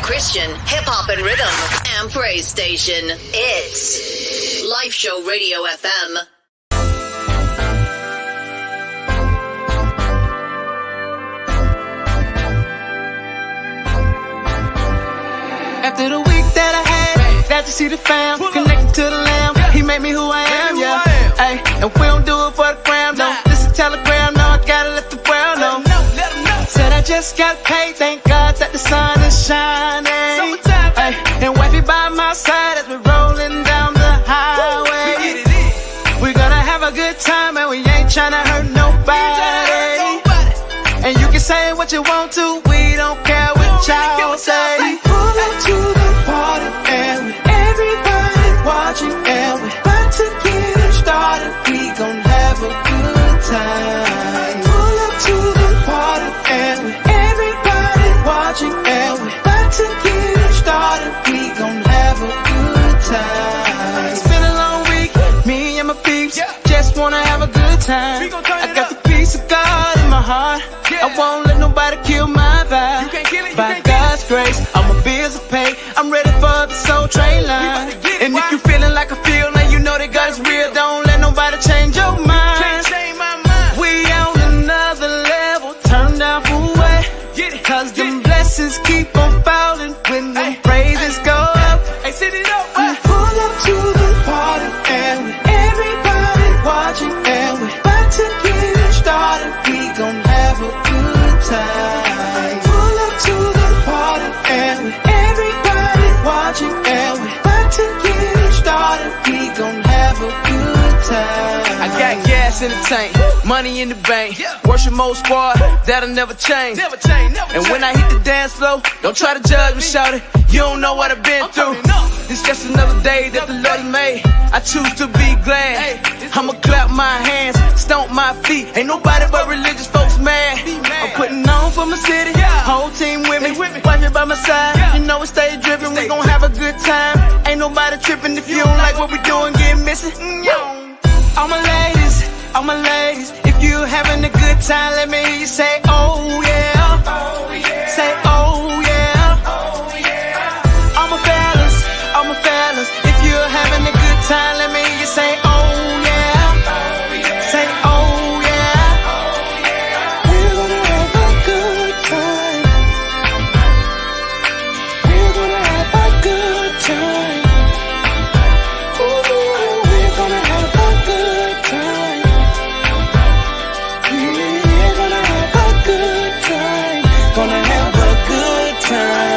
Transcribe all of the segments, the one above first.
Christian hip-hop and rhythm and praise station. It's Lyfeshow Radio FM. After the week that I had, glad to see the fam, connected to the Lamb. He made me who I am, yeah. Ay, and we don't do it for the gram, no. This is Telegram, no, I gotta let the world know. Said I just got paid, thank God that the sun is shining. Ay, and wifey by my side as we're rolling down the highway. We're gonna have a good time and we ain't tryna hurt nobody. And you can say what you want to, we don't care what y'all say. Pull up to the party and everybody watching and we're about to get it started. We gon' have a good time. Pull up to the party and everybody watching and we're about to get it started. We gon' have a good time. It's been a long week, me and my peeps just wanna have a good time. I got the peace of God in my heart. I won't let nobody kill my vibe. By God's grace, all my bills are paid. I'm ready for the soul train line. And if you feeling like I feel, now you know that God's real. Don't let nobody change your mind. We on another level, turn down for what? Cause them blessings keep on falling when them praises go up. We pull up to the party and everybody watching and we're about to get it started. We gon' have a good time. Pull up to the party and everybody watching and we're about to get it started. We gon' have a good time. I got gas in the tank, money in the bank, worship mode squad, that'll never change. And when I hit the dance floor, don't try to judge me, shout it. You don't know what I've been through. It's just another day that the Lord made. I choose to be glad. I'ma clap my hands, stomp my feet. Ain't nobody but religious folks mad. I'm putting on for my city, whole team with me, right here by my side. You know we stay driven, we gon' have a good time. Ain't nobody tripping if you don't like what we doing, get missing. All my ladies, if you having a good time, let me hear you say, oh yeah, say oh yeah. All my fellas, if you're having a good time, let me hear you say, oh yeah, say oh yeah. We're gonna have a good time. We're gonna have a good time. Ooh, we're gonna have a good time. We're gonna have a good time. Gonna have a good time.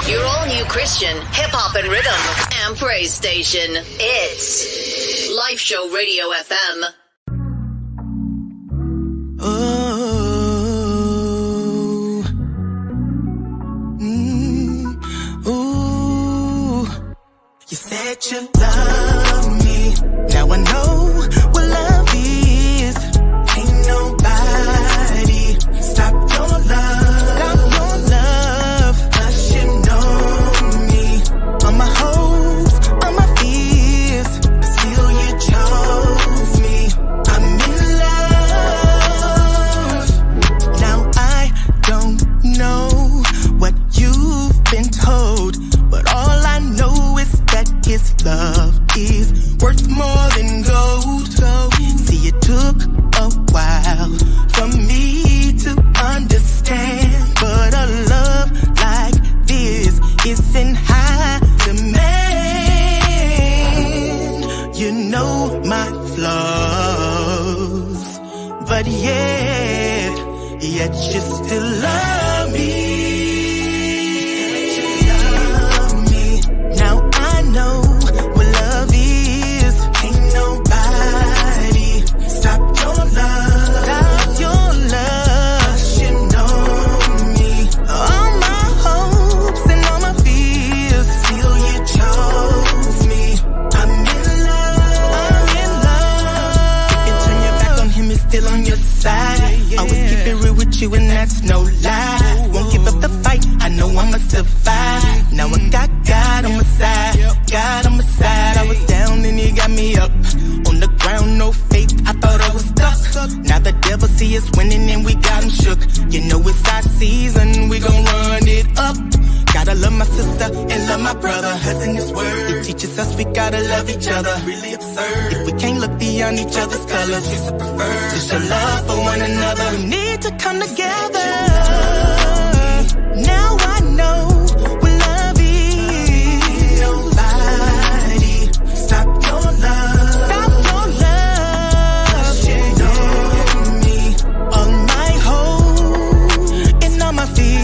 Your all-new Christian hip-hop and rhythm and praise station. It's Lyfeshow Radio FM. Ooh, you said you love me. Now I know what love is. Ain't nobody stop your love, 'cause you know me. On my hopes, on my fears, still you chose me. I'm in love. Now I don't know what you've been told, but all I know is that his love is worth more than gold. See, it took a while for me to understand, but a love like this is in high demand. You know my flaws, but yet you still love me. Now I know what love is. Ain't nobody stop your love. Stop your love. 'Cause you know me. All my hopes and all my fears, still you chose me. I'm in love. I'm in love. You turn your back on him, he's still on your side. Always keep it real with you and that's no lie. Won't give up the fight, I know I'm a Now I got God on my side, God on my side. I was down and he got me up. On the ground, no faith, I thought I was stuck. Now the devil see us winning and we got him shook. You know it's our season, we gon' run it up. Gotta love my sister and love my brother. Cause in this word, it teaches us we gotta love each other. Really absurd if we can't look beyond each other's colors. It's a preferred, it's a love for one another. We need to come together. Now I know what love is. Nobody stop your love. Stop your love. Shit on me, on my hope, and on my feet.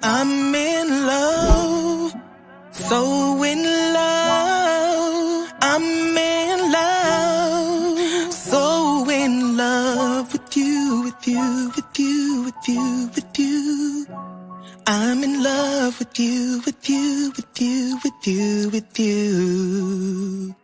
I'm in love, so in love. I'm in love, so in love with you, with you, with you, with you, with you. I'm in love with you, with you, with you, with you, with you.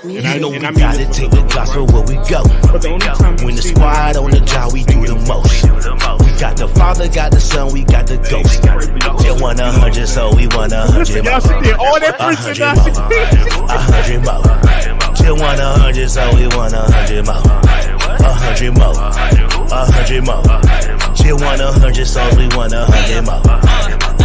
And I know we gotta take the gospel where we go. When the squad on the job, we do the most. We got the Father, got the Son, we got the Ghost. Still want 100, so we want 100 more. 100 more. Still want 100, so we want 100 more. 100 more. 100 more. Still want 100, so we want 100 more.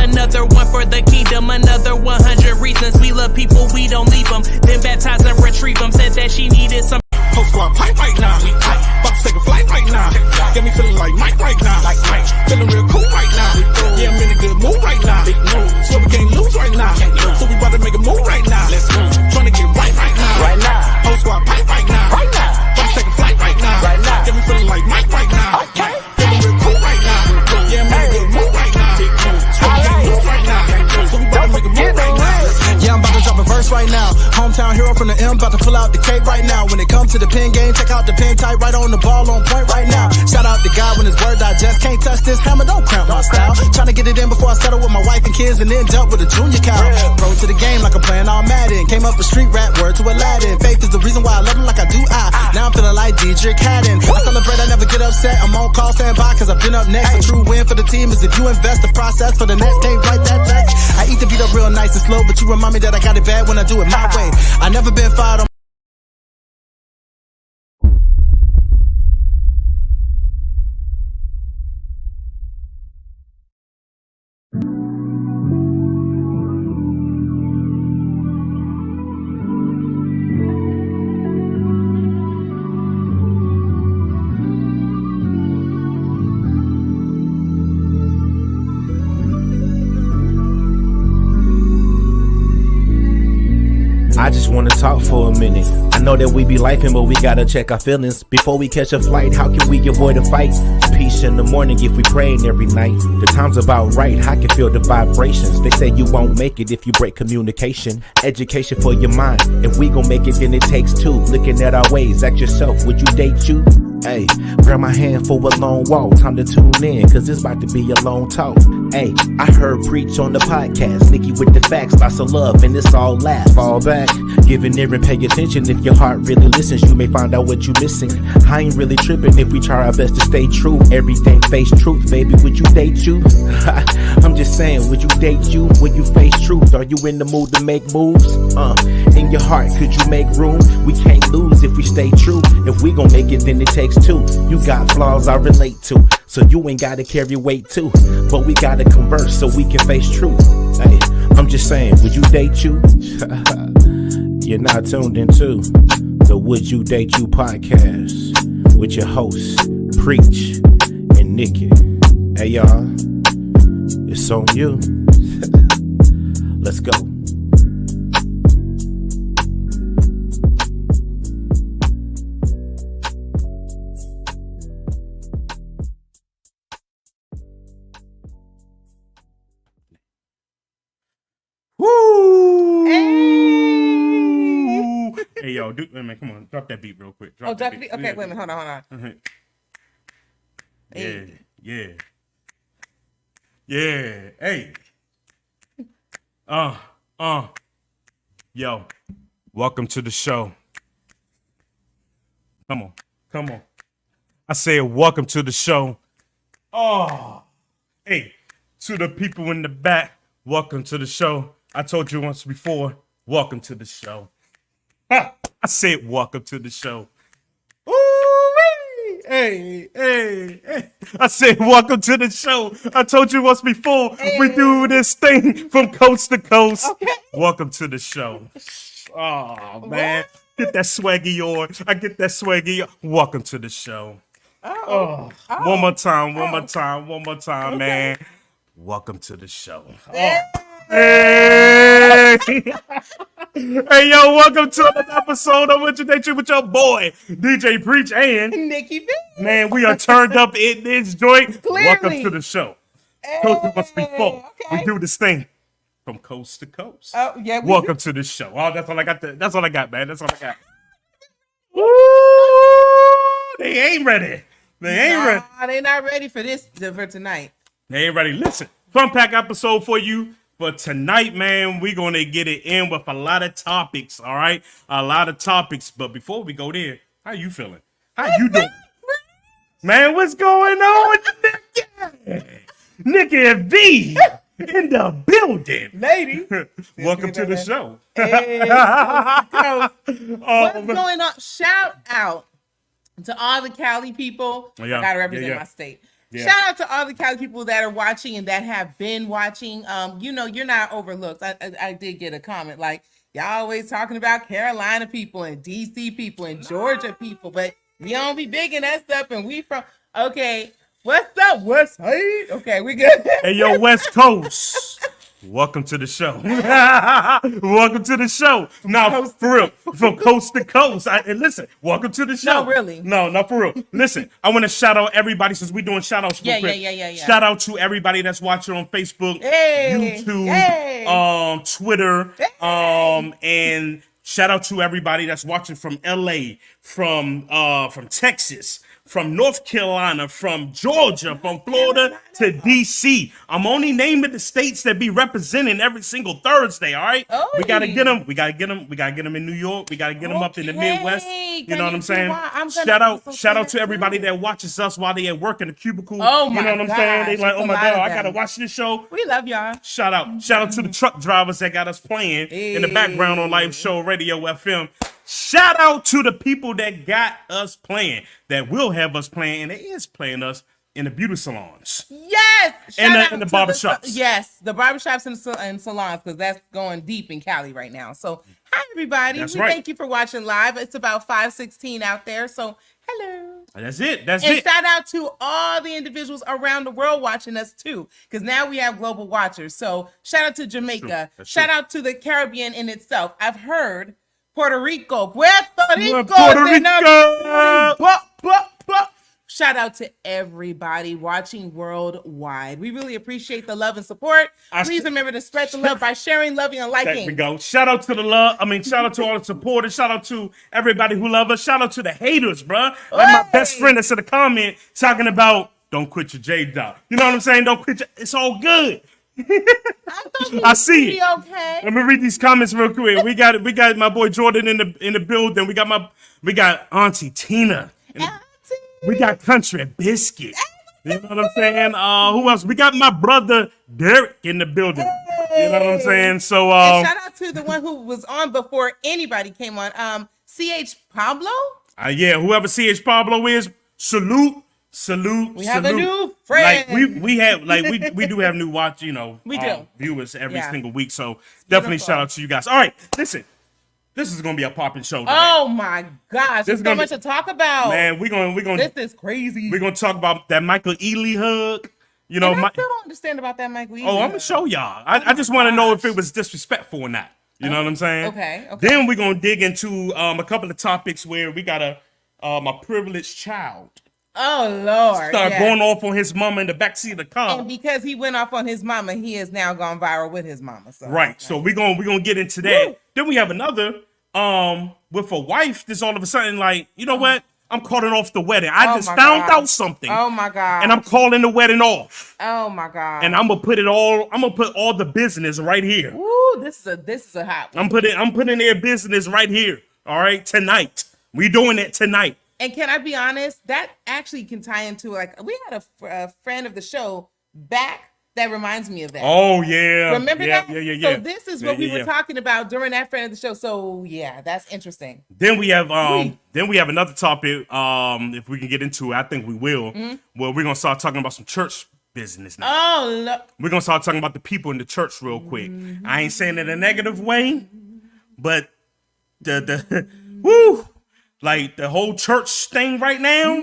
Another one for the kingdom, another 100 reasons we love people, we don't leave them. Then baptize and retrieve them, said that she needed some. Whole squad pipe right now, we tight. About to take a flight right now. Got me feeling like Mike right now. Like Mike, feeling real cool right now. Yeah, I'm in a good mood right now. Big move, so we can't lose right now. So we about to make a move right now. Let's move, trying to get right now. Right now, whole squad pipe right now. Right now, about to take a flight right now. Right now, got me feeling like Mike right now. Okay, feeling real cool right now. Yeah, I'm in a good mood right now. Big move, so we can't lose right now. So we about to make a move right now. Yeah, I'm about to drop a verse right now. Hometown hero from the M, about to pull out the K right now. When it comes to the pen game, check out the pen tight, right on the ball, on point right now. Shout out to God when his word digest. Can't touch this hammer, don't cramp my style. Tryna get it in before I settle with my wife and kids and then jump with a junior cow. Pro to the game like I'm playing all Madden. Came up with street rap, word to Aladdin. Faith is the reason why I love him like I do now I'm feeling like DJ Haddon. I celebrate, I never get upset. I'm on call, stand by, cause I've been up next. A true win for the team is if you invest the process for the next. Can't write that text. I eat the beat up real nice and slow, but you remind me that I got it bad when I do it my way. I never been fired on. I just wanna talk for a minute. I know that we be lifing, but we gotta check our feelings before we catch a flight. How can we avoid a fight? Peace in the morning if we praying every night. The time's about right, I can feel the vibrations. They say you won't make it if you break communication. Education for your mind. If we gon' make it, then it takes two. Looking at our ways, ask yourself, would you date you? Hey, grab my hand for a long walk. Time to tune in, cause it's about to be a long talk. Hey, I heard preach on the podcast. Nikki with the facts, lots of love, and it's all laugh. Fall back, give an ear and pay attention. If your heart really listens, you may find out what you missing. I ain't really tripping if we try our best to stay true. Everything face truth, baby, would you date you? I'm just saying, would you date you? Would you face truth? Are you in the mood to make moves? In your heart, could you make room? We can't lose if we stay true. If we gon' make it, then it takes two. You got flaws I relate to, so you ain't gotta carry weight too. But we gotta converse so we can face truth. Hey, I'm just saying, would you date you? You're not tuned into the Would You Date You podcast with your hosts, Preach and Nikki. Hey y'all, it's on you. Let's go. Woo! Hey yo, dude, man, come on, drop that beat real quick. Drop that beat. Okay, wait a minute, hold on. Yeah, yeah. Yeah. Hey. Yo. Welcome to the show. Come on. Come on. I said welcome to the show. Oh. Hey. To the people in the back, welcome to the show. I told you once before, welcome to the show. I said welcome to the show. Ooh-wee. Hey. I said welcome to the show. I told you once before, we do this thing from coast to coast. Okay. Welcome to the show. Oh, man. What? Get that swaggy on. I get that swaggy. Welcome to the show. Oh. One more time, okay. Man. Welcome to the show. Oh. Hey. Hey, yo, welcome to another episode of Introduction with your boy, DJ Preach and Nikki. Man, we are turned up in this joint. Clearly. Welcome to the show. Hey. Told you once before. Okay. We do this thing from coast to coast. Oh, yeah. Welcome to the show. Oh, that's all I got. That's all I got, man. That's all I got. Woo! They ain't ready. They ain't ready. They're not ready for this for tonight. They ain't ready. Listen, fun pack episode for you. But tonight, man, we're going to get it in with a lot of topics, all right? A lot of topics. But before we go there, how you feeling? How you doing? Man, what's going on with Nikki? Nikki and V in the building. Lady. Welcome to the show. Hey, what's going on? Shout out to all the Cali people. Yeah, I got to represent my state. Yeah. Shout out to all the Cali people that are watching and that have been watching. You know, you're not overlooked. I did get a comment like, y'all always talking about Carolina people and DC people and Georgia people, but we don't be bigging that stuff and we from, okay, what's up, West Side? Okay, we good. Hey, yo, West Coast. Welcome to the show. Welcome to the show. Now, for real, from coast to coast. And listen, welcome to the show. No, really. No, not for real. Listen, I want to shout out everybody since we're doing shout outs. Yeah. Shout out to everybody that's watching on Facebook, YouTube, Twitter, and shout out to everybody that's watching from LA, from Texas, from North Carolina, from Georgia, from Florida to DC. I'm only naming the states that be representing every single Thursday, all right? Oh, we gotta get them. We gotta get them in New York. We gotta get them up in the Midwest. You know what I'm saying? Shout out to everybody that watches us while they at work in the cubicle. Oh you know what I'm saying? They like, oh my God, I gotta watch this show. We love y'all. Shout out to the truck drivers that got us playing in the background on Lyfeshow Radio FM. Shout out to the people that got us playing, that will have us playing, and they is playing us in the beauty salons. Yes! And the barbershops. Yes, the barbershops and salons, because that's going deep in Cali right now. So, hi, everybody. That's we right. Thank you for watching live. It's about 5:16 out there, so hello. That's it. And shout out to all the individuals around the world watching us, too, because now we have global watchers. So, shout out to Jamaica. Shout out to the Caribbean in itself. I've heard Puerto Rico. Puerto Rico. Shout out to everybody watching worldwide. We really appreciate the love and support. Please remember to spread the love by sharing, loving, and liking. There we go. Shout out to the love. Shout out to all the supporters. Shout out to everybody who love us. Shout out to the haters, bruh. Like my best friend that's in the comment talking about, don't quit your J job. You know what I'm saying? Don't quit your, it's all good. I see it. Okay. Let me read these comments real quick. We got my boy Jordan in the building. We got Auntie Tina. We got Country Biscuit. You know what I'm saying? Who else? We got my brother Derek in the building. You know what I'm saying? So and shout out to the one who was on before anybody came on. CH Pablo? Yeah, whoever CH Pablo is, salute. We have a new friend. Like we do have new viewers every single week. So definitely shout out to you guys. All right, listen. This is gonna be a popping show today. Oh my gosh, there's so much to talk about. Man, we're gonna this is crazy. We're gonna talk about that Michael Ealy hug. You know, I still don't understand about that Michael Ealy. Oh, I'm gonna show y'all. I just want to know if it was disrespectful or not. You know what I'm saying? Okay. Then we're gonna dig into a couple of topics where we got a privileged child. Oh Lord! Start going off on his mama in the backseat of the car. And because he went off on his mama, he has now gone viral with his mama. So. Right. So we're gonna get into that. Woo! Then we have another with a wife. This all of a sudden, like, you know what? I'm calling off the wedding. I Oh just my found God. out something. Oh my God. And I'm calling the wedding off. Oh my God. And I'm gonna put all the business right here. Ooh, this is a hot one. I'm putting their business right here. All right, tonight. We doing it tonight. And can I be honest? That actually can tie into, like, we had a friend of the show back that reminds me of that. Oh yeah. Remember that? Yeah. So this is what we were talking about during that friend of the show. So yeah, that's interesting. Then we have another topic. If we can get into it, I think we will. Well, we're gonna start talking about some church business now. Oh, look. We're gonna start talking about the people in the church real quick. I ain't saying it in a negative way, but the woo, like the whole church thing right now.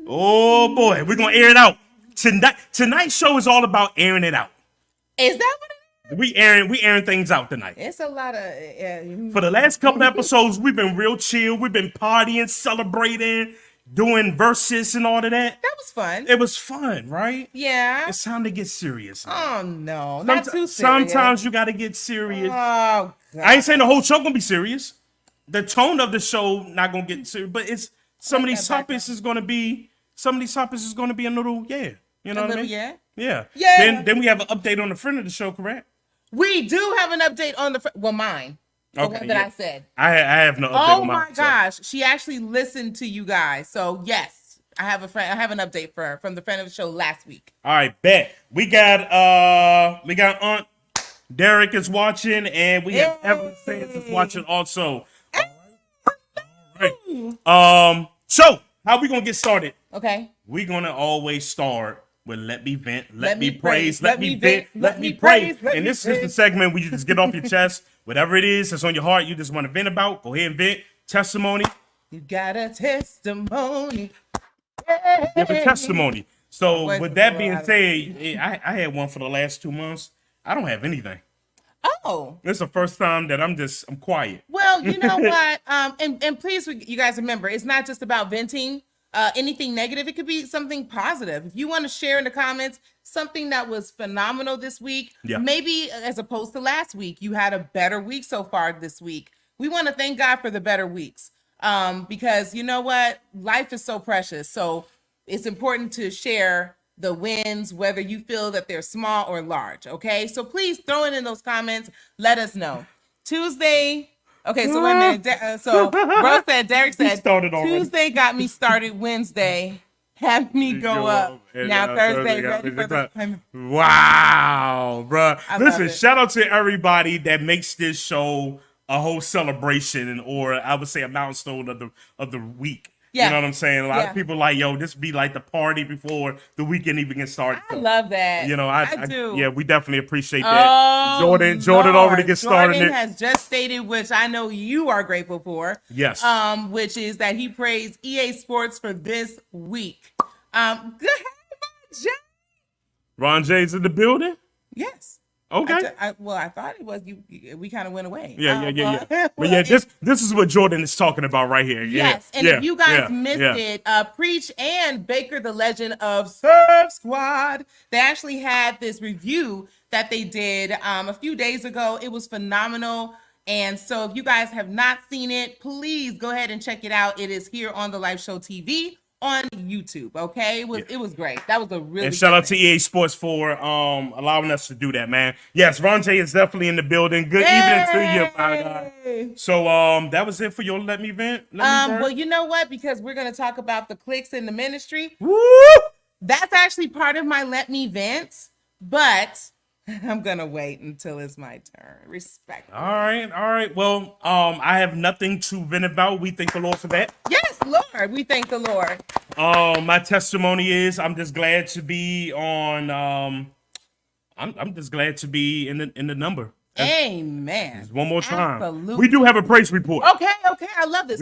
Oh boy, we're gonna air it out. Tonight's show is all about airing it out. Is that what it is? We airing things out tonight. It's a lot of For the last couple episodes, we've been real chill. We've been partying, celebrating, doing verses and all of that. That was fun. It was fun, right? Yeah. It's time to get serious now. Oh no, not too serious. Sometimes you gotta get serious. Oh God. I ain't saying the whole show gonna be serious. The tone of the show not gonna get serious, but it's some of these topics is gonna be a little, yeah. You know what I mean? Yeah. Then we have an update on the friend of the show, correct? We do have an update on mine. The one that I said. I have no update on mine. Oh my gosh, she actually listened to you guys. So yes, I have an update for her from the friend of the show last week. All right, bet. We got Aunt Derek is watching, and we have Evelyn Sands is watching also. All right. So how we gonna get started? Okay. We're gonna always start with Let Me Vent, Let Me Praise, Let Me Vent, Let Me Praise. And this is the segment where you just get off your chest, whatever it is that's on your heart, you just want to vent about. Go ahead and vent. Testimony. You got a testimony. Give a testimony. So with that being said, I had one for the last 2 months. I don't have anything. Oh. This is the first time that I'm quiet. Well, you know what? And please, you guys remember, it's not just about venting. Anything negative, it could be something positive. If you want to share in the comments something that was phenomenal this week, maybe as opposed to last week, you had a better week so far this week. We want to thank God for the better weeks, because you know what? Life is so precious. So it's important to share the wins, whether you feel that they're small or large. Okay, so please throw it in those comments. Let us know. Tuesday. Okay, so wait a minute. So Bro said, Derek said, Tuesday got me started. Wednesday had me go up. Now Thursday, ready for the... Wow, bro. Listen, shout out to everybody that makes this show a whole celebration, or I would say a milestone of the week. Yeah. You know what I'm saying? A lot of people like, yo, this be like the party before the weekend even gets started. I love that. You know, I do. Yeah, we definitely appreciate that. Jordan already gets started. Jordan has just stated, which I know you are grateful for. Yes. Which is that he praised EA Sports for this week. Good. Ron J's in the building? Yes. Okay. I thought it was you. We kind of went away. Yeah. But yeah, this is what Jordan is talking about right here. Yes, and if you guys missed it, Preach and Baker, the legend of Surf Squad, they actually had this review that they did a few days ago. It was phenomenal. And so if you guys have not seen it, please go ahead and check it out. It is here on the Lyfeshow TV on YouTube. Okay, it was great. That was a really and shout out to EA Sports for allowing us to do that, man. Yes, Ron J is definitely in the building. Good evening to you, my God. So that was it for your Let Me Vent. Well, you know what? Because we're gonna talk about the cliques in the ministry. Woo! That's actually part of my Let Me Vent, but I'm gonna wait until it's my turn. Respect. All right. Well, I have nothing to vent about. We thank the Lord for that. Yes, Lord. We thank the Lord. My testimony is I'm just glad to be on. I'm just glad to be in the number. Amen. One more time. Absolutely. We do have a praise report. Okay. I love this.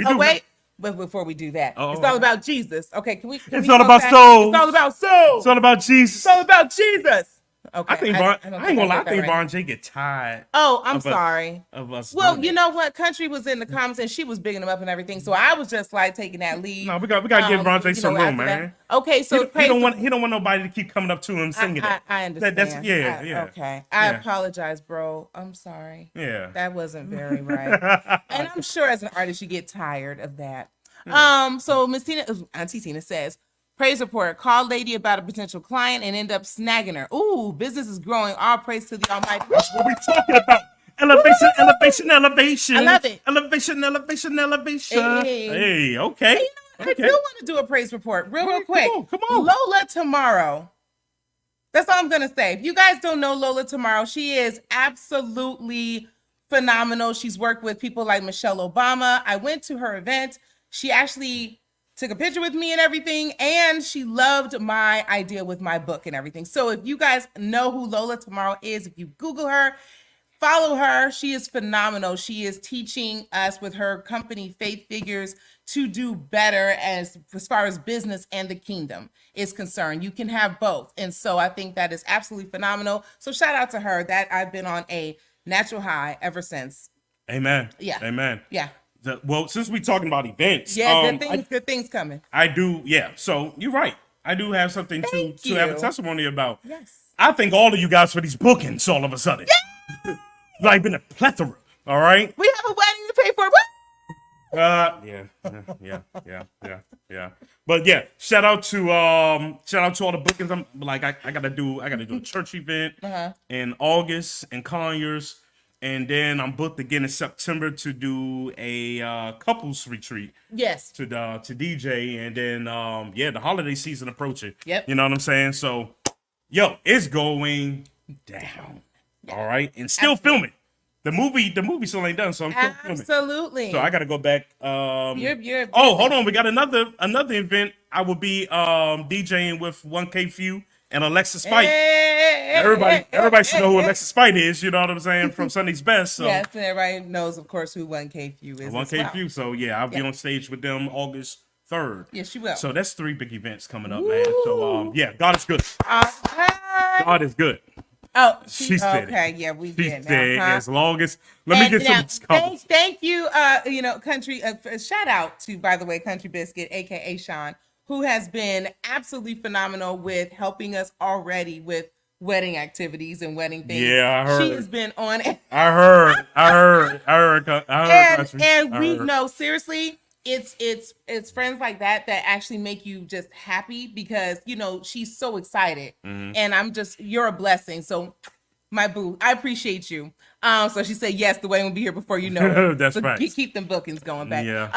But before we do that, it's all about Jesus. Okay, can we? It's all about souls. It's all about souls. It's all about Jesus. It's all about Jesus. Okay. I think I ain't gonna lie. I think Ron J get tired. Oh, I'm sorry. Of us. Well, you know what? Country was in the comments and she was bigging him up and everything. So I was just like taking that lead. No, we got to give Ron J some room, man. Okay, so he don't want nobody to keep coming up to him singing it. I understand. Okay, I apologize, bro. I'm sorry. Yeah, that wasn't very right. And I'm sure as an artist you get tired of that. So Miss Tina, Auntie Tina says, praise report, call lady about a potential client and end up snagging her. Ooh, business is growing. All praise to the Almighty. That's what we talking about. Elevation, elevation, elevation. I love it. Elevation, elevation, elevation. Hey, okay. Hey, I do want to do a praise report real quick. Come on. Lola Tomorrow. That's all I'm going to say. If you guys don't know Lola Tomorrow, she is absolutely phenomenal. She's worked with people like Michelle Obama. I went to her event. She actually took a picture with me and everything, and she loved my idea with my book and everything. So if you guys know who Lola Tomorrow is, if you Google her, follow her. She is phenomenal. She is teaching us with her company, Faith Figures, to do better as far as business and the kingdom is concerned. You can have both. And so I think that is absolutely phenomenal. So shout out to her. That I've been on a natural high ever since. Amen. Yeah. Amen. Yeah. Well, since we talking about events, Yeah, good things coming. I do. Yeah. So you're right. I do have something to have a testimony about. Yes. I thank all of you guys for these bookings all of a sudden. Yeah. Like been a plethora. All right. We have a wedding to pay for. Yeah. But yeah, shout out to all the bookings. I'm like, I gotta do a church event in August in Conyers, and then I'm booked again in September to do a couples retreat. Yes. To DJ, and then the holiday season approaching. Yep. You know what I'm saying? So, it's going down. All right, and still filming. The movie still ain't done, so I'm still filming. Absolutely. So I gotta go back. You're hold on, we got another event. I will be DJing with 1K Few and Alexis Spite. Everybody should know who Alexis Spite is. You know what I'm saying, from Sunday's Best. So. Yes, and everybody knows, of course, who 1K Few is. 1K Few. So I'll be on stage with them August 3rd. Yes, you will. So that's 3 big events coming up, man. So God is good. Okay. God is good. Oh, she's okay. Yeah, we did. As long as let me get some comments. Thank you. Country. Shout out to, by the way, Country Biscuit, aka Sean, who has been absolutely phenomenal with helping us already with wedding activities and wedding things. Yeah, I heard. She has been on it. I heard. And we know, seriously, it's friends like that actually make you just happy because she's so excited, and you're a blessing. So my boo, I appreciate you. So she said yes, the wedding will be here before you know it. That's so right. Keep them bookings going back. Yeah.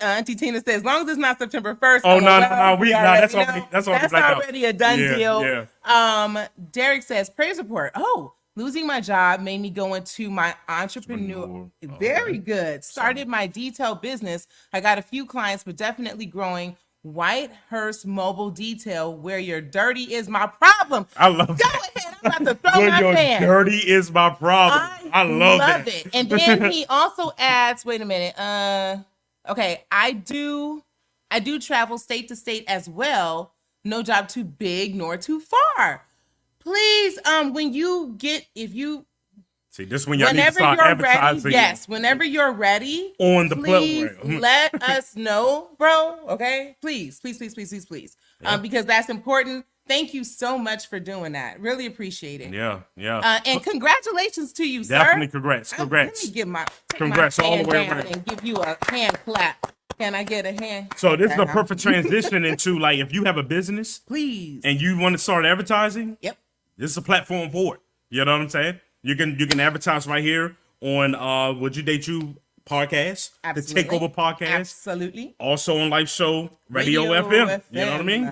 Auntie Tina says, as long as it's not September 1st. Oh no, that's already a done deal. Yeah. Derek says, praise report. Oh, losing my job made me go into my entrepreneur. Very good. Started my detail business. I got a few clients, but definitely growing. Whitehurst Mobile Detail, where your dirty is my problem. I love Go ahead. I'm about to throw where my your fan. Dirty is my problem. I love it. And then he also adds, wait a minute. Okay, I do travel state to state as well. No job too big nor too far. Please, see, this is when y'all need to start advertising. Yes, whenever you're ready on the please program. let us know, bro. Okay, please. Yeah. Because that's important. Thank you so much for doing that. Really appreciate it. Yeah. And congratulations to you, sir. Definitely congrats. Let me give congrats all the way around and give you a hand clap. Can I get a hand? So this is a perfect transition into, like, if you have a business, please, and you want to start advertising. Yep. This is a platform for it. You know what I'm saying? You can advertise right here on Would You Date You podcast, Absolutely. the Takeover podcast. Absolutely. Also on Lyfeshow Radio FM. You know what I mean?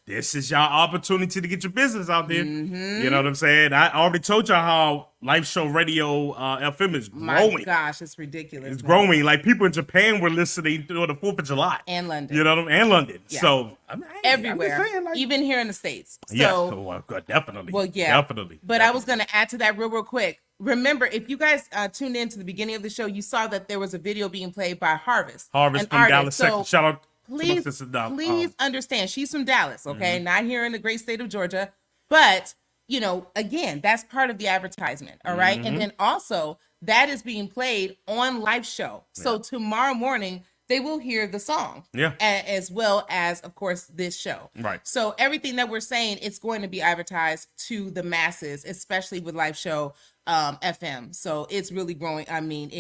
This is y'all opportunity to get your business out there. Mm-hmm. You know what I'm saying? I already told y'all how Lyfeshow Radio FM is growing. My gosh, it's ridiculous. It's growing. Like, people in Japan were listening on the 4th of July. And London. You know what I mean? And London. Yeah. So, everywhere. I'm just saying, like, even here in the States. Definitely. Well, yeah. Definitely. But I was going to add to that real quick. Remember, if you guys tuned in to the beginning of the show, you saw that there was a video being played by Harvest. Harvest from Dallas, Texas. Shout out. Please understand, she's from Dallas, okay? Not here in the great state of Georgia, but again, that's part of the advertisement, all right? And then also that is being played on Lyfeshow. So tomorrow morning they will hear the song, as well as, of course, this show. Right. So everything that we're saying, it's going to be advertised to the masses, especially with Lyfeshow FM. So it's really growing. I mean,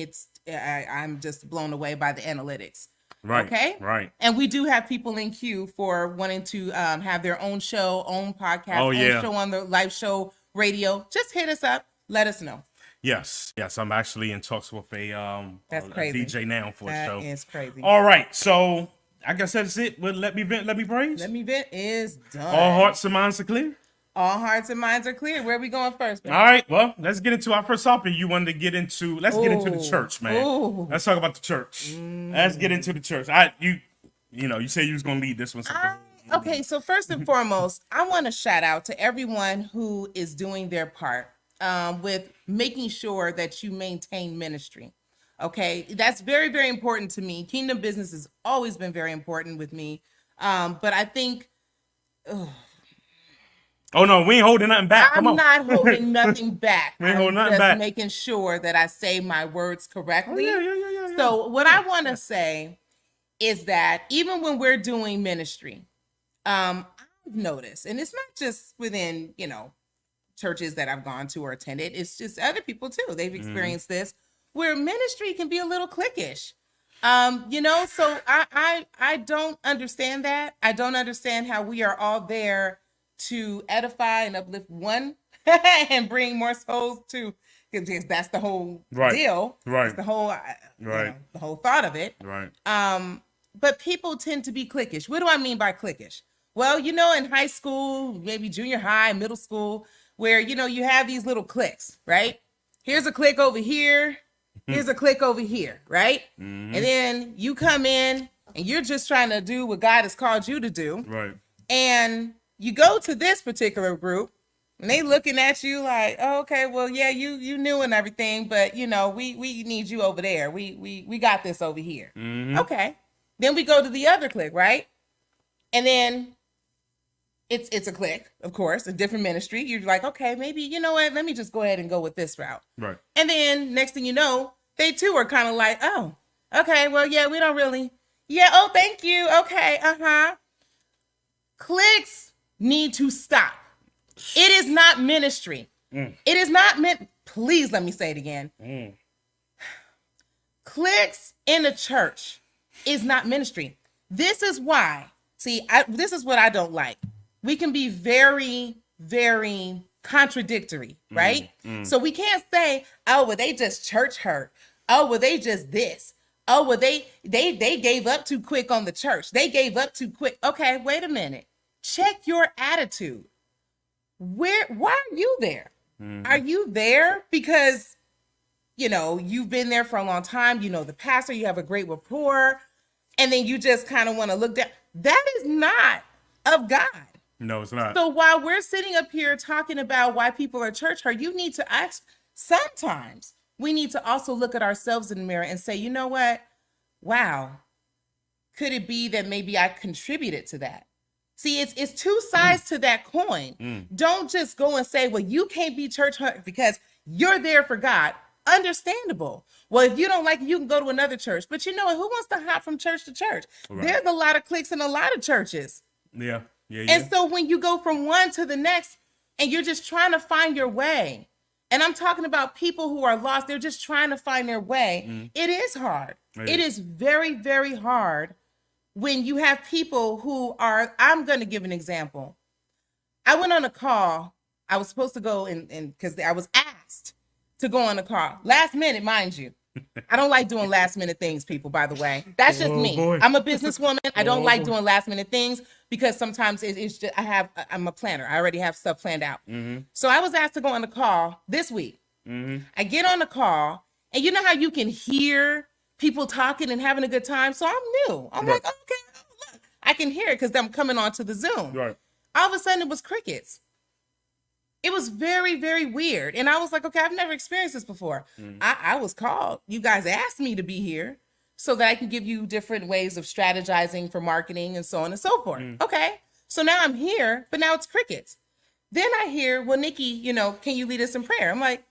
I'm just blown away by the analytics. Right. Okay. Right. And we do have people in queue for wanting to have their own show, own podcast, Oh, own yeah. show on the Lyfeshow radio. Just hit us up. Let us know. Yes. I'm actually in talks with That's a crazy. DJ now for a show. That is crazy. All right. So I guess that's it. Well, let me vent. Let me praise. Let Me Vent is done. All hearts and minds are clear. All hearts and minds are clear. Where are we going first, man? All right. Well, let's get into our first topic. You wanted to get into. Let's get into the church, man. Ooh. Let's talk about the church. Let's get into the church. You say you was gonna lead this one. Okay, so first and foremost, I want to shout out to everyone who is doing their part with making sure that you maintain ministry. Okay, that's very, very important to me. Kingdom business has always been very important with me. But I think, Oh no, we ain't holding nothing back. Come on. I'm not holding nothing back. We ain't holding I'm nothing just back. making sure that I say my words correctly. Oh, yeah. So what I want to say is that even when we're doing ministry, I've noticed, and it's not just within, churches that I've gone to or attended, it's just other people too. They've experienced this, where ministry can be a little cliquish. So I don't understand that. I don't understand how we are all there to edify and uplift one and bring more souls to, because that's the whole deal. Right. That's the whole, Right. the whole thought of it. Right. But people tend to be cliquish. What do I mean by cliquish? Well, in high school, maybe junior high, middle school, where, you have these little cliques, right? Here's a clique over here. Here's a clique over here, right? And then you come in and you're just trying to do what God has called you to do. Right. And you go to this particular group and they looking at you like, oh, okay, well, yeah, you knew and everything, but we need you over there. We got this over here. Okay. Then we go to the other clique, right? And then it's a clique, of course, a different ministry. You're like, okay, maybe, you know what? Let me just go ahead and go with this route. Right. And then next thing you know, they too are kind of like, oh, okay, well, yeah, we don't really. Yeah, oh, thank you. Okay, Cliques need to stop. It is not ministry. It is not meant. Please let me say it again. Cliques in the church is not ministry. This is why. See, this is what I don't like. We can be very, very contradictory, right? So we can't say, oh, well, they just church hurt. Oh, well, they just this. Oh, well, they gave up too quick on the church. They gave up too quick. Okay, wait a minute. Check your attitude. Why are you there? Are you there because, you've been there for a long time, the pastor, you have a great rapport, and then you just kind of want to look down? That is not of God. No, it's not. So while we're sitting up here talking about why people are church hurt, you need to ask, sometimes we need to also look at ourselves in the mirror and say, you know what? Wow. Could it be that maybe I contributed to that? See, it's two sides to that coin. Don't just go and say, well, you can't be church hurt because you're there for God. Understandable. Well, if you don't like it, you can go to another church. But who wants to hop from church to church? Right. There's a lot of cliques in a lot of churches. Yeah. And so when you go from one to the next and you're just trying to find your way, and I'm talking about people who are lost, they're just trying to find their way. It is hard. It is very, very hard when you have people who are, I'm going to give an example. I went on a call. I was supposed to go and because I was asked to go on a call. Last minute, mind you. I don't like doing last minute things, people, by the way. That's just me. Boy. I'm a businesswoman. I don't like doing last minute things because sometimes it's just, I'm a planner. I already have stuff planned out. So I was asked to go on a call this week. I get on the call and you know how you can hear people talking and having a good time? So I'm new. I'm like, okay, look, I can hear it because I'm coming onto the Zoom. Right. All of a sudden it was crickets. It was very, very weird. And I was like, okay, I've never experienced this before. I was called. You guys asked me to be here so that I can give you different ways of strategizing for marketing and so on and so forth. Okay. So now I'm here, but now it's crickets. Then I hear, well, Nikki, can you lead us in prayer? I'm like,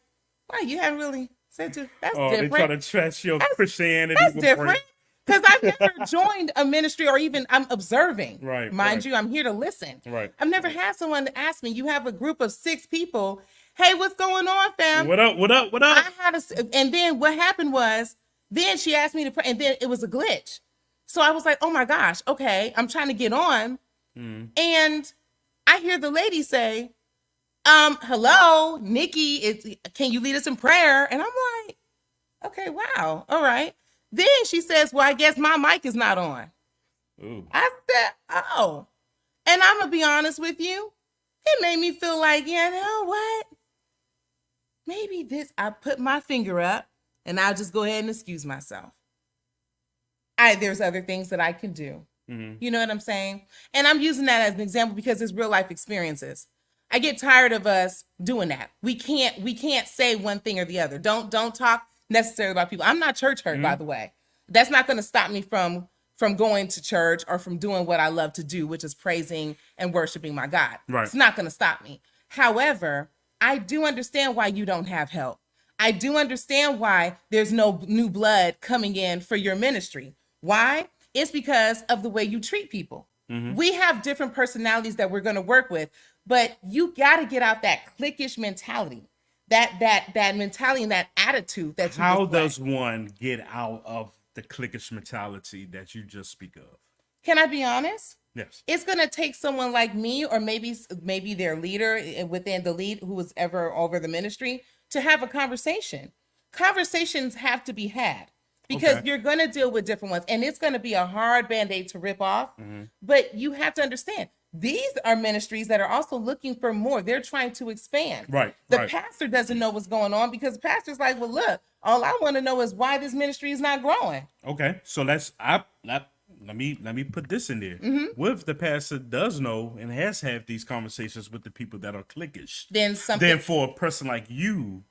wow, you haven't really said to. That's different. They try to trash your Christianity. That's different. Because I've never joined a ministry or even I'm observing. Right. Mind you, I'm here to listen. Right. I've never had someone to ask me, you have a group of 6 people. Hey, what's going on, fam? What up? And then what happened was, then she asked me to pray, and then it was a glitch. So I was like, oh my gosh, okay, I'm trying to get on. And I hear the lady say, hello, Nikki, can you lead us in prayer? And I'm like, okay, wow, all right. Then she says, well, I guess my mic is not on. Ooh. I said, oh. And I'm going to be honest with you. It made me feel like, you know what? Maybe I put my finger up and I'll just go ahead and excuse myself. There's other things that I can do. You know what I'm saying? And I'm using that as an example because it's real life experiences. I get tired of us doing that. We can't say one thing or the other. Don't talk necessarily about people. I'm not church hurt, by the way. That's not going to stop me from going to church or from doing what I love to do, which is praising and worshiping my God. Right. It's not going to stop me. However, I do understand why you don't have help. I do understand why there's no new blood coming in for your ministry. Why? It's because of the way you treat people. We have different personalities that we're going to work with, but you got to get out that cliquish mentality, that mentality and that attitude that you How display. does one get out of the cliquish mentality that you just speak of? Can I be honest? Yes. It's going to take someone like me or maybe their leader within the lead who was ever over the ministry to have a conversation. Conversations have to be had because you're going to deal with different ones and it's going to be a hard Band-Aid to rip off. But you have to understand these are ministries that are also looking for more. They're trying to expand. Right. The pastor doesn't know what's going on because the pastor's like, well, look, all I want to know is why this ministry is not growing. Okay. So let me put this in there. What if the pastor does know and has had these conversations with the people that are cliquish? Then for a person like you,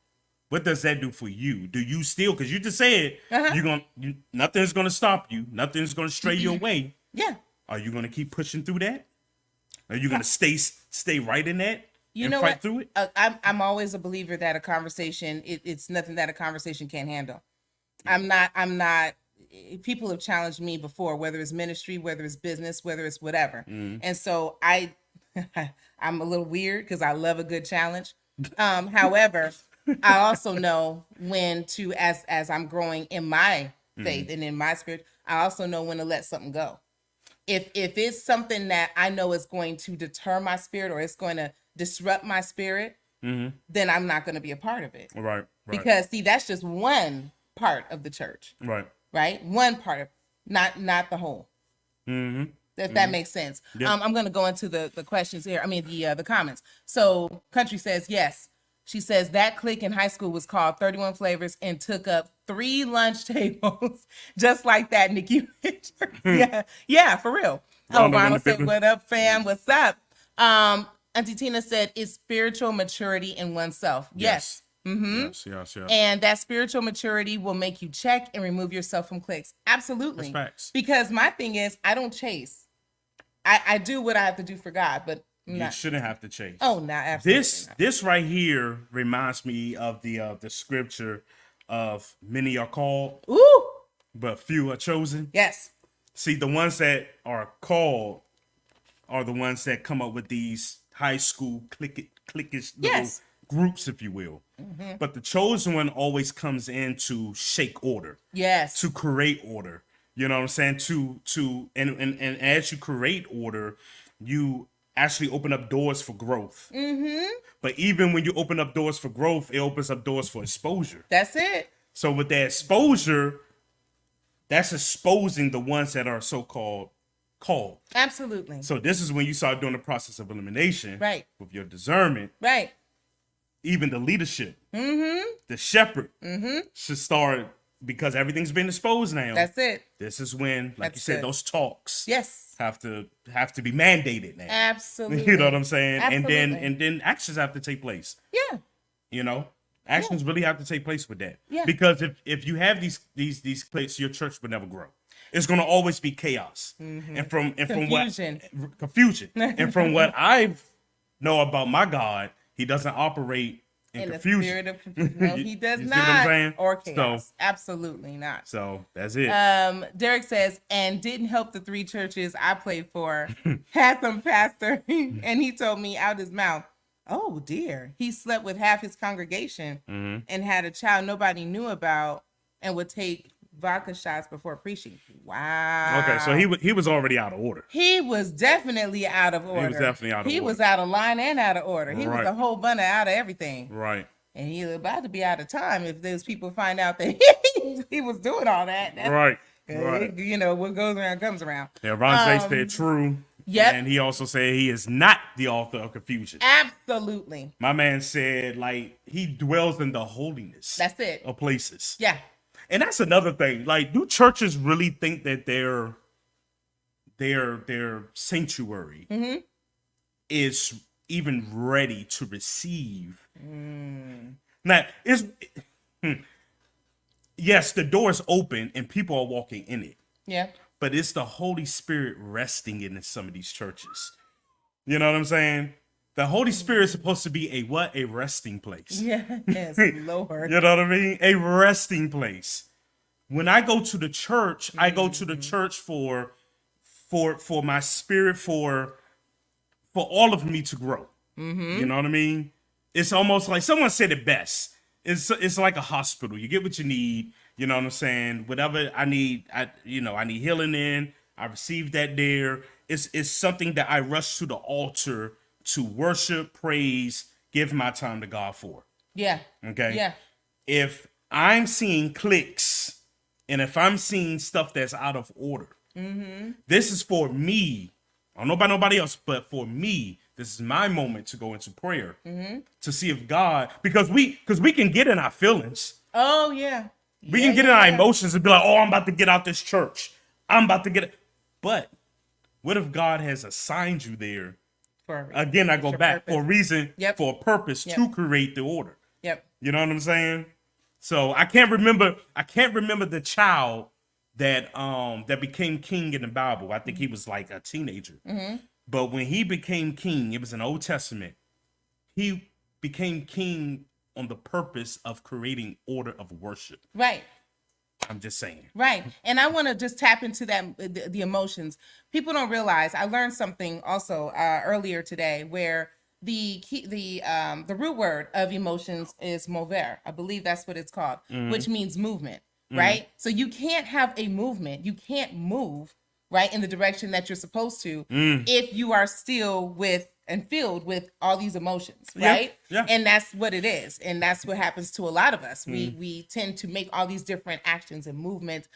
what does that do for you? Do you still, because you just said nothing's gonna stop you, nothing's gonna stray you away. Yeah. Are you gonna keep pushing through that? Are you gonna stay right in that? You and know fight what? through it? I'm always a believer that a conversation, it's nothing that a conversation can't handle. I'm not. People have challenged me before, whether it's ministry, whether it's business, whether it's whatever. And so I'm a little weird because I love a good challenge. However, I also know when to, as I'm growing in my faith and in my spirit, I also know when to let something go. If it's something that I know is going to deter my spirit or it's going to disrupt my spirit, then I'm not going to be a part of it. Right. Because see, that's just one part of the church. Right? One part of, not the whole. If that makes sense. Yep. I'm going to go into the questions here. I mean, the comments. So Country says, yes. She says that clique in high school was called 31 Flavors and took up 3 lunch tables. Just like that, Nikki. Yeah, for real. Ronald said, what up, fam? What's up? Auntie Tina said, it's spiritual maturity in oneself. Yes. Yes. And that spiritual maturity will make you check and remove yourself from cliques. Absolutely. That's facts. Because my thing is, I don't chase. I do what I have to do for God, but you shouldn't have to chase. Oh, no, absolutely This right here reminds me of the scripture of many are called, but few are chosen. Yes. See, the ones that are called are the ones that come up with these high school cliquish little groups, if you will. But the chosen one always comes in to shake order. Yes. To create order. You know what I'm saying? And as you create order, you actually open up doors for growth. But even when you open up doors for growth, it opens up doors for exposure. That's it. So with that exposure, that's exposing the ones that are so-called called. Absolutely. So this is when you start doing the process of elimination. Right. With your discernment. Right. Even the leadership. The shepherd should start, because everything's been exposed now. That's it. This is when, like you said, those talks have to be mandated now. Absolutely. You know what I'm saying? Absolutely. And then actions have to take place. Yeah. You know? Actions really have to take place with that. Yeah. Because if you have these places, your church will never grow. It's gonna always be chaos. And from confusion. And from what I know about my God, he doesn't operate in confusion. The spirit of confusion. No, he does you see what I'm saying? not. Or chaos. So, absolutely not. So that's it. Derek says, and didn't help the 3 churches I played for. Had some pastor, and he told me out his mouth, oh dear, he slept with half his congregation and had a child nobody knew about and would take vodka shots before preaching. Wow. Okay, so he was already out of order. He was definitely out of order. He was definitely out of He order. was out of line and out of order. He Right. was a whole bunch of out of everything. Right. And he was about to be out of time if those people find out that he was doing all that. Right. Right. You know, what goes around comes around. Yeah, Ron J said true. Yep. And he also said he is not the author of confusion. Absolutely. My man said, like, he dwells in the holiness That's it. of places. Yeah. And that's another thing. Like, do churches really think that their sanctuary is even ready to receive? Now, yes, the door is open and people are walking in it. Yeah. But it's the Holy Spirit resting in some of these churches. You know what I'm saying? The Holy Spirit is supposed to be a resting place. Yes, Lord. You know what I mean? A resting place. When I go to the church, I go to the church for my spirit, for all of me to grow. You know what I mean? It's almost like someone said it best. It's like a hospital. You get what you need. You know what I'm saying? Whatever I need, I need healing in. I receive that there. It's something that I rush to the altar to worship, praise, give my time to God for. Yeah. Okay? Yeah. If I'm seeing clicks and if I'm seeing stuff that's out of order, this is for me. I don't know about nobody else, but for me, this is my moment to go into prayer to see if God, because we can get in our feelings. Oh, yeah. We can get in our emotions and be like, oh, I'm about to get out this church. I'm about to get it. But what if God has assigned you there? Again, I go back for a reason, for a purpose to create the order. Yep. You know what I'm saying? So I can't remember the child that became king in the Bible. I think he was like a teenager. But when he became king, it was in the Old Testament. He became king on the purpose of creating order of worship. Right. I'm just saying. Right. And I want to just tap into that, the emotions. People don't realize, I learned something also earlier today where the root word of emotions is mover. I believe that's what it's called, which means movement, right? So you can't have a movement. You can't move, right, in the direction that you're supposed to if you are still with and filled with all these emotions, right? Yeah. And that's what it is. And that's what happens to a lot of us. We tend to make all these different actions and movements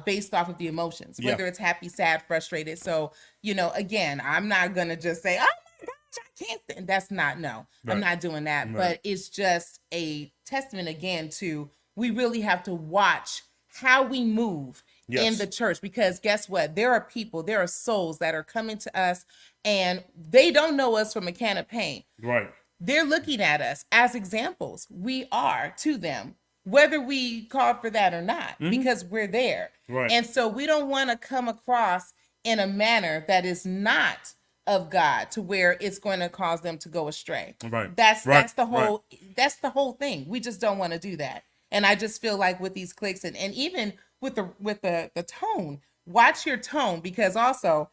based off of the emotions, whether it's happy, sad, frustrated. So, again, I'm not going to just say, oh my gosh, I can't stand. That's not, no, I'm not doing that. Right. But it's just a testament again to, we really have to watch how we move in the church, because guess what? There are people, there are souls that are coming to us and they don't know us from a can of paint. Right. They're looking at us as examples. We are to them, whether we called for that or not, because we're there. Right. And so we don't want to come across in a manner that is not of God to where it's going to cause them to go astray. Right. That's the whole thing. We just don't want to do that. And I just feel like with these clicks and even with the tone, watch your tone, because also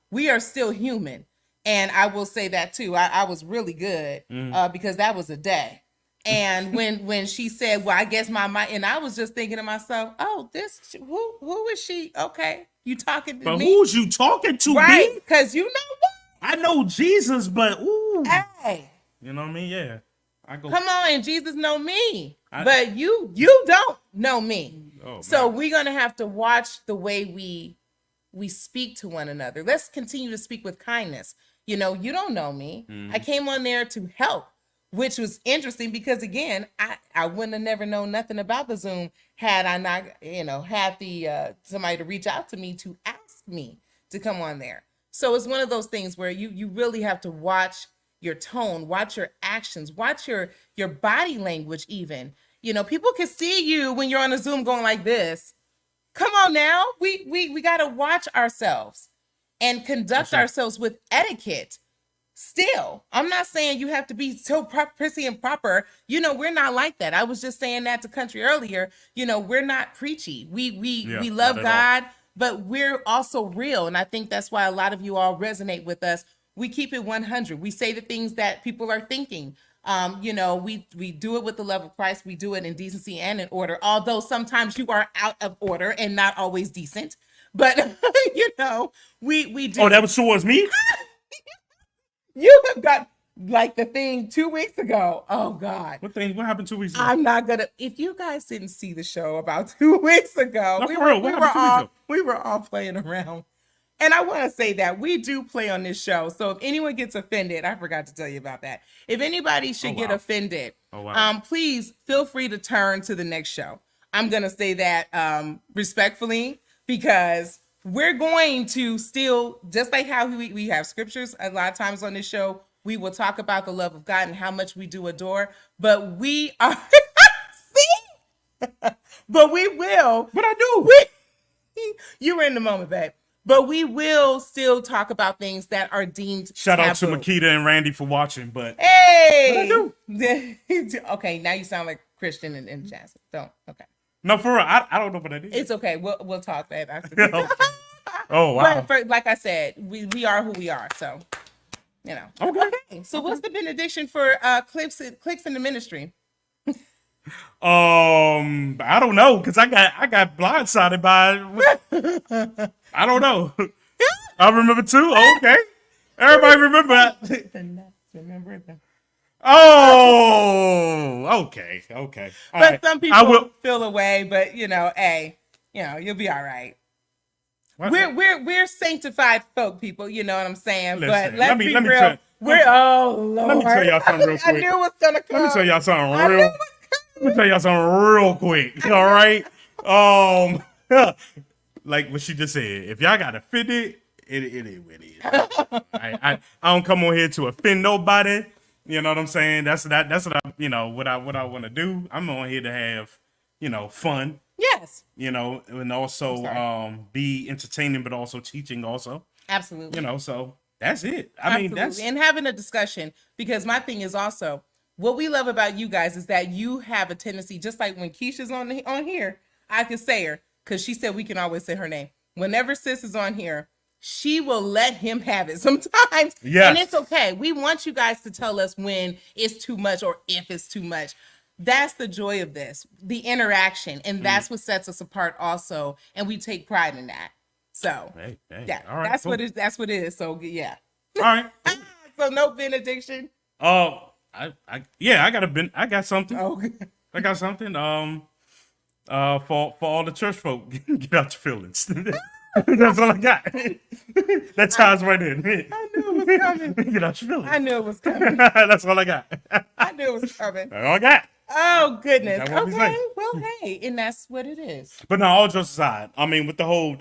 we are still human. And I will say that too. I was really good because that was a day. And when she said, well, I guess my and I was just thinking to myself, oh, who is she? Okay, you talking to me? But who's you talking to, right? me? Because you know what? I know Jesus, but ooh. Hey. You know what I mean? Yeah. Come on, and Jesus know me. But you don't know me. Oh, so we're going to have to watch the way we speak to one another. Let's continue to speak with kindness. You don't know me. I came on there to help, which was interesting because, again, I wouldn't have never known nothing about the Zoom had I not, had the somebody to reach out to me to ask me to come on there. So it's one of those things where you really have to watch your tone, watch your actions, watch your body language even. People can see you when you're on a Zoom going like this. Come on now. We got to watch ourselves and conduct ourselves with etiquette. Still, I'm not saying you have to be so prissy and proper. We're not like that. I was just saying that to Country earlier. We're not preachy. We love God, but we're also real. And I think that's why a lot of you all resonate with us. We keep it 100. We say the things that people are thinking. You know, we do it with the love of Christ. We do it in decency and in order, although sometimes you are out of order and not always decent. But you know, we do. Oh, that was towards me? You have got like the thing 2 weeks ago. Oh God. What thing? What happened 2 weeks ago? I'm not gonna. If you guys didn't see the show about 2 weeks ago, No, for real, what happened 2 weeks ago? we were all playing around. And I want to say that we do play on this show. So if anyone gets offended, I forgot to tell you about that. If anybody should get offended, please feel free to turn to the next show. I'm going to say that respectfully, because we're going to still, just like how we have scriptures a lot of times on this show, we will talk about the love of God and how much we do adore, but we are, see? But we will. But I do. You were in the moment, babe. But we will still talk about things that are deemed Shout out to taboo. Makita and Randy for watching, but Hey! But I do. Okay, now you sound like Christian and Jasmine. Don't. Okay. No, for real, I don't know what that is. It's okay. We'll talk, babe. After. Okay. Oh, wow. But for, like I said, we are who we are. So, you know. Okay. So what's the benediction for clicks in the ministry? I don't know, because I got blindsided by I don't know. I remember too. Oh, okay. Everybody remember that. Remember that. Oh, okay. All but right. some people feel away, but you know, hey, you know, you'll be all right. We're sanctified folk, people. You know what I'm saying? Listen, but let's be real. Lord. Let me tell y'all something real quick. I knew it was gonna come. Let me tell y'all something real quick. All right. Like what she just said. If y'all got offended, it is what it is. I don't come on here to offend nobody. You know what I'm saying? That's what I want to do. I'm on here to have, fun. Yes. And also be entertaining, but also teaching also. Absolutely. So that's it. I mean, that's and having a discussion, because my thing is also what we love about you guys is that you have a tendency, just like when Keisha's on here, I can say her because she said we can always say her name. Whenever sis is on here, she will let him have it sometimes. Yes. And it's okay. We want you guys to tell us when it's too much or if it's too much. That's the joy of this, the interaction. And that's what sets us apart also. And we take pride in that. So, yeah, all right, that's cool. what it is. So, yeah. All right. So, no benediction. I got something. Oh, I got something. For all the church folk, get out your feelings. That's all I got. That ties right in. I knew it was coming. Get out your feelings. I knew it was coming. That's all I got. I knew it was coming. That's all I got. Oh, goodness. That's what we Okay. say. Well, hey, and that's what it is. But no, all jokes aside, I mean, with the whole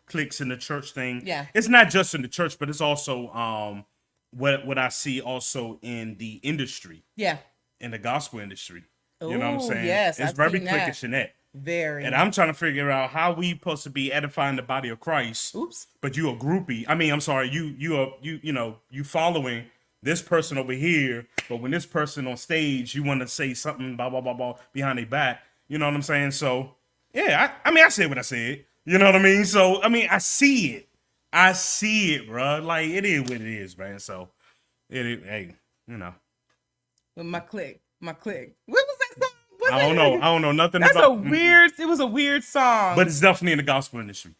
cliques in the church thing, yeah, it's not just in the church, but it's also what I see also in the industry. Yeah. In the gospel industry. Ooh, you know what I'm saying? Yes. It's very cliquish in that. Very. And I'm trying to figure out how we supposed to be edifying the body of Christ. Oops. But you a groupie. I mean, I'm sorry, you following this person over here, but when this person on stage, you want to say something blah blah blah blah behind their back. You know what I'm saying? So yeah, I said what I said. You know what I mean? So I mean, I see it, bro. Like it is what it is, man. So hey, With my click. What was that song? I don't know nothing That's about it was a weird song. But it's definitely in the gospel industry.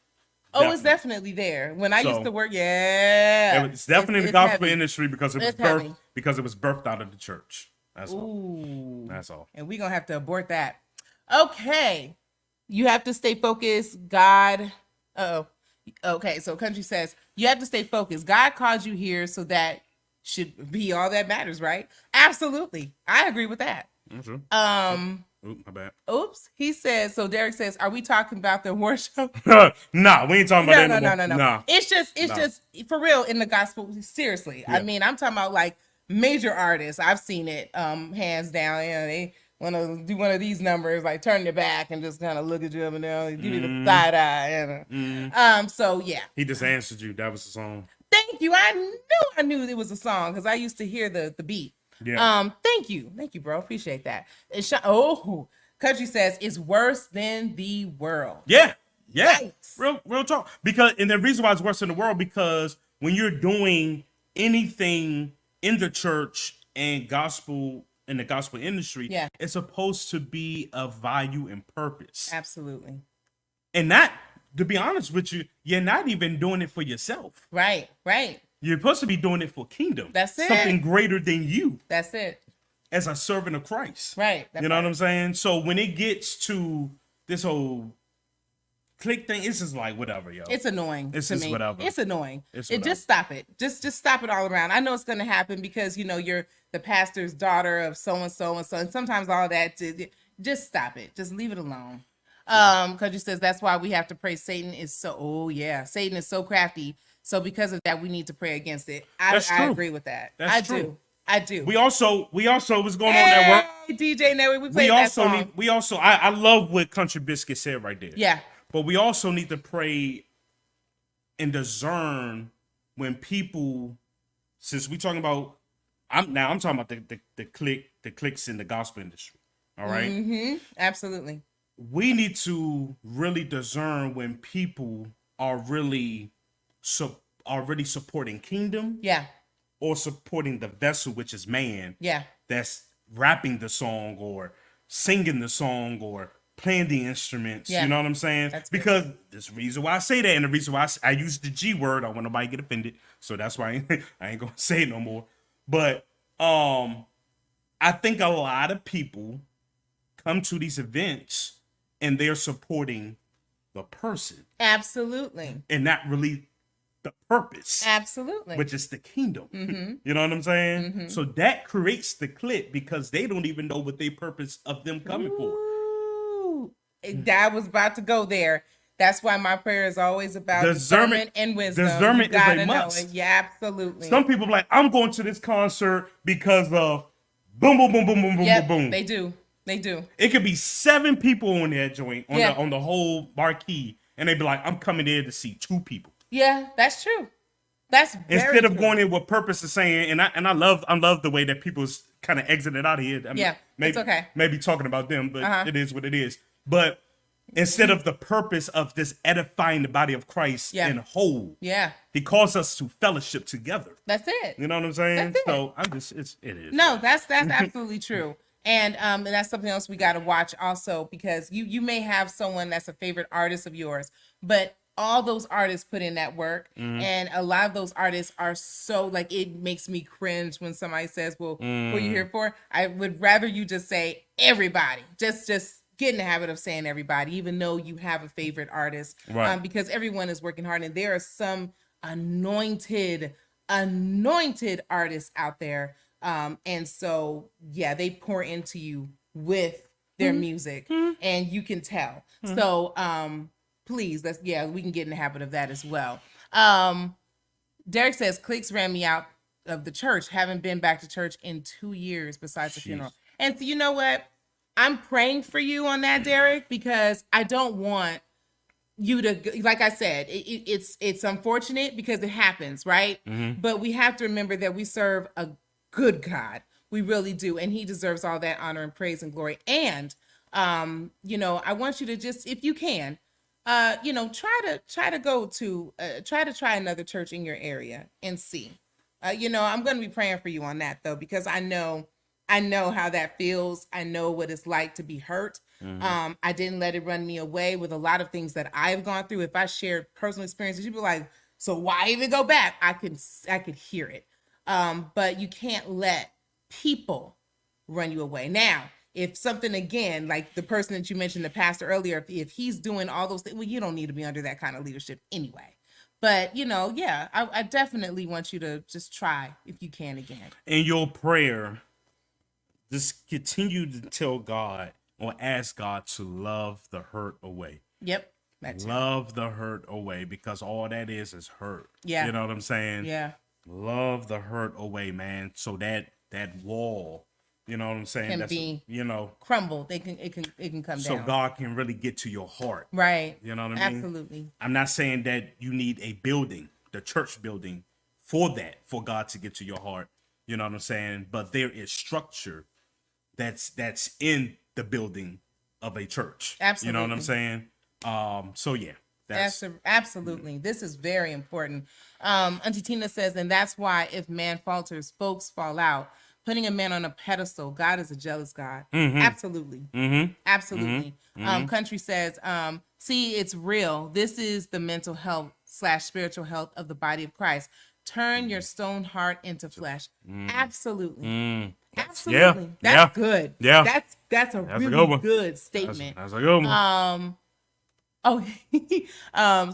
Oh, it's definitely there. When I used to work, it's definitely in the gospel heavy. industry because it was birthed out of the church. That's all. That's all. And we're gonna have to abort that. Okay. You have to stay focused. God. Okay, so Country says you have to stay focused. God called you here, so that should be all that matters, right? Absolutely. I agree with that. Sure. My bad. Oops. He says, so Derek says, are we talking about the war show? Nah, we ain't talking about that. No. Nah. It's just for real in the gospel. Seriously. Yeah. I mean, I'm talking about like major artists. I've seen it, hands down. They want to do one of these numbers, like turn your back and just kind of look at you up and down, give you the side eye. So yeah. He just answered you. That was the song. Thank you. I knew it was a song because I used to hear the beat. Yeah. Thank you, bro. Appreciate that. Country says it's worse than the world. Yeah. Nice. Real talk. And the reason why it's worse than the world because when you're doing anything in the church and gospel in the gospel industry, it's supposed to be of value and purpose. Absolutely. And not, to be honest with you, you're not even doing it for yourself. Right. You're supposed to be doing it for kingdom. That's it. Something greater than you. That's it. As a servant of Christ. Right. You know what I'm saying? So when it gets to this whole click thing, it's just like whatever, yo. It's annoying. It's to just me. whatever. It's annoying. It's Just stop it. Just stop it all around. I know it's going to happen because you're the pastor's daughter of so and so and so, and sometimes all that. Just stop it. Just leave it alone. Because you says that's why we have to pray. Satan is Satan is so crafty. So because of that, we need to pray against it. I agree with that. That's true. I do. We also what's going on at work. DJ Network, we played that song. I love what Country Biscuit said right there. Yeah. But we also need to pray and discern when people, since we talking about, I'm talking about the clicks in the gospel industry. All right. Mm-hmm. Absolutely. We need to really discern when people are really supporting kingdom. Yeah. Or supporting the vessel, which is man. Yeah. That's rapping the song or singing the song or playing the instruments. Yeah. You know what I'm saying? That's because there's a reason why I say that, and the reason why I use the G word. I don't want nobody to get offended, so that's why I ain't gonna say it no more. But I think a lot of people come to these events and they're supporting the person. Absolutely. And not really the purpose. Absolutely. Which is the kingdom. Mm-hmm. You know what I'm saying? Mm-hmm. So that creates the clip because they don't even know what their purpose of them coming for. I was about to go there. That's why my prayer is always about discernment and wisdom. Discernment is a must. Yeah, absolutely. Some people are like, I'm going to this concert because of boom, boom, boom, boom, boom, boom, boom. They do. It could be 7 people on that joint on the whole marquee, and they be like, I'm coming there to see 2 people. Yeah, that's true. That's very instead of true. going in with purpose of saying, and I love the way that people's kind of exited out of here. I mean, it's okay. Maybe talking about them, but it is what it is. But instead of the purpose of this edifying the body of Christ in whole, he calls us to fellowship together. That's it. You know what I'm saying? That's it. So it is. No, that's absolutely true. And that's something else we got to watch also, because you may have someone that's a favorite artist of yours, but all those artists put in that work, and a lot of those artists are so, like, it makes me cringe when somebody says, well, who are you here for? I would rather you just say everybody. Just get in the habit of saying everybody, even though you have a favorite artist, right? Because everyone is working hard, and there are some anointed artists out there. And so, they pour into you with their music, and you can tell. So, please, we can get in the habit of that as well. Derek says, Clicks ran me out of the church. Haven't been back to church in 2 years besides the funeral. And so, you know what? I'm praying for you on that, Derek, because I don't want you to, like I said, it's unfortunate because it happens, right? But we have to remember that we serve a good God. We really do. And he deserves all that honor and praise and glory. And, I want you to just, if you can, try to try another church in your area and see. I'm going to be praying for you on that, though, because I know how that feels. I know what it's like to be hurt. I didn't let it run me away with a lot of things that I've gone through. If I shared personal experiences, you'd be like, so why even go back? I could hear it. But you can't let people run you away. Now, if something, again, like the person that you mentioned, the pastor earlier, if he's doing all those things, well, you don't need to be under that kind of leadership anyway. But, I definitely want you to just try if you can again. In your prayer, just continue to tell God or ask God to love the hurt away. Yep. Love the hurt away, because all that is hurt. Yeah. You know what I'm saying? Yeah. Love the hurt away, man. So that wall, you know what I'm saying? Can that's be crumble. It can come so down. So God can really get to your heart. Right. You know what I mean? Absolutely. I'm not saying that you need a building, the church building, for God to get to your heart. You know what I'm saying? But there is structure that's in the building of a church. Absolutely. You know what I'm saying? So yeah. Absolutely. This is very important. Auntie Tina says, and that's why if man falters, folks fall out. putting a man on a pedestal. God is a jealous God. Absolutely. Absolutely. Country says, see, it's real. This is the mental health / spiritual health of the body of Christ. Turn your stone heart into flesh. Absolutely. Absolutely. That's good. Yeah. That's a That's a really good good one. statement. That's a good one. Oh,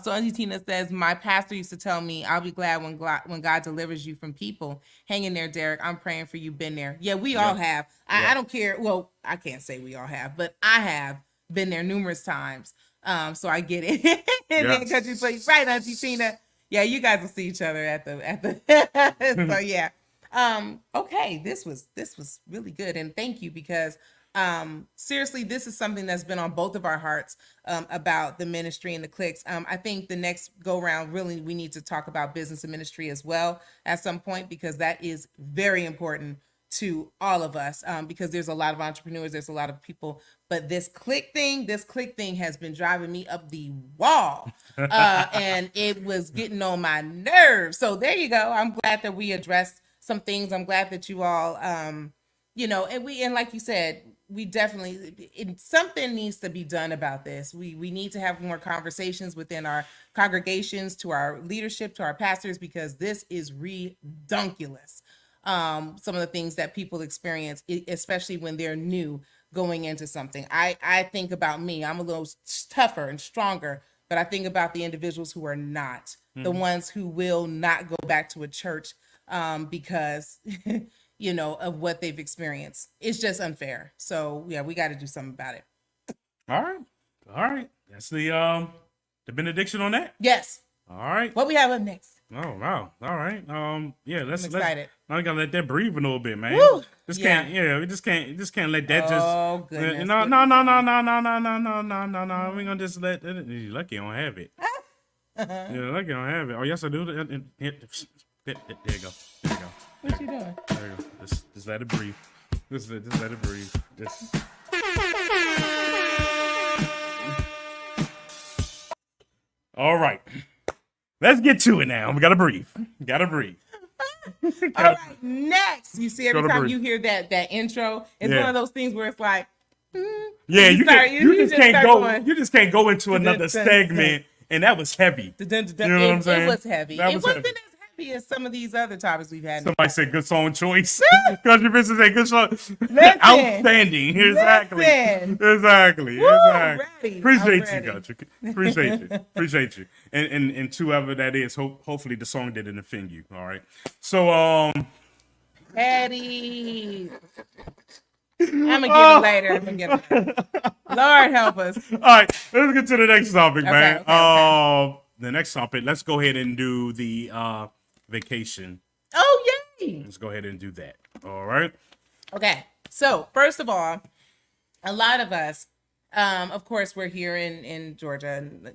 so Auntie Tina says, my pastor used to tell me, I'll be glad when God delivers you from people. Hang in there, Derek. I'm praying for you. Been there. Yeah, we all have. I don't care. Well, I can't say we all have, but I have been there numerous times. So I get it. And then Country Place, right, Auntie Tina? Yeah, you guys will see each other at the so yeah. Okay, this was really good. And thank you, because seriously, this is something that's been on both of our hearts about the ministry and the cliques. I think the next go round, really, we need to talk about business and ministry as well at some point, because that is very important to all of us, because there's a lot of entrepreneurs, there's a lot of people, but this clique thing has been driving me up the wall, and it was getting on my nerves. So there you go. I'm glad that we addressed some things. I'm glad that you all, and like you said, we definitely, something needs to be done about this. We need to have more conversations within our congregations, to our leadership, to our pastors, because this is redunculous. Some of the things that people experience, especially when they're new going into something. I think about me. I'm a little tougher and stronger, but I think about the individuals who are not, the ones who will not go back to a church because of what they've experienced. It's just unfair. So yeah, we got to do something about it. All right. That's the benediction on that. Yes. All right. What we have up next? Oh wow. All right. Yeah. I'm excited. I gotta let that breathe a little bit, man. Woo! We just can't let that just. Oh goodness. No. We gonna just let. You're lucky I don't have it. You're lucky I don't have it. Oh yes, I do. There you go. What you doing? There you go. Just let it breathe. Just let it breathe. Just. All right. Let's get to it now. We gotta breathe. All right, next. You see, every time you hear that intro, it's one of those things where it's like, yeah, you just can't go into another segment, and that was heavy. You know what I'm saying? It was heavy. It wasn't as heavy as some of these other topics we've had. Somebody said good song choice. Country Business said good song. Outstanding. Exactly. Appreciate you, Country. Appreciate you. And whoever that is, hopefully the song didn't offend you. All right. So Eddie. I'm gonna get it later. Lord help us. All right, let's get to the next topic, man. Okay. The next topic. Let's go ahead and do the vacation. Oh yay! Let's go ahead and do that. All right. Okay. So first of all, a lot of us, of course, we're here in Georgia, and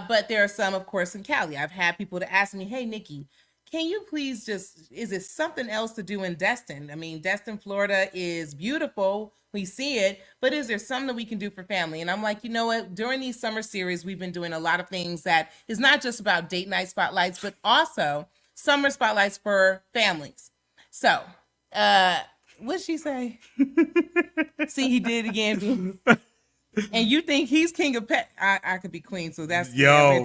but there are some, of course, in Cali. I've had people to ask me, "Hey, Nikki, can you please is it something else to do in Destin? I mean, Destin, Florida is beautiful. We see it, but is there something that we can do for family?" And I'm like, you know what? During these summer series, we've been doing a lot of things that is not just about date night spotlights, but also summer spotlights for families. So, what'd she say? See, he did again. And you think he's king of pet? I could be queen, so that's y'all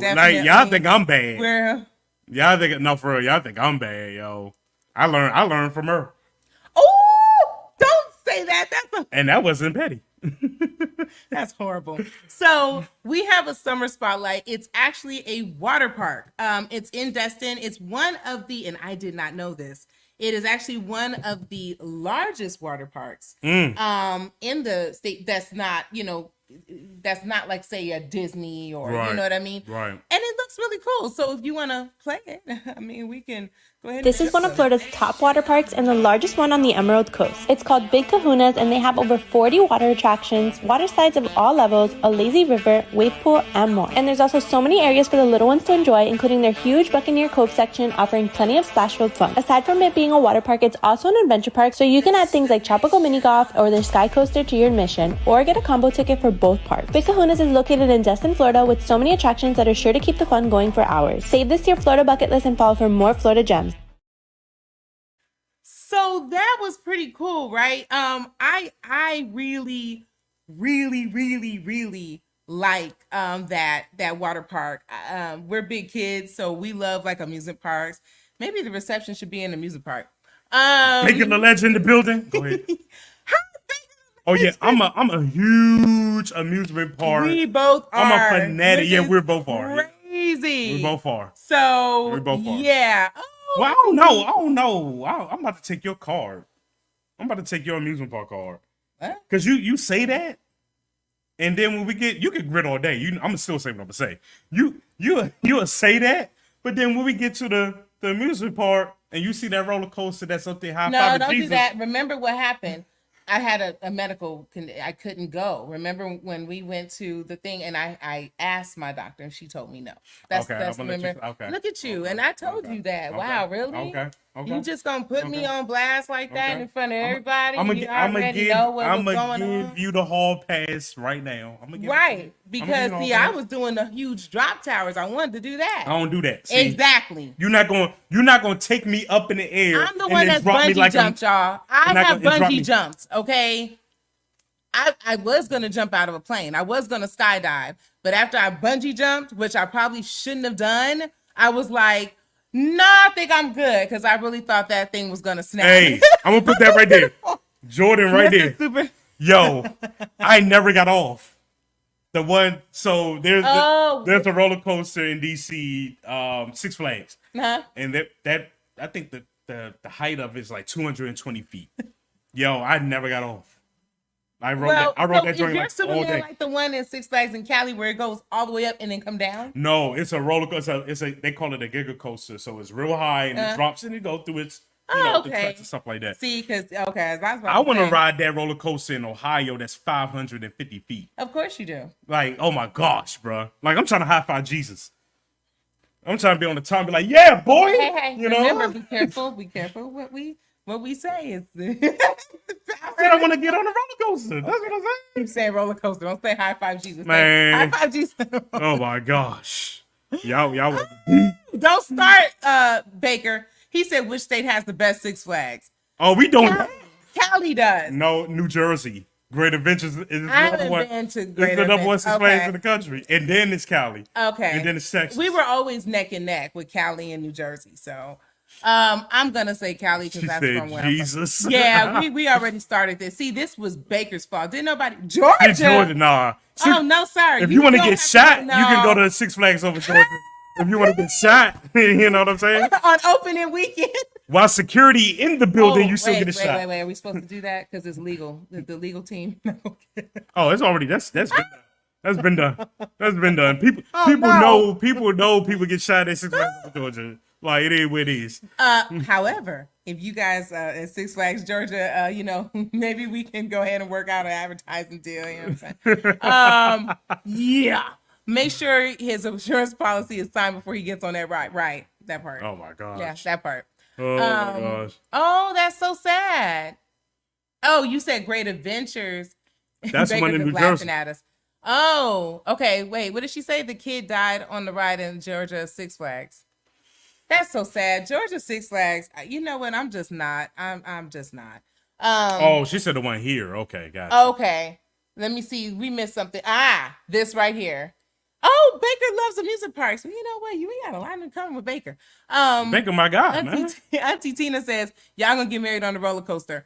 think I'm bad. Well, y'all think for real? Y'all think I'm bad, yo? I learned from her. Oh, don't say that. And that wasn't petty. That's horrible. So we have a summer spotlight. It's actually a water park. It's in Destin. It's one of the, and I did not know this, it is actually one of the largest water parks in the state. That's not like, say, a Disney or, you know what I mean? Right. And it looks really cool. So if you want to play it, I mean, we can go ahead. This is one of Florida's top water parks and the largest one on the Emerald Coast. It's called Big Kahunas, and they have over 40 water attractions, water slides of all levels, a lazy river, wave pool, and more. And there's also so many areas for the little ones to enjoy, including their huge Buccaneer Cove section, offering plenty of splash-filled fun. Aside from it being a water park, it's also an adventure park, so you can add things like tropical mini golf or their sky coaster to your admission, or get a combo ticket for both parks. Big Kahunas is located in Destin, Florida, with so many attractions that are sure to keep the fun going for hours. Save this to your Florida bucket list and follow for more Florida gems. So that was pretty cool, right? I really like that water park. We're big kids, so we love like amusement parks. Maybe the reception should be in an amusement park. Making the legend in the building. Go ahead. Oh yeah, I'm a huge amusement park. We both are. I'm a fanatic. Yeah, we're both are. Crazy. We both are. So we both are. Yeah. Well, I don't know. I'm about to take your card. I'm about to take your amusement park card. What? Cause you say that, and then when we get, you can grit all day. I'm gonna still say what I'm gonna say. You'll say that, but then when we get to the amusement park and you see that roller coaster that's up there high five. No, don't Jesus. do that. Remember what happened? I had a medical. I couldn't go. Remember when we went to the thing and I asked my doctor and she told me no. That's remember. Look at you, and I told you that. Wow, really? Okay. You just gonna put me on blast like that in front of everybody? I'm gonna give you the hall pass right now. Because I was doing the huge drop towers. I wanted to do that. I don't do that. See, exactly. You're not gonna take me up in the air. I'm the one that's bungee jumped, y'all. I have bungee jumped. Okay. I was gonna jump out of a plane. I was gonna skydive, but after I bungee jumped, which I probably shouldn't have done, I was like, no, I think I'm good because I really thought that thing was gonna snap. Hey, I'm gonna put that right there. Jordan right there. Yo, I never got off. The one, so there's a roller coaster in DC, Six Flags. And that I think the height of it is like 220 feet. Yo, I never got off. I rode that joint like all day. Like the one in Six Flags in Cali where it goes all the way up and then come down? No, it's a roller coaster. They call it a giga coaster. So it's real high and it drops and it goes through its the tracks and stuff like that. See, because I want to ride that roller coaster in Ohio that's 550 feet. Of course you do. Like, oh my gosh, bro. Like, I'm trying to high five Jesus. I'm trying to be on the top and be like, yeah, boy. Hey, you know? Remember, be careful what we say is. I said I want to get on the roller coaster. That's what I'm saying. Keep saying roller coaster. Don't say high five Jesus. Man. High five Jesus. Oh my gosh. Y'all. Don't start, Baker. He said which state has the best Six Flags? Oh, we don't. Cali does. No, New Jersey. Great Adventures is the number one. It's the number one Six Flags in the country, and then it's Cali. Okay, and then it's Texas. We were always neck and neck with Cali and New Jersey, so I'm gonna say Cali because that's from where Jesus. I'm from. Yeah, we already started this. See, this was Baker's fault. Didn't nobody Georgia? Nah. See, oh no, sorry. If you want to get shot, you can go to Six Flags over Georgia. If you want to get shot, you know what I'm saying? On opening weekend. While security in the building, you still get a shot. Wait. Are we supposed to do that? Because it's legal. The legal team. Oh, it's already that's been done. That's been done. That's been done. People know people get shot at Six Flags in Georgia. Like it is what it is. However, if you guys at Six Flags Georgia, maybe we can go ahead and work out an advertising deal. You know what I'm saying? Yeah. Make sure his insurance policy is signed before he gets on that ride. Right. That part. Oh my gosh. Yeah, that part. Oh my gosh. Oh, that's so sad. Oh, you said Great Adventures. That's one in New Jersey. At us. Oh, okay. Wait, what did she say? The kid died on the ride in Georgia Six Flags. That's so sad. Georgia Six Flags. You know what? I'm just not. I'm just not. Oh, she said the one here. Okay, gotcha. Okay. Let me see. We missed something. This right here. Oh, Baker loves amusement parks. Well, you know what? We got a lot in common with Baker. Baker, my God, man. Auntie Tina says, y'all gonna get married on the roller coaster.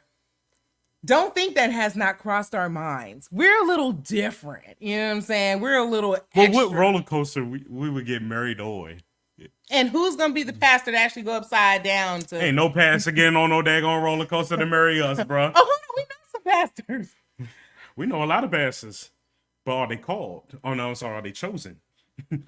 Don't think that has not crossed our minds. We're a little different. You know what I'm saying? We're a little extra. Well, what roller coaster we would get married on? And who's gonna be the pastor to actually go upside down to? Ain't no pastor getting on no daggone roller coaster to marry us, bro. Oh, we know some pastors. We know a lot of pastors. But are they called? Oh no, I'm sorry. Are they chosen? We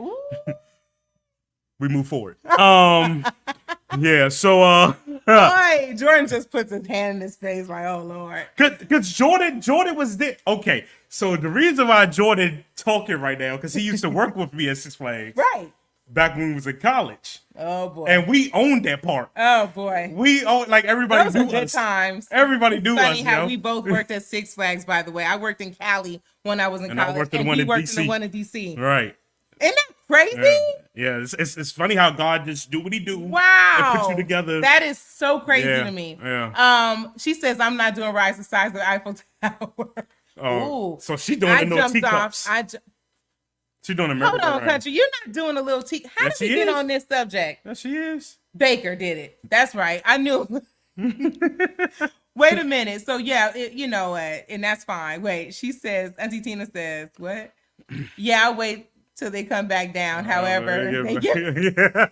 move forward. Yeah. So, boy, Jordan just puts his hand in his face, like, "Oh Lord." Because Jordan was there. Okay. So the reason why Jordan talking right now, because he used to work with me at Six Flags, right? Back when we was in college. Oh boy. And we owned that park. Oh boy. We own, like, everybody Those knew are good us. times. Everybody knew Funny us. how we both worked at Six Flags, by the way. I worked in Cali when I was in college. I worked in and the one he in worked DC. in the one in DC. Right. Isn't that crazy? Yeah, it's funny how God just do what he do. Wow. And put you together. That is so crazy to me. Yeah. She says, I'm not doing Rise the size of the Eiffel Tower. Oh, Ooh. so she doing the little jumped teacups. She doing American. Hold on, country. You're not doing a little tea. How Yes, did we she get is. on this subject? Yes, she is. Baker did it. That's right. I knew. Wait a minute. So yeah, you know what? And that's fine. Wait, she says, Auntie Tina says, what? Yeah, I'll wait till they come back down. However,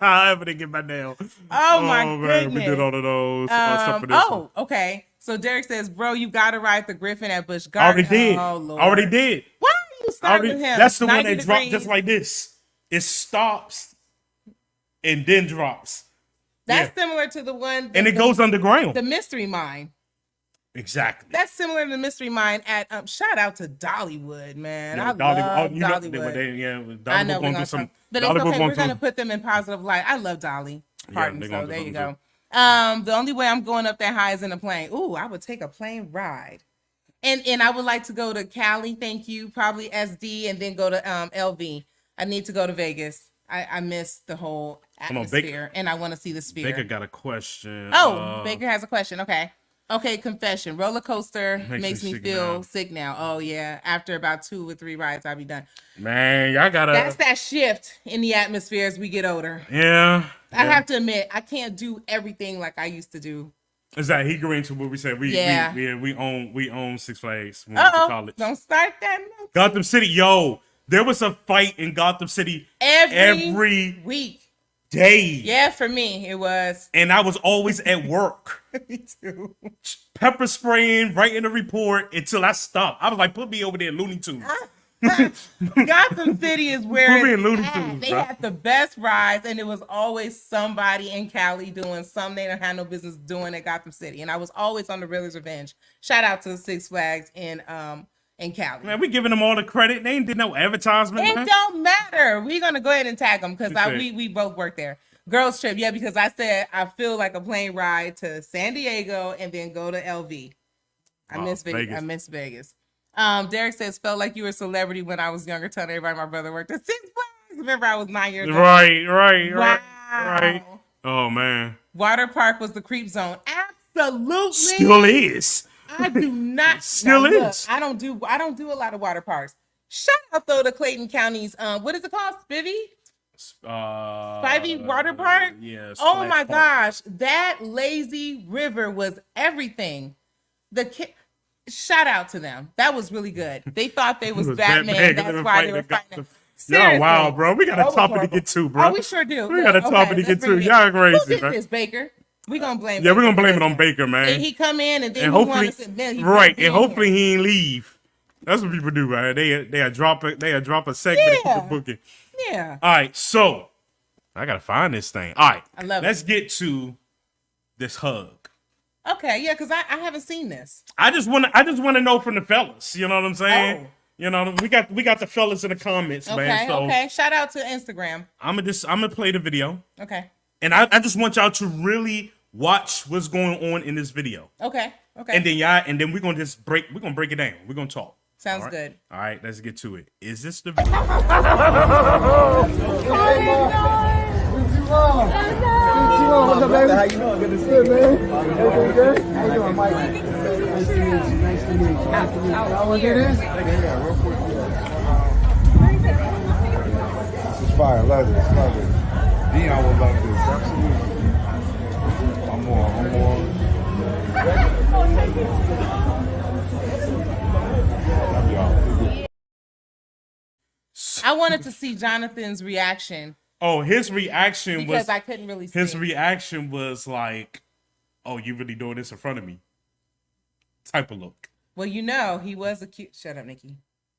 however they get back down. Oh my man, goodness. we did all of those. Stuff for this one. Okay. So Derek says, bro, you gotta ride the Griffin at Busch I Gardens. already did. Oh Lord. Already did. Why are you starting with him? That's the one 90 that dropped degrees? just like this. It stops and then drops. That's similar to the one. And it goes underground. The Mystery Mine. Exactly. That's similar to the Mystery Mine at shout out to Dollywood, man. Yeah, I love you know, Dollywood. Dollywood I know we're going gonna through some. but it's Dollywood okay. going We're gonna through. put them in positive light. I love Dolly Parton, they're so going there through you something go. The only way I'm going up that high is in a plane. Ooh, I would take a plane ride. And I would like to go to Cali, thank you, probably SD, and then go to LV. I need to go to Vegas. I miss the whole atmosphere, and I want to see the sphere. Baker got a question. Oh, Baker has a question. Okay, confession. Roller coaster makes me feel sick now. Oh, yeah. After about 2 or 3 rides, I'll be done. Man, y'all gotta. That's that shift in the atmosphere as we get older. Yeah. I have to admit, I can't do everything like I used to do. Is that he agreeing to what we said? We own Six Flags when we went to college. Don't start that. Gotham City, yo. There was a fight in Gotham City every week. Day. Yeah, for me, it was. And I was always at work. Me too. Pepper spraying right in the report until I stopped. I was like, put me over there, Looney Tunes. Gotham City is where Put me in it's Looney at. Tunes, They bro. had the best rides, and it was always somebody in Cali doing something they don't have no business doing at Gotham City. And I was always on the Riddler's Revenge. Shout out to Six Flags in Cali. Man, we giving them all the credit. They ain't did no advertisement. It man. don't matter. We're gonna go ahead and tag them because Okay. we both work there. Girls trip, yeah, because I said I feel like a plane ride to San Diego and then go to LV. I miss Vegas. I miss Vegas. Derek says, felt like you were a celebrity when I was younger, telling everybody my brother worked at Six Flags. Remember, I was 9 years old. Right. Oh man. Water Park was the creep zone. Absolutely. Still is. I do not. Still now, look, is. I don't do a lot of water parks. Shout out though to Clayton County's what is it called? Spivey Water Park? Yes. Oh my gosh. That lazy river was everything. Shout out to them. That was really good. They thought they was Batman. That's why they were fighting. Yo, wow, bro. We got a topic to get to, bro. Oh, we sure do. We got a topic to get to. Y'all crazy, Who did man. this, Baker? We're gonna blame Yeah, we're gonna blame it on Baker, man. And he come in and then And he hopefully, wanted to, then he right, he and hopefully he ain't leave. That's what people do, right? They drop a segment and keep the booking. Yeah. All right, so I gotta find this thing. All right, I love let's get to this hug. Okay, yeah, because I haven't seen this. I just wanna know from the fellas. You know what I'm saying? Oh. You know, we got the fellas in the comments, man. So Okay. Shout out to Instagram. I'm gonna play the video. Okay. And I just want y'all to really watch what's going on in this video. Okay. And then we're gonna break it down. We're gonna talk. Sounds All right? good. All right, let's get to it. Is this the video? What's up, baby? How you doing? Good to see you, man. Everything good? How you doing, Mike? Nice to meet you. Nice to meet you. Nice to meet you. How was it? Yeah, real quick. This is fire. Love this. Love it. Dion will love this. Absolutely. I'm more. Love y'all. I wanted to see Jonathan's reaction. Oh, his reaction because was I couldn't really see. his reaction was like, "Oh, you really doing this in front of me?" Type of look. Well, you know, he was accused. Shut up, Nikki.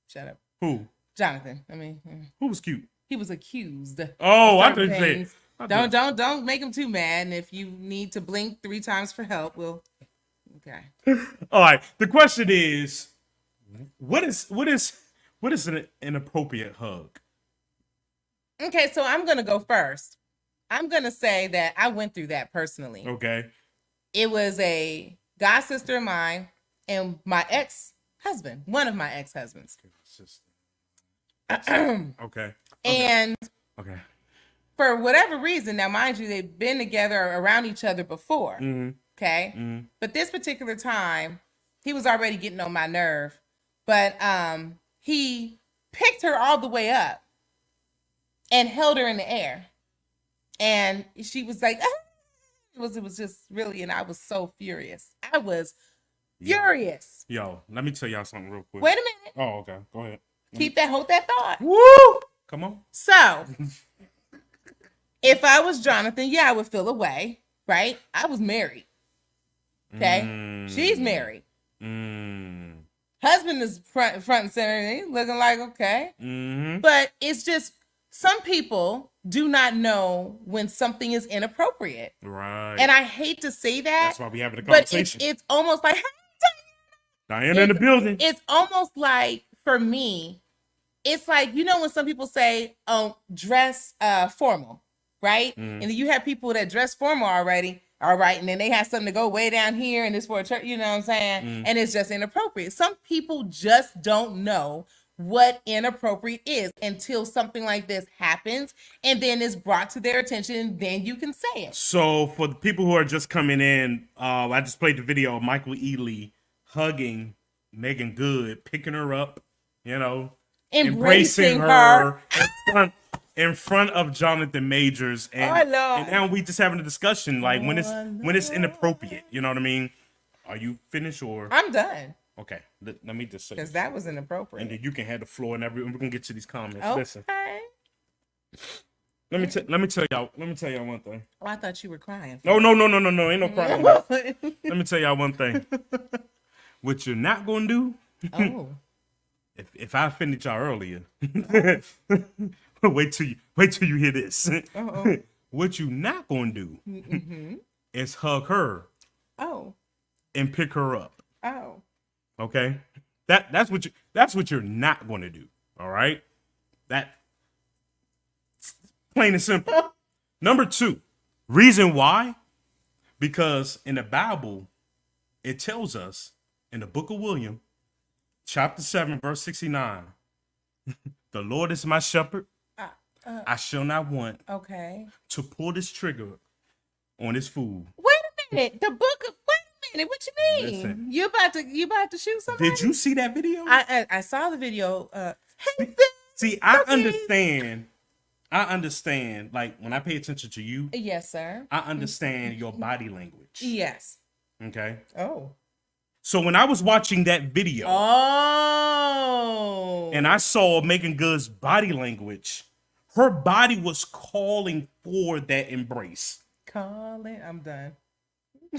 Shut up. Who? Jonathan. I mean, who was cute? He was accused. Oh, I certain thought you things. said. Don't make him too mad. And if you need to blink 3 times for help, we'll. Okay. All right. The question is, what is an inappropriate hug? Okay, so I'm gonna go first. I'm gonna say that I went through that personally. Okay. It was a god sister of mine and my ex-husband, one of my ex-husbands. Okay. And Okay. for whatever reason, now mind you, they've been together around each other before. Okay. But this particular time, he was already getting on my nerve. But he picked her all the way up and held her in the air. And she was like, ah! It was just really, and I was so furious. I was furious. Yo, let me tell y'all something real quick. Wait a minute. Oh, okay. Go ahead. Hold that thought. Woo! Come on. So, if I was Jonathan, yeah, I would feel away, right? I was married. Okay? She's married. Husband is front and center. He's looking like, okay. But it's just, some people do not know when something is inappropriate. Right. And I hate to say that. That's why we having a conversation. But it's almost like, Diana in the building. It's almost like, for me, it's like, you know, when some people say, oh, dress formal, right? And then you have people that dress formal already, all right, and then they have something to go way down here and it's for a church, you know what I'm saying? And it's just inappropriate. Some people just don't know what inappropriate is until something like this happens and then it's brought to their attention, then you can say it. So for the people who are just coming in, I just played the video of Michael Ealy hugging Megan Good, picking her up, you know, embracing her in front of Jonathan Majors, and now we just having a discussion like when it's inappropriate. You know what I mean? Are you finished or? I'm done. Okay, let me just say, because that was inappropriate. And then you can have the floor and everything. We're gonna get to these comments. Okay. Listen, let me tell y'all one thing. Oh, I thought you were crying. No, ain't no crying. Let me tell y'all one thing. What you're not gonna do. Oh. If I offended y'all earlier, wait till you hear this. What you not gonna do is hug her. Oh. And pick her up. Oh. Okay, that's what you're not gonna do. All right, that plain and simple. Number 2, reason why, because in the Bible it tells us in the book of William, chapter 7, verse 69, the Lord is my shepherd, I shall not want. Okay. To pull this trigger on his food. Wait a minute. The book of, wait a minute. What you mean? Listen. You about to shoot somebody? Did you see that video? I saw the video. See, I understand. Like when I pay attention to you. Yes, sir. I understand your body language. Yes. Okay. Oh. So when I was watching that video, and I saw Megan Good's body language, her body was calling for that embrace. Calling. I'm done.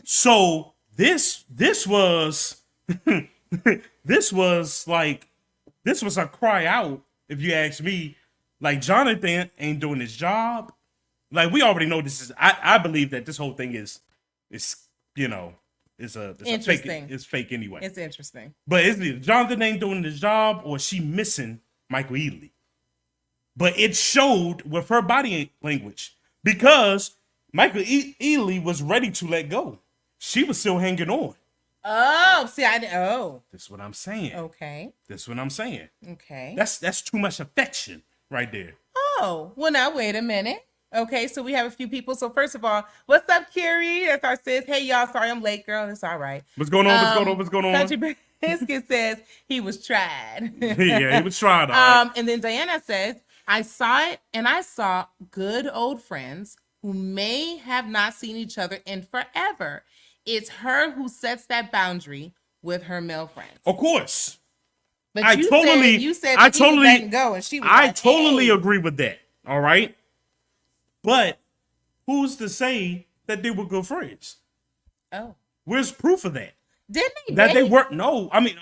So this was this was a cry out, if you ask me. Like, Jonathan ain't doing his job. Like, we already know this is. I believe that this whole thing is you know, it's a fake. It's fake anyway. It's interesting. But it's either Jonathan ain't doing his job or she missing Michael Ealy. But it showed with her body language because Michael Ealy was ready to let go. She was still hanging on. Oh, see, This is what I'm saying. Okay. This is what I'm saying. Okay. That's too much affection right there. Oh, well, now wait a minute. Okay, so we have a few people. So first of all, what's up, Carrie? That's our sis. Hey, y'all. Sorry, I'm late, girl. It's all right. What's going on? What's going on? Country Biscuit says he was tried. Yeah, he was tried. Right. And then Diana says, I saw it, and I saw good old friends who may have not seen each other in forever. It's her who sets that boundary with her male friends. Of course. But you said that he was letting go, and she was I like, totally hey. agree with that. All right. But who's to say that they were good friends? Oh. Where's proof of that? Didn't they? That they weren't. No, I mean,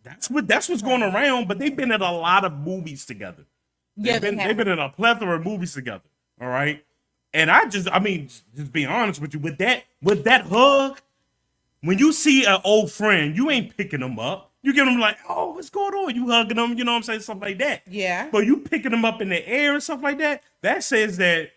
that's what's going around. But they've been in a lot of movies together. Yeah, they've been in a plethora of movies together. All right. And just being honest with you, with that hug, when you see an old friend, you ain't picking them up. You give them like, oh, what's going on? You hugging them, you know what I'm saying? Stuff like that. Yeah. But you picking them up in the air and stuff like that, that says that,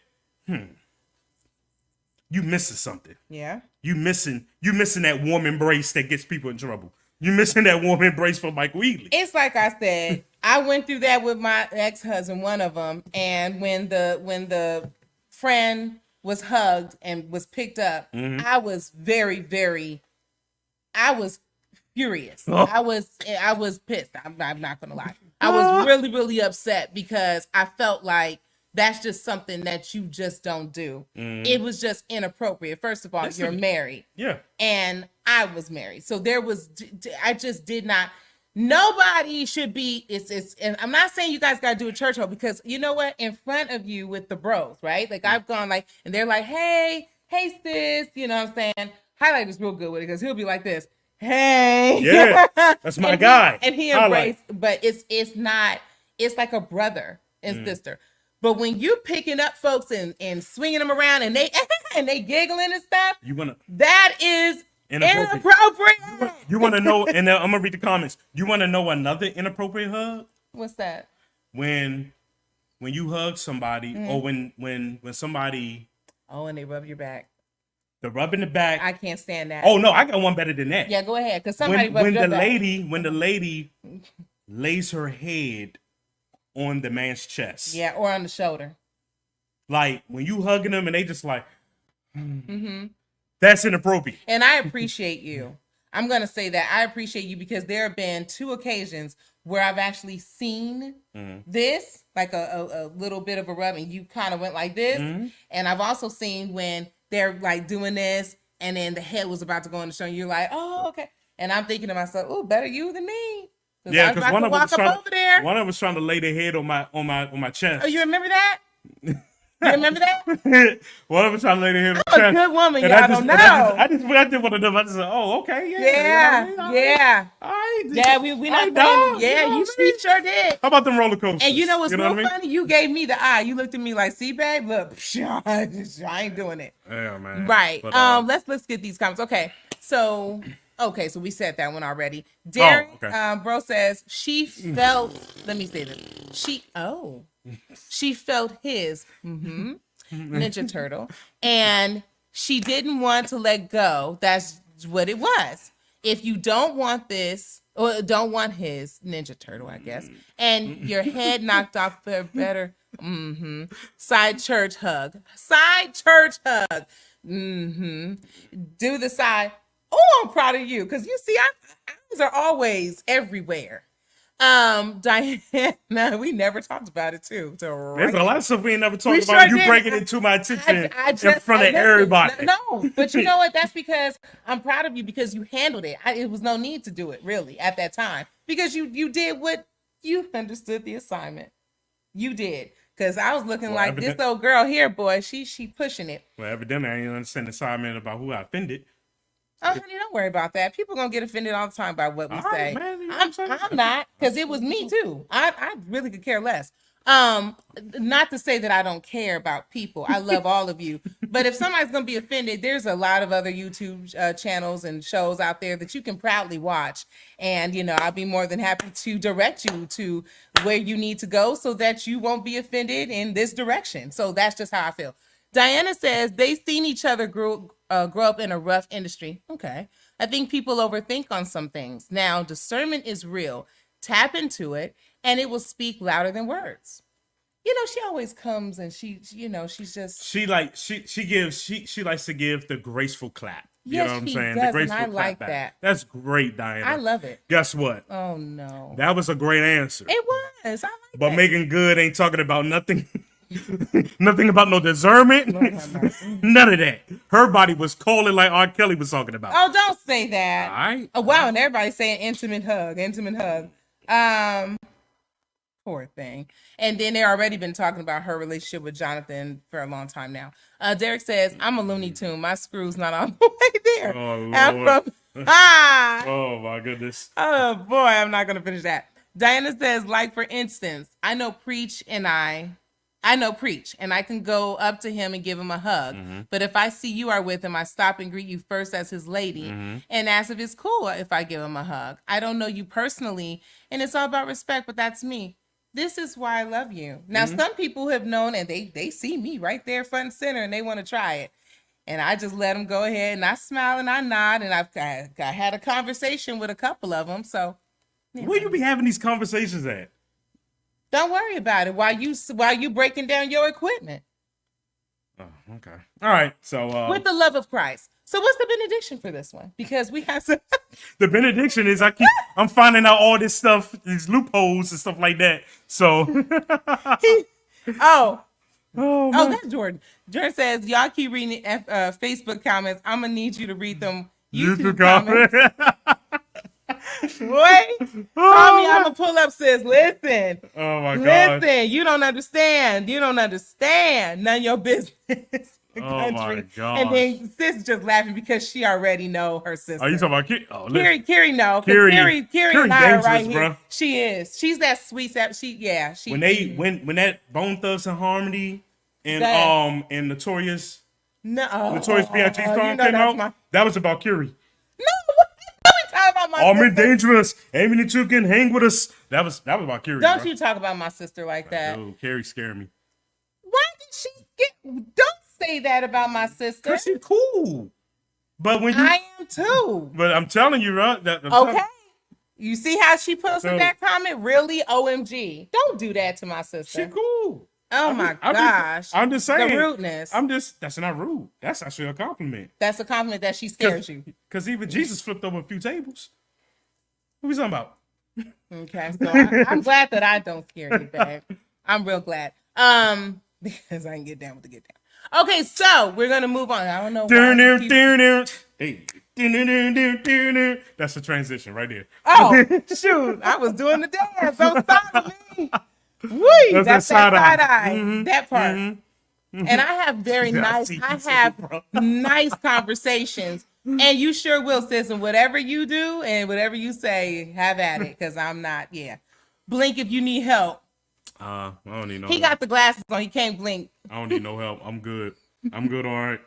you missing something. Yeah. You missing that warm embrace that gets people in trouble. You missing that warm embrace from Michael Ealy. It's like I said, I went through that with my ex-husband, one of them, and when the friend was hugged and was picked up, I was I was furious. Oh. I was pissed. I'm not gonna lie. I was really, really upset because I felt like that's just something that you just don't do. It was just inappropriate. First of all, you're married. Yeah. And I was married. So I just did not. Nobody should be. And I'm not saying you guys got to do a church hug because you know what? In front of you with the bros, right? Like I've gone like, and they're like, hey sis, you know what I'm saying? Highlight is real good with it because he'll be like this. Hey, Yeah, that's my guy. And he embraced, but it's not. It's like a brother and sister. But when you picking up folks and swinging them around and they giggling and stuff, that is inappropriate. You want to know? And I'm gonna read the comments. You want to know another inappropriate hug? What's that? When you hug somebody, or when somebody, and they rub your back. The rub in the back. I can't stand that. Oh no, I got one better than that. Yeah, go ahead. Because somebody when the lady lays her head on the man's chest. Yeah, or on the shoulder. Like when you hugging them and they just like, that's inappropriate. And I appreciate you. I'm gonna say that I appreciate you because there have been 2 occasions where I've actually seen this, like a little bit of a rub, and you kind of went like this. And I've also seen when they're like doing this, and then the head was about to go on the show, and you're like, oh, okay. And I'm thinking to myself, oh, better you than me. Yeah, because one of them was trying to lay their head on my chest. Oh, you remember that? You remember that? One of them trying to lay their head on my I'm chest. a good woman, and y'all don't know. I just one of them. I just said, oh, okay, yeah. You know what I mean? Yeah. All right. Yeah, we not done. Yeah, you sure did. How about them roller coasters? And you know what's real funny? You gave me the eye. You looked at me like, see, babe, look, I ain't doing it. Yeah, man. Right. But, let's get these comments. Okay. So we said that one already. Derek, bro says she felt. Let me say this. She felt his Ninja Turtle, and she didn't want to let go. That's what it was. If you don't want this, or don't want his Ninja Turtle, I guess, and your head knocked off, better. Side church hug. Do the side. Oh, I'm proud of you because you see, eyes are always everywhere. Diana, we never talked about it too. There's a lot of stuff we ain't never talked about. You bringing it to my attention in front of everybody. No, but you know what? That's because I'm proud of you because you handled it. It was no need to do it really at that time because you did what you understood the assignment. You did. Because I was looking like this old girl here, boy. She pushing it. Well, evidently I didn't understand the assignment about who I offended. Oh, honey, don't worry about that. People gonna get offended all the time by what we say. Man, I'm not, because it was me too. I really could care less. Not to say that I don't care about people. I love all of you. But if somebody's gonna be offended, there's a lot of other YouTube channels and shows out there that you can proudly watch. And I'll be more than happy to direct you to where you need to go so that you won't be offended in this direction. So that's just how I feel. Diana says they've seen each other grow up in a rough industry. Okay. I think people overthink on some things. Now, discernment is real. Tap into it, and it will speak louder than words. She always comes and she's just... She likes to give the graceful clap. Yes, you know what I'm saying? Does, the graceful and I clap like back. that. That's great, Diana. I love it. Guess what? Oh, no. That was a great answer. It was. I like But making good ain't talking about nothing. Nothing about no discernment. None of that. Her body was calling like R. Kelly was talking about. Oh, don't say that. All right. Oh, wow. And everybody's saying intimate hug. Poor thing. And then they already been talking about her relationship with Jonathan for a long time now. Derek says, I'm a Looney Tune. My screw's not all the way there. Oh, Lord. Oh, my goodness. Oh, boy. I'm not going to finish that. Diana says, like, for instance, I know Preach and I can go up to him and give him a hug. But if I see you are with him, I stop and greet you first as his lady and ask if it's cool if I give him a hug. I don't know you personally, and it's all about respect, but that's me. This is why I love you. Now, some people have known, and they see me right there front and center, and they want to try it. And I just let them go ahead, and I smile and I nod, and I had a conversation with a couple of them. So, where you be having these conversations at? Don't worry about it while you breaking down your equipment. Oh, okay. All right. So with the love of Christ. So what's the benediction for this one? Because we have to. The benediction is I'm finding out all this stuff, these loopholes and stuff like that. So that's Jordan. Jordan says, y'all keep reading Facebook comments. I'm gonna need you to read them YouTube comments. Wait, call me. I'm gonna pull up, sis. Listen. Oh my God. Listen, you don't understand. You don't understand. None of your business. Oh my God. And then sis just laughing because she already know her sister. Are you talking about Carrie? Oh, Carrie, no. Carrie And I are right bro. here. She is. She's that sweet. She when that Bone Thugs and Harmony and Notorious B.I.G. song came out, that was about Carrie. No, what are you talking about my Army sister? dangerous, aiming that you can hang with us. That was about Carrie. Don't you talk about my sister like that? Dude, Carrie scared me. Why did she get? Don't say that about my sister. Cause she's cool. But when I am too. But I'm telling you, right? Okay. You see how she posted that comment? Really? OMG. Don't do that to my sister. She cool. Oh my gosh. I'm just saying. The rudeness. That's not rude. That's actually a compliment. That's a compliment that she scares you. Because even Jesus flipped over a few tables. What are we talking about? Okay, so I'm glad that I don't scare you, babe. I'm real glad. Because I can get down with the get down. Okay, so we're gonna move on. I don't know. Hey. That's the transition right there. Oh, shoot. I was doing the dance. Don't stop me. Whee, that's that side eye. Mm-hmm. That part. Mm-hmm. And I have nice conversations. And you sure will, sis. And whatever you do and whatever you say, have at it. Because I'm not, Blink if you need help. I don't need no help. He got the glasses on. He can't blink. I don't need no help. I'm good. I'm good, all right.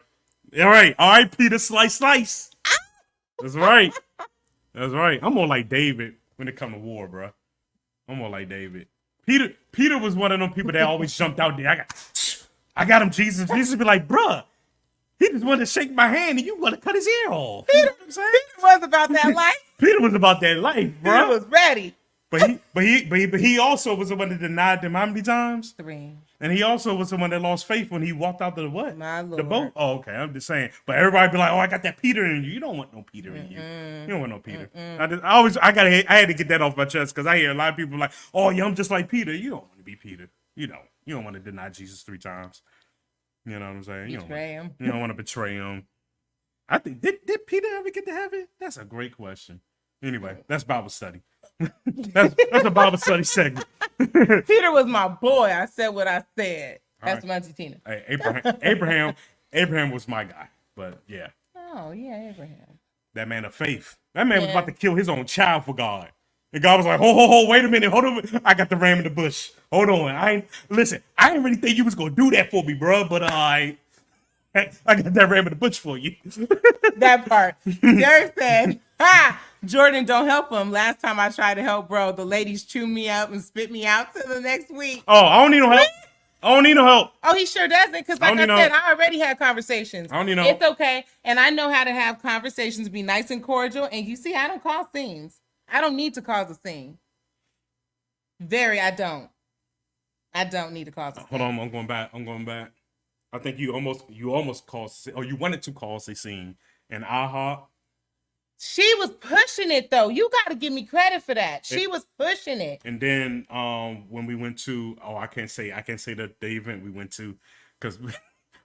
All right, Peter, slice. That's right. That's right. I'm more like David when it comes to war, bro. I'm more like David. Peter was one of them people that always jumped out there. I got him, Jesus. Jesus be like, bruh, he just wanted to shake my hand and you want to cut his ear off. Peter was about that life. Peter was about that life, bro. Peter was ready. But he also was the one that denied them how many times? 3. And he also was the one that lost faith when he walked out the what? My Lord. The boat? Oh, okay. I'm just saying. But everybody be like, oh, I got that Peter in you. You don't want no Peter in you. You don't want no Peter. I had to get that off my chest because I hear a lot of people like, oh, yeah, I'm just like Peter. You don't want to be Peter. You don't want to deny Jesus 3 times. You know what I'm saying? Betray him. You don't want to betray him. I think, did Peter ever get to heaven? That's a great question. Anyway, that's Bible study. that's a Bible study segment. Peter was my boy. I said what I said. That's right. Auntie Tina. Hey, Abraham was my guy. But yeah. Oh yeah, Abraham. That man of faith. That man was about to kill his own child for God. And God was like, ho, wait a minute, hold on. I got the ram in the bush. Hold on. I didn't really think you was gonna do that for me, bro. But I got that ram in the bush for you. That part. Derek said, Jordan, don't help him. Last time I tried to help, bro, the ladies chew me up and spit me out to the next week. Oh, I don't need no help. I don't need no help. Oh, he sure doesn't. Because like I said, I already had conversations. I don't need no help. It's okay. And I know how to have conversations, be nice and cordial. And you see, I don't cause scenes. I don't need to cause a scene. I don't need to cause a scene. Hold on, I'm going back. I think you almost caused, or you wanted to cause a scene. And she was pushing it though. You got to give me credit for that. She was pushing it. And then when we went to, I can't say the event we went to because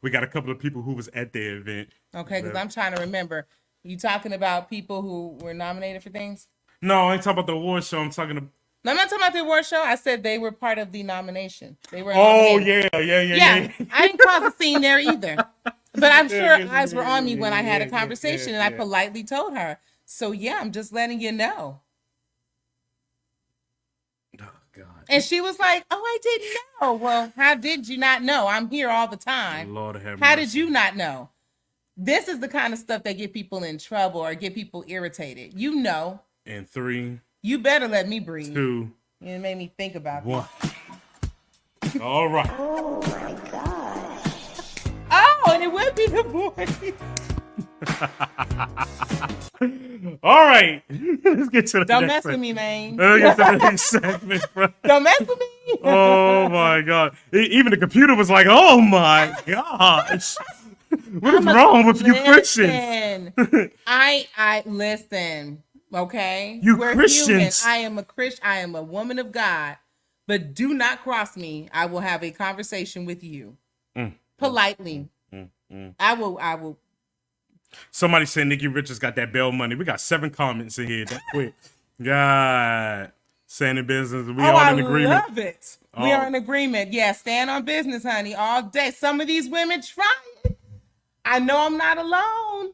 we got a couple of people who was at the event. Okay, because I'm trying to remember. You talking about people who were nominated for things? No, I ain't talking about the award show. I'm talking about. No, I'm not talking about the award show. I said they were part of the nomination. They were. Oh nominated. Yeah. I didn't cause a scene there either. But I'm sure eyes were on me when I had a conversation and I politely told her. So yeah, I'm just letting you know. Oh God. And she was like, "Oh, I didn't know." Well, how did you not know? I'm here all the time. Lord have mercy. How did you not know? This is the kind of stuff that get people in trouble or get people irritated. You know. And 3. You better let me breathe. 2. It made me think about 1. All right. Oh my gosh. Oh, and it would be the boy. All right. Let's get to the Don't next mess with segment. me, man. Let's get to the next segment, bro. Don't mess with me. Oh my God. Even the computer was like, oh my gosh. What is wrong with you Christians? I listen, okay? You We're Christians. human. I am a Christian. I am a woman of God. But do not cross me. I will have a conversation with you. Politely. I will. Somebody said Nikki Richards got that bail money. We got 7 comments in here that quick. God. Saying in business. We all in agreement. I love it. We are in agreement. Yeah, stand on business, honey, all day. Some of these women try it. I know I'm not alone.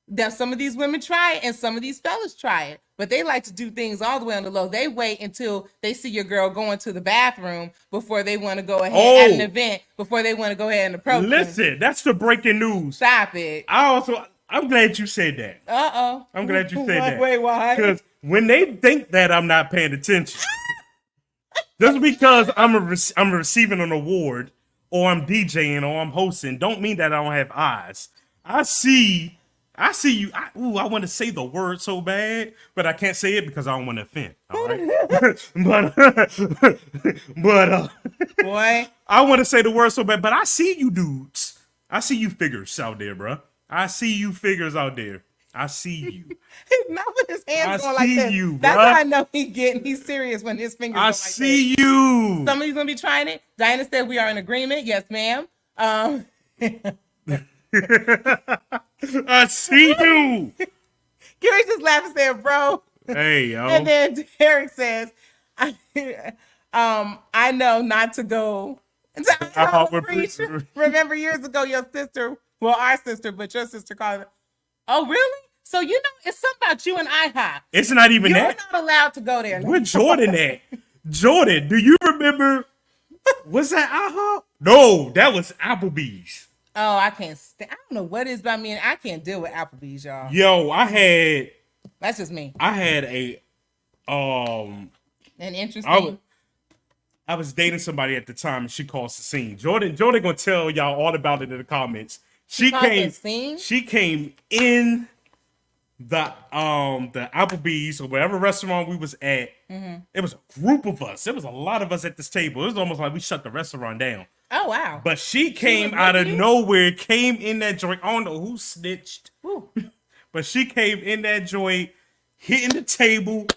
That some of these women try it and some of these fellas try it. But they like to do things all the way on the low. They wait until they see your girl going to the bathroom before they want to go ahead at an event, before they want to go ahead and approach them. Listen, that's the breaking news. Stop it. I'm glad you said that. I'm glad you said that. Wait, why? Because when they think that I'm not paying attention, just because I'm receiving an award or I'm DJing or I'm hosting, don't mean that I don't have eyes. I see you. I want to say the word so bad, but I can't say it because I don't want to offend. All right, but boy, I want to say the word so bad, but I see you dudes. I see you figures out there, bro. I see you figures out there. I see you. He's not with his hands going like this. this. You, That's how I know he's serious when his fingers go like this. I see you. Somebody's gonna be trying it. Diana said we are in agreement. Yes, ma'am. I see you. Gary just laughed and said, bro. Hey, yo. And then Derek says, I know not to go. Remember years ago, your sister, well, our sister, but your sister called it. Oh, really? So, you know, it's something about you and IHOP. It's not even You're that. not allowed to go there. Where Jordan at? Jordan, do you remember? Was that IHOP? No, that was Applebee's. Oh, I can't. I don't know what it is about me. I can't deal with Applebee's, y'all. Yo, That's just me. I had an interesting. I was dating somebody at the time, and she called Cecile. Jordan gonna tell y'all all about it in the comments. She came in the Applebee's or whatever restaurant we was at. Mm-hmm. It was a group of us. There was a lot of us at this table. It was almost like we shut the restaurant down. Oh wow! But she came out of nowhere, came in that joint. I don't know who snitched, but she came in that joint, hitting the table,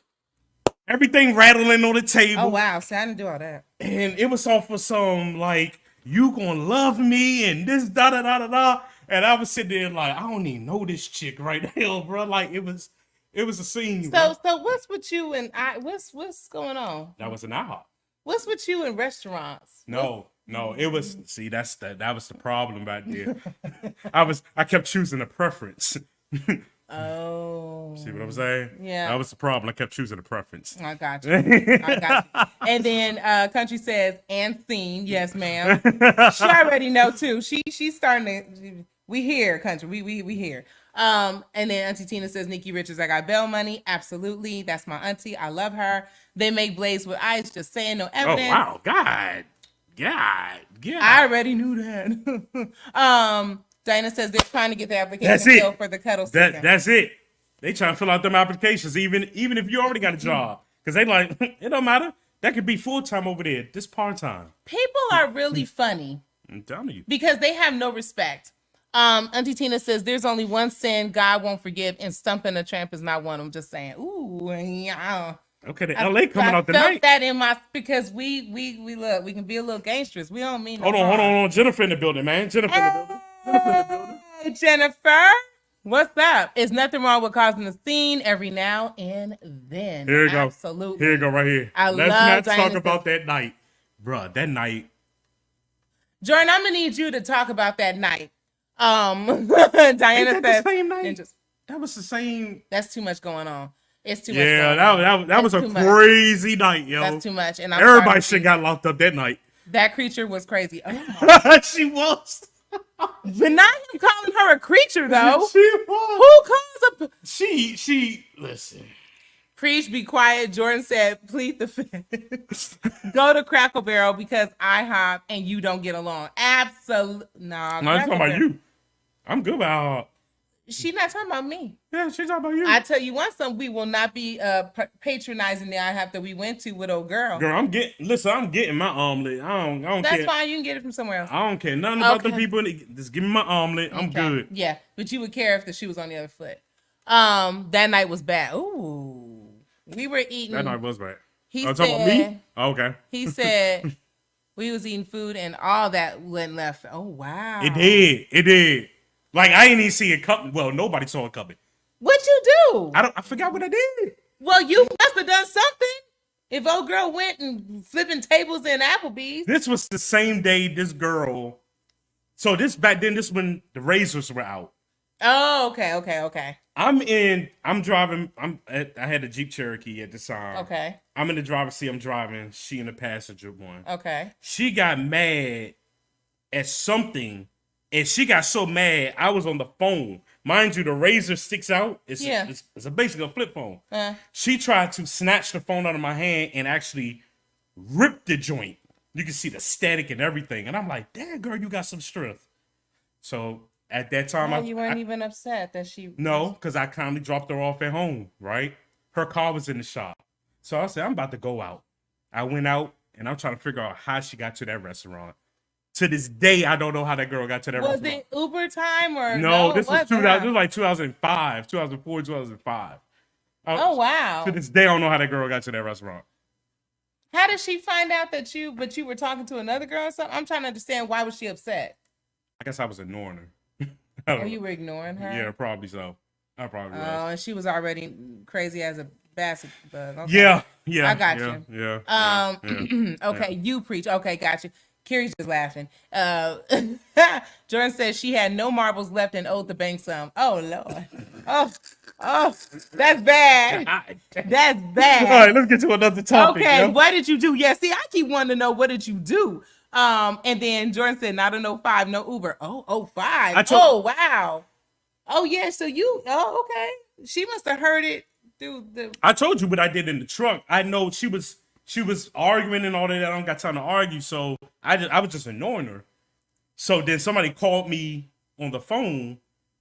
everything rattling on the table. Oh wow! See, I didn't do all that. And it was all for some like, you gonna love me and this da da da da da. And I was sitting there like, I don't even know this chick right now, bro. Like it was a scene. So what's with you and what's going on? That was an IHOP. What's with you in restaurants? No, it was. See, that was the problem right there. I kept choosing a preference. Oh, see what I'm saying? Yeah, that was the problem. I kept choosing a preference. I got you. And then Country says, and scene. Yes, ma'am. She already know too. She's starting to. We here, Country. We here. And then Auntie Tina says, Nikki Richards, I got bail money. Absolutely. That's my auntie. I love her. They make blades with ice, just saying, no evidence. Oh, wow. God. I already knew that. Diana says they're trying to get the application filled for the cuddle season. That's it. They trying to fill out them applications, even if you already got a job. Because they like, it don't matter. That could be full-time over there. This part-time. People are really funny. I'm telling you. Because they have no respect. Auntie Tina says there's only one sin God won't forgive, and stumping a tramp is not one. I'm just saying. Ooh, yeah. Okay, the LA coming out tonight. I felt that in my, because we look, we can be a little gangsters. We don't mean Hold on. Jennifer in the building, man. Jennifer in the building. Jennifer, what's up? There's nothing wrong with causing a scene every now and then. Here you go. Absolutely. Here you go, right here. Let's not talk about that night. Bruh, that night. Jordan, I'm going to need you to talk about that night. Diana said the same night? That was the same. That's too much going on. It's too much. Yeah, that was a crazy night, yo. That's too much. And everybody should got locked up that night. That creature was crazy. Oh she was. But not him calling her a creature, though. She was. Who calls a... She, listen. Preach, be quiet. Jordan said, plead the fifth. Go to Crackle Barrel because IHOP and you don't get along. Absolutely. Nah, I'm talking about you. I'm good about She's not talking about me. Yeah, she's talking about you. I tell you one something, we will not be patronizing the IHOP that we went to with old girl. Girl, I'm getting my omelet. I don't That's care. fine. You can get it from somewhere else. I don't care nothing about the people. Just give me my omelet. I'm good. Yeah, but you would care if the shoe was on the other foot. That night was bad. Ooh, we were eating. That night was bad. He Oh, said, talking about me? Oh, okay. He said we was eating food and all that went left. Oh wow. It did. Like I ain't even see it coming. Well, nobody saw it coming. What you do? I forgot what I did. Well, you must have done something. If old girl went and flipping tables in Applebee's. This was the same day this girl. So back then, this when the razors were out. Oh, okay. I'm driving. I had a Jeep Cherokee at the time. Okay. I'm in the driver's seat. I'm driving. She in the passenger one. Okay. She She got mad at something, and she got so mad. I was on the phone. Mind you, the razor sticks out. It's basically a flip phone. She tried to snatch the phone out of my hand and actually rip the joint. You can see the static and everything. And I'm like, damn, girl, you got some strength. So at that time, you weren't even upset that she. No, because I kindly dropped her off at home, right? Her car was in the shop. So I said, I'm about to go out. I went out, and I'm trying to figure out how she got to that restaurant. To this day, I don't know how that girl got to that restaurant. Was it Uber time or no? This was 2000. This was like 2005, 2004, 2005. Oh wow! To this day, I don't know how that girl got to that restaurant. How did she find out that you were talking to another girl or something? I'm trying to understand why was she upset? I guess I was ignoring her. Oh, you were ignoring her? Yeah, probably so. I probably was. Oh, and she was already crazy as a basket bug. Okay. Yeah. I got you. Yeah. Okay, you preach. Okay, got you. Kiri's just laughing. Jordan says she had no marbles left and owed the bank some. Oh Lord. Oh, that's bad. That's bad. All right, let's get to another topic. Okay, what did you do? Yeah, see, I keep wanting to know what did you do. And then Jordan said, not a 05, no Uber. Oh, 05. Oh, wow. Oh, yeah. So okay. She must have heard it through the. I told you what I did in the truck. I know she was arguing and all that. I don't got time to argue. So I was just ignoring her. So then somebody called me on the phone.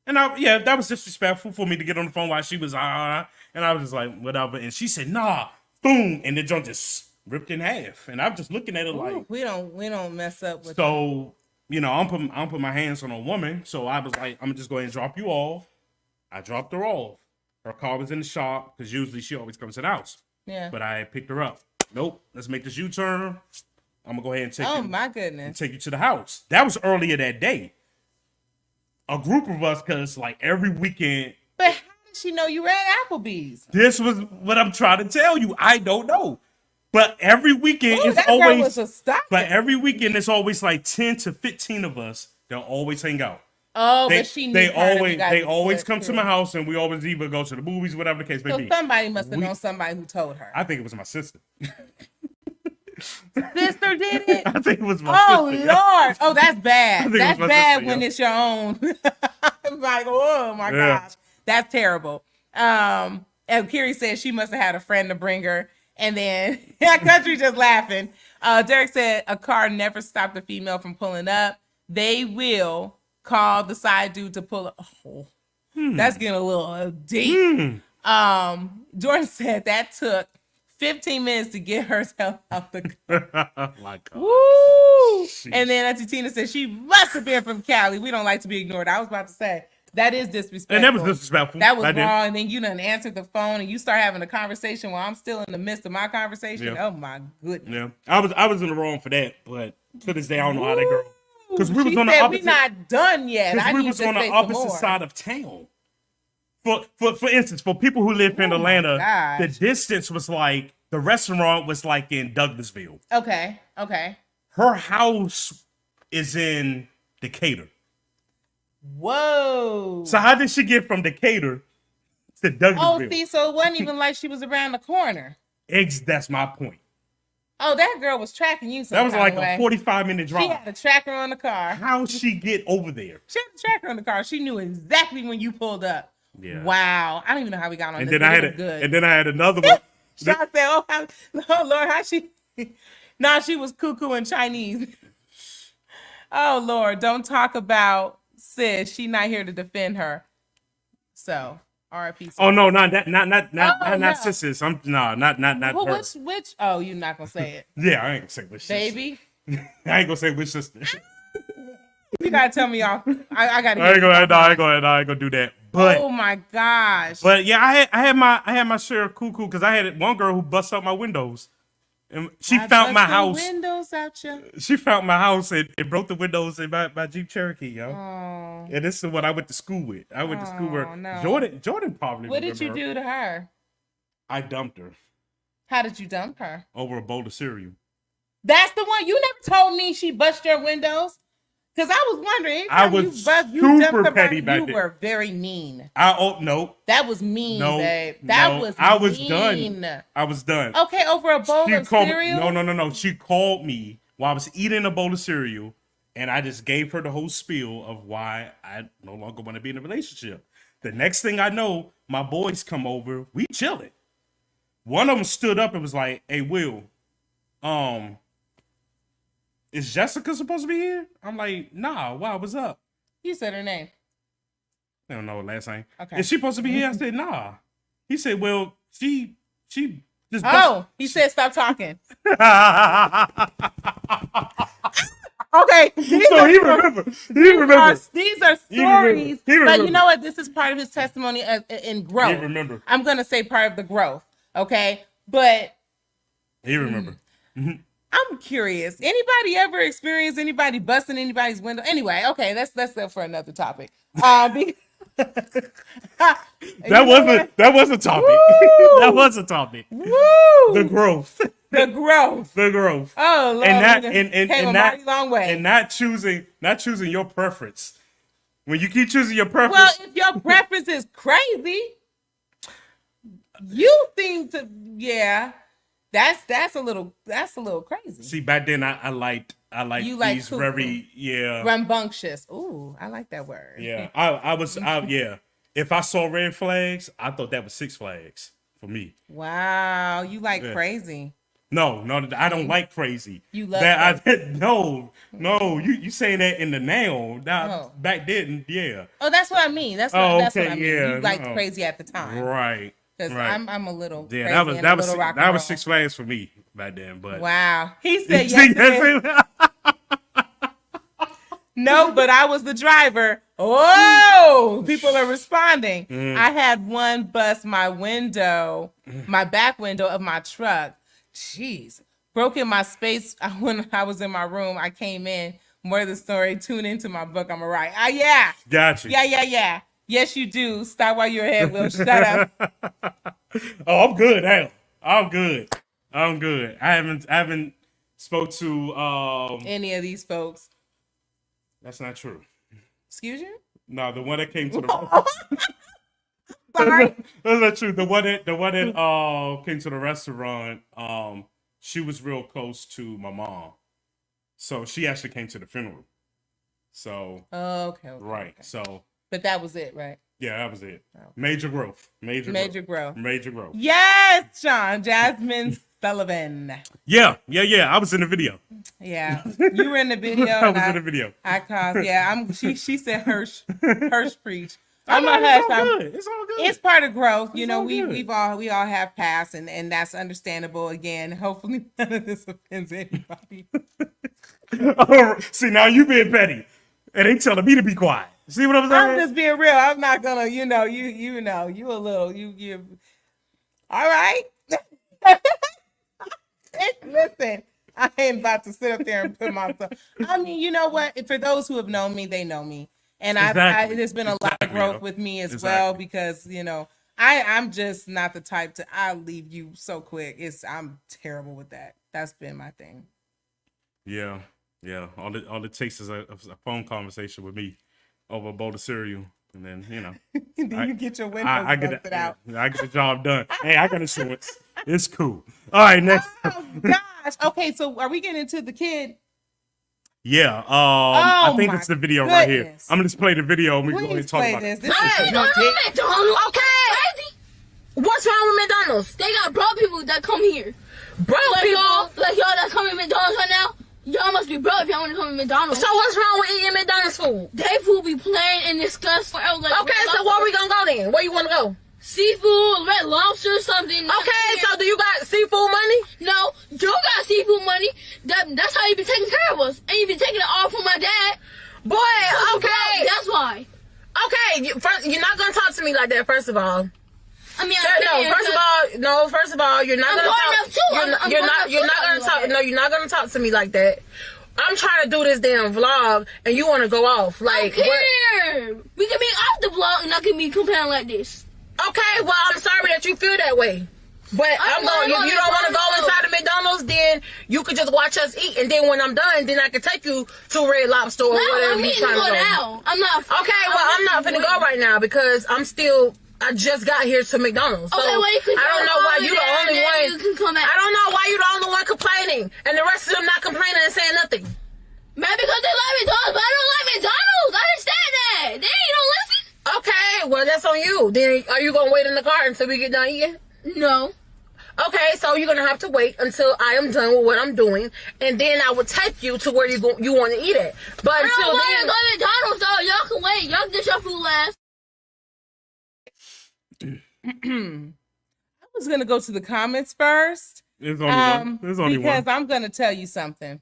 And that was disrespectful for me to get on the phone while she was, and I was just like, whatever. And she said, nah, boom. And the joint just ripped in half. And I'm just looking at it like. We don't mess up with so, you know, I'm put my hands on a woman. So I was like, I'm going to just go ahead and drop you off. I dropped her off. Her car was in the shop because usually she always comes to the house. Yeah. But I picked her up. Nope. Let's make this U-turn. I'm going to go ahead and take you. Oh, my goodness. Take you to the house. That was earlier that day. A group of us, because like every weekend. But how did she know you were at Applebee's? This was what I'm trying to tell you. I don't know. But every weekend it's always. But every weekend it's always like 10 to 15 of us that always hang out. Oh, but she knew they always come to my house, and we always either go to the movies, whatever the case may be. So somebody must have known somebody who told her. I think it was my sister. Sister did it? I think it was my sister. Lord. Oh, that's bad. That's bad when it's your own. I'm like, oh my gosh. That's terrible. And Kiri said she must have had a friend to bring her. And then Country just laughing. Derek said a car never stopped a female from pulling up. They will call the side dude to pull up. Oh, that's getting a little deep. Jordan said that took 15 minutes to get herself out the car. Oh my God. Woo! And then Auntie Tina said she must have been from Cali. We don't like to be ignored. I was about to say that is disrespectful. And that was disrespectful. That was wrong. And then you done answered the phone and you start having a conversation while I'm still in the midst of my conversation. Yeah. Oh my goodness. Yeah, I was in the wrong for that, but to this day I don't know how that girl. Because we was on the opposite. We not done yet. Because we was on the opposite side of town. For instance, for people who live in Atlanta, the distance was like the restaurant was like in Douglasville. Okay. Her house is in Decatur. Whoa. So how did she get from Decatur to Douglasville? Oh, see, so it wasn't even like she was around the corner. That's my point. Oh, that girl was tracking you. That was like a 45-minute drive. She had a tracker on the car. How'd she get over there? She had a tracker on the car. She knew exactly when you pulled up. Yeah. Wow. I don't even know how we got on and this. Then I had another one. Sean said, oh Lord, how she? Nah, she was cuckoo in Chinese. Oh Lord, don't talk about sis. She not here to defend her. So R.I.P. Oh no, not no. sisters. Not Well, her. which? Oh, you're not gonna say it, Yeah, I ain't gonna say which sister. baby. I ain't gonna say which sister. You gotta tell me off. I gotta. I ain't gonna do that. But oh my gosh. But yeah, I had my share of cuckoo because I had one girl who bust up my windows, and she found my house. Windows out you. She found my house and broke the windows in my Jeep Cherokee, yo. Oh. And this is what I went to school with. I went to school with no. Jordan probably. What did you do to her? I dumped her How did you dump her? over a bowl of cereal. That's the one. You never told me she bust your windows. Because I was wondering. I was super petty back then. You were very mean. No. That was mean, No, babe. I was mean. done. I was done. Okay, over a bowl of cereal? No. She called me while I was eating a bowl of cereal, and I just gave her the whole spiel of why I no longer want to be in a relationship. The next thing I know, my boys come over. We chilling. One of them stood up and was like, "Hey, Will, is Jessica supposed to be here?" I'm like, "Nah, why? What's up?" You said her name. I don't know her last name. Okay. Is she supposed to be here? I said, "Nah." He said, "Well, she just." Oh, he said, "Stop talking." Okay. So he remembers. These are stories. But you know what? This is part of his testimony in growth. He remember. I'm gonna say part of the growth. Okay, but he remember. I'm curious. Anybody ever experienced anybody busting anybody's window? Anyway, okay, that's go for another topic. That was a topic. Woo! That was a topic. Woo! The growth. The growth. The growth. Oh, Lord, and came a mighty long way. And not choosing your preference. When you keep choosing your preference. Well, if your preference is crazy, you seem to That's a little crazy. See, back then I liked these cuckoo. very Rambunctious. Ooh, I like that word. Yeah. I was If I saw red flags, I thought that was Six Flags for me. Wow, you like crazy. No, I don't like crazy. You love that. No. You saying that in the now. Now back then, yeah. Oh, that's what I mean. That's what I mean. Yeah, you liked crazy at the time, right? Because I'm a little crazy that was Six Flags for me back then. But wow, he said yes. No, but I was the driver. Oh, people are responding. I had one bust my window, my back window of my truck. Jeez, broke in my space when I was in my room. I came in. More of the story. Tune into my book. I'm alright. Yeah. Gotcha. Yeah. Yes, you do. Stop while you're ahead, Will. Shut up. Oh, I'm good. Hell, I'm good. I haven't spoke to any of these folks. That's not true. Excuse you? No, the one that came to the Sorry. That's not true. The one that came to the restaurant, she was real close to my mom. So she actually came to the funeral. So okay. Right. Okay. So but that was it, right? Yeah, that was it. Okay. Major growth. Major growth. Yes, John. Jasmine Sullivan. Yeah. I was in the video. Yeah. You were in the video. I was in the video. I caused, she said Hirsch preach. I'm not It's all good. It's part of growth. You know, we all have past and that's understandable. Again, hopefully none of this offends anybody. See, now you being petty. And they telling me to be quiet. See what I'm saying? I'm just being real. I'm not gonna, you a little, you. All right. Listen, I ain't about to sit up there and put myself. I mean, you know what? For those who have known me, they know me, and there's been a lot of growth with me as well because I'm just not the type to. I'll leave you so quick. I'm terrible with that. That's been my thing. Yeah. All it takes is a phone conversation with me over a bowl of cereal, and then then you get your windows busted out. I get the job done. Hey, I got insurance. It's cool. All right, next. Oh gosh. Okay, so are we getting into the kid? Yeah. I think it's the video right here. I'm gonna just play the video and we can talk about this. It. Hey, McDonald's. Okay. What's wrong with McDonald's? They got broke people that come here. Broke people like y'all that come in McDonald's right now. Y'all must be broke if y'all want to come to McDonald's. So what's wrong with eating McDonald's food? They food be plain and disgusting. Like, okay, so where we gonna go then? Where you wanna go? Seafood, red lobster, something. Okay, so do you got seafood money? No, Joe got seafood money. That's how you been taking care of us. And you been taking it all from my dad. Boy, okay. That's why. Okay, you're not gonna talk to me like that, first of all. I mean, first of all, you're not gonna talk. You're not gonna talk. No, you're not gonna talk to me like that. I'm trying to do this damn vlog, and you want to go off like. Here, we can be off the vlog, and not can be comparing like this. Okay, well, I'm sorry that you feel that way, but I'm going. If you don't want to go inside of McDonald's, then you could just watch us eat, and then when I'm done, then I can take you to Red Lobster or whatever you trying to go. I'm not. Okay, well, I'm not finna go right now because I just got here to McDonald's. So okay, well, I don't know why you the only one. I don't know why you the only one complaining, and the rest of them not complaining and saying nothing. Maybe because they like McDonald's, but I don't like McDonald's. I understand that. They don't listen. Okay, well that's on you. Then are you gonna wait in the car until we get done eating? No. Okay, so you're gonna have to wait until I am done with what I'm doing, and then I will take you to where you want to eat at. But until then, I don't want to go to McDonald's though. Y'all can wait. Y'all can get your food last. I was gonna go to the comments first. There's only one. There's only because one. I'm gonna tell you something.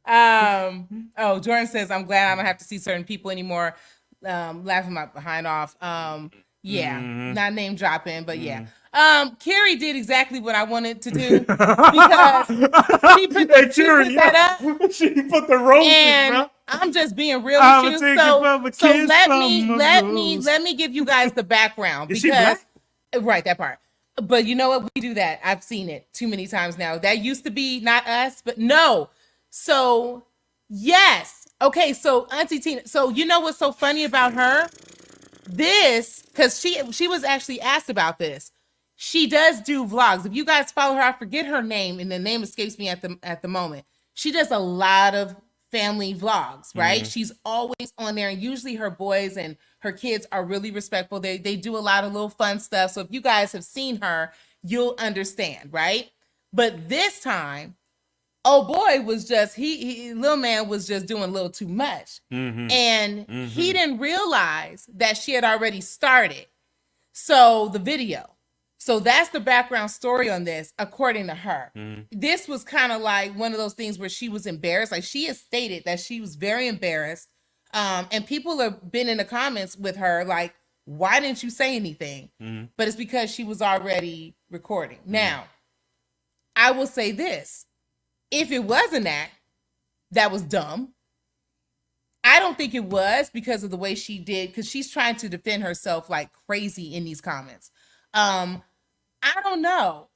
Jordan says, I'm glad I don't have to see certain people anymore. Laughing my behind off. Not name dropping, but yeah. Carrie did exactly what I wanted to do because she put that up. She put the roses, bro. I'm just being real with you. So let me give you guys the background because right, that part. But you know what? We do that. I've seen it too many times now. That used to be not us, but no. So yes. Okay, so Auntie Tina. So you know what's so funny about her? This, because she was actually asked about this. She does do vlogs. If you guys follow her, I forget her name, and the name escapes me at the moment. She does a lot of family vlogs, right? Mm-hmm. She's always on there, and usually her boys and her kids are really respectful. They do a lot of little fun stuff. So if you guys have seen her, you'll understand, right? But this time, oh boy was just little man was just doing a little too much. Mm-hmm. And he didn't realize that she had already started. So the video. So that's the background story on this, according to her. Mm-hmm. This was kind of like one of those things where she was embarrassed. Like she has stated that she was very embarrassed. And people have been in the comments with her like, why didn't you say anything? Mm-hmm. But it's because she was already recording. Mm-hmm. Now, I will say this. If it wasn't that was dumb. I don't think it was because of the way she did, because she's trying to defend herself like crazy in these comments. I don't know.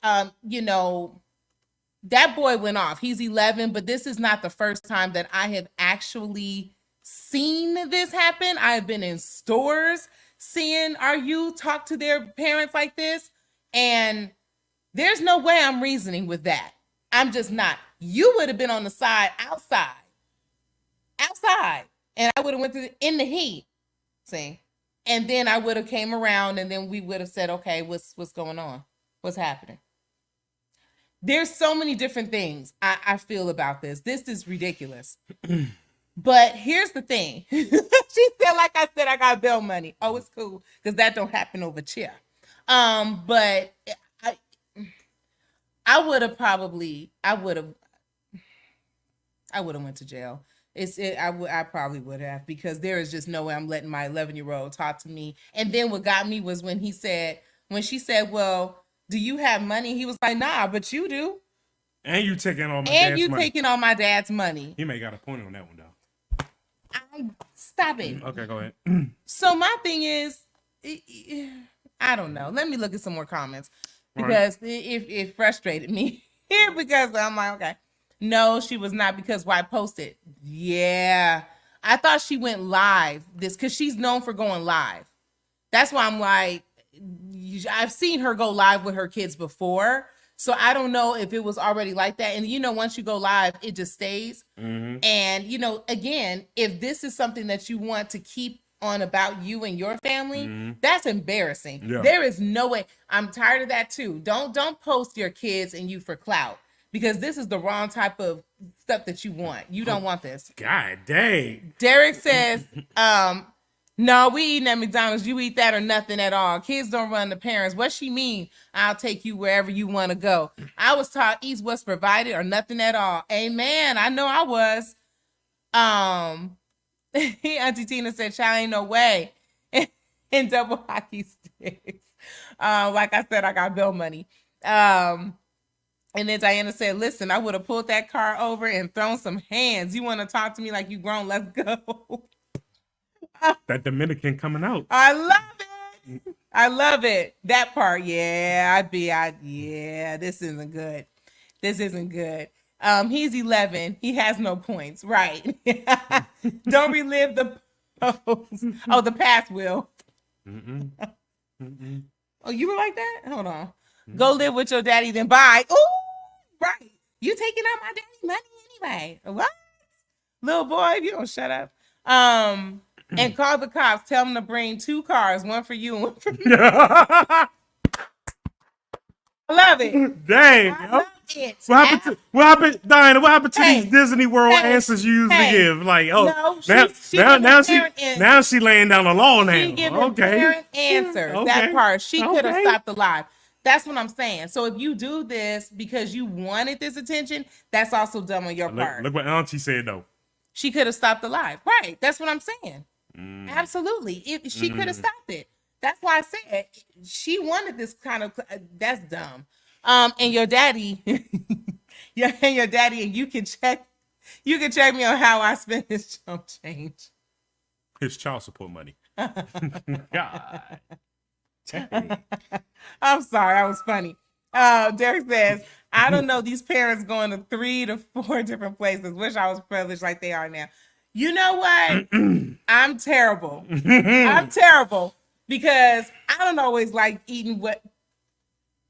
That boy went off. He's 11, but this is not the first time that I have actually seen this happen. I've been in stores seeing our youth talk to their parents like this, and there's no way I'm reasoning with that. I'm just not. You would have been on the side outside, and I would have went through in the heat, see, and then I would have came around, and then we would have said, okay, what's going on? What's happening? There's so many different things I feel about this. This is ridiculous. But here's the thing. She said, like I said, I got bail money. Oh, it's cool, because that don't happen over here. But I would have went to jail. I probably would have, because there is just no way I'm letting my 11-year-old talk to me. And then what got me was when she said, well, do you have money? He was like, nah, but you do. And you taking all my dad's money. Taking all my dad's money. He may got a point on that one, though. Stop it. Okay, go ahead. So my thing is, I don't know. Let me look at some more comments, because it frustrated me here, because I'm like, okay. No, she was not, because why post it? Yeah. I thought she went live because she's known for going live. That's why I'm like, I've seen her go live with her kids before. So I don't know if it was already like that. And, once you go live, it just stays. Mm-hmm. And, again, if this is something that you want to keep on about you and your family, that's embarrassing. Yeah. There is no way. I'm tired of that too. Don't post your kids and you for clout. because this is the wrong type of stuff that you want. You don't want this. God dang. Derek says, no, we eating at McDonald's. You eat that or nothing at all. Kids don't run the parents. What she mean? I'll take you wherever you want to go. I was taught eat what's provided or nothing at all. Amen. I know I was. Auntie Tina said, child, ain't no way. In double hockey sticks. Like I said, I got bill money. And then Diana said, listen, I would have pulled that car over and thrown some hands. You want to talk to me like you grown? Let's go. That Dominican coming out. I love it. I love it. That part. Yeah, yeah, this isn't good. This isn't good. He's 11. He has no points. Right. Don't relive the post. Oh, the past will. Oh, you were like that? Hold on. Go live with your daddy, then bye. Ooh, right. You taking out my daddy money anyway. What? Little boy, if you don't shut up. And call the cops. Tell them to bring 2 cars, one for you and one for me. I love it. Dang. I love it. What happened, Diana? What happened to these Disney World answers you used to give? Like, oh, no, now she laying down the law now. She giving parent answers. Okay. That part. She could have stopped the live. That's what I'm saying. So if you do this because you wanted this attention, that's also dumb on your part. Look what Auntie said though. She could have stopped the live. Right. That's what I'm saying. Absolutely. If she could have stopped it. That's why I said she wanted this kind of. That's dumb. And your daddy, and your daddy, and you can check me on how I spend his chump change. His child support money. God. I'm sorry, that was funny. Derek says, I don't know these parents going to 3 to 4 different places. Wish I was privileged like they are now. You know what? I'm terrible. I'm terrible because I don't always like eating what.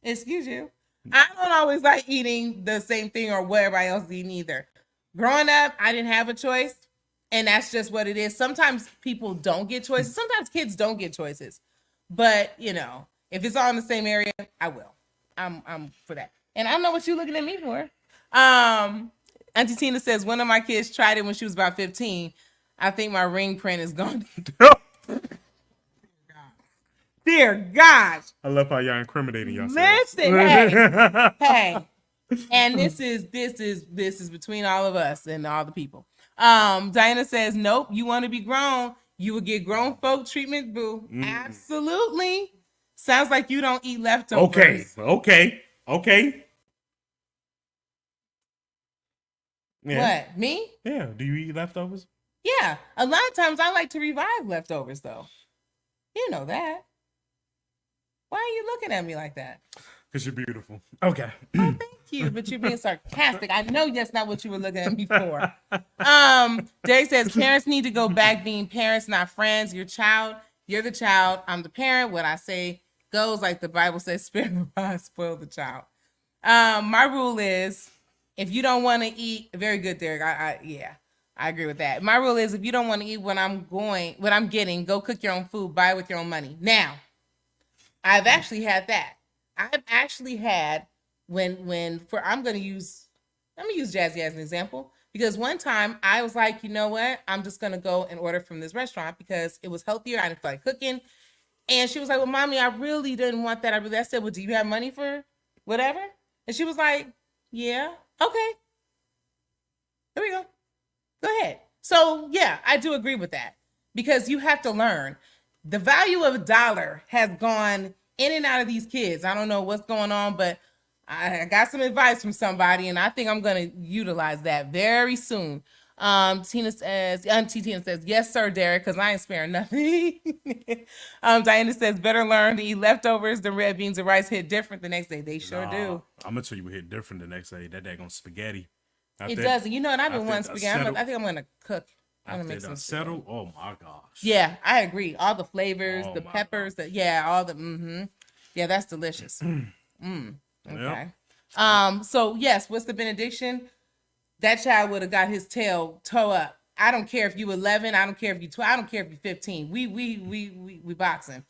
Excuse you. I don't always like eating the same thing or what everybody else is eating either. Growing up, I didn't have a choice, and that's just what it is. Sometimes people don't get choices. Sometimes kids don't get choices. But, you know, if it's all in the same area, I will. I'm for that. And I don't know what you're looking at me for. Auntie Tina says, one of my kids tried it when she was about 15. I think my ring print is gone. Dear gosh. I love how y'all incriminating yourself. Listen, hey. And this is between all of us and all the people. Diana says, nope, you want to be grown. You will get grown folk treatment, boo. Absolutely. Sounds like you don't eat leftovers. Okay. Yeah. What, me? Yeah. Do you eat leftovers? Yeah. A lot of times I like to revive leftovers, though. You know that. Why are you looking at me like that? Because you're beautiful. Okay. Oh, thank you. But you're being sarcastic. I know that's not what you were looking at me for. Derek says, parents need to go back being parents, not friends. You're the child. I'm the parent. What I say goes, like the Bible says, spare the rod, spoil the child. My rule is, if you don't want to eat, very good, Derek. I agree with that. My rule is, if you don't want to eat what I'm getting, go cook your own food, buy it with your own money. Now, I've actually had that. I've actually had I'm gonna use Jazzy as an example, because one time I was like, you know what? I'm just gonna go and order from this restaurant because it was healthier. I didn't feel like cooking. And she was like, well, mommy, I really didn't want that. I said, well, do you have money for whatever? And she was like, yeah, okay. There we go. Go ahead. So yeah, I do agree with that, because you have to learn. The value of $1 has gone in and out of these kids. I don't know what's going on, but I got some advice from somebody, and I think I'm going to utilize that very soon. Auntie Tina says, yes, sir, Derek, because I ain't sparing nothing. Diana says, better learn to eat leftovers. The red beans and rice hit different the next day. They sure do. I'm going to tell you what hit different the next day. That daggone spaghetti. It doesn't. You know, and I've been wanting spaghetti. I think I'm going to cook. I'm going to make some settle. Oh, my gosh. Yeah, I agree. All the flavors, the peppers, all the, yeah, that's delicious. Okay. Yep. So yes, what's the benediction? That child would have got his toe up. I don't care if you 11. I don't care if you 12. I don't care if you 15. We boxing.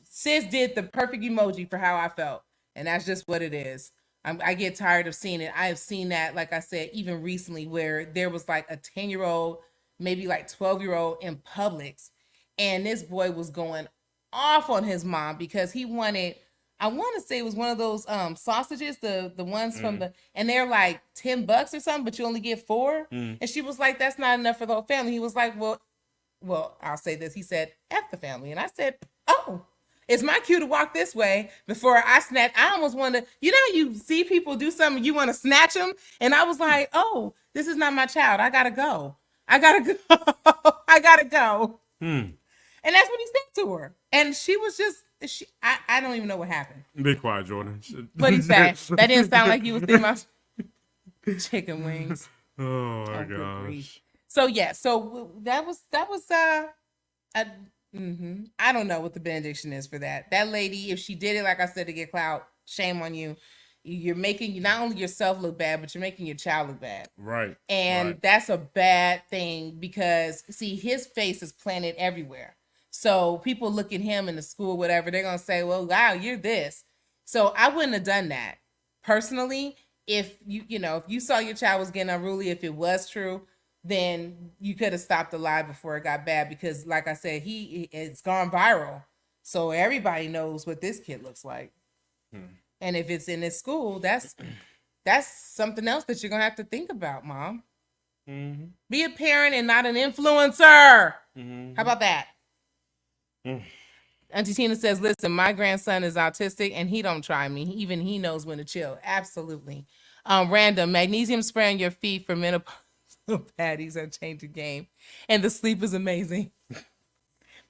Sis did the perfect emoji for how I felt, and that's just what it is. I get tired of seeing it. I have seen that, like I said, even recently, where there was like a 10-year-old, maybe like 12-year-old in Publix, and this boy was going off on his mom because he wanted, I want to say it was one of those sausages, the ones from the, and they're like $10 or something, but you only get 4. And she was like, that's not enough for the whole family. He was like, well, I'll say this. He said, F the family. And I said, oh, it's my cue to walk this way before I snatch. I almost want to, you see people do something, you want to snatch them. And I was like, oh, this is not my child. I got to go. I got to go. I got to go. And that's what he said to her. And she was just, I don't even know what happened. Be quiet, Jordan. What he said. That didn't sound like he was thinking about chicken wings. Oh my gosh. So yeah, so that was I don't know what the benediction is for that. That lady, if she did it, like I said, to get clout, shame on you. You're making not only yourself look bad, but you're making your child look bad. Right. And that's a bad thing because see, his face is planted everywhere. So people look at him in the school, whatever, they're gonna say, well, wow, you're this. So I wouldn't have done that personally. If if you saw your child was getting unruly, if it was true, then you could have stopped the lie before it got bad because, like I said, it's gone viral. So everybody knows what this kid looks like. And if it's in this school, that's something else that you're going to have to think about, Mom. Be a parent and not an influencer. How about that? Auntie Tina says, listen, my grandson is autistic and he don't try me. Even he knows when to chill. Absolutely. Random, magnesium spray on your feet for menopause. Patties have changed the game. And the sleep is amazing.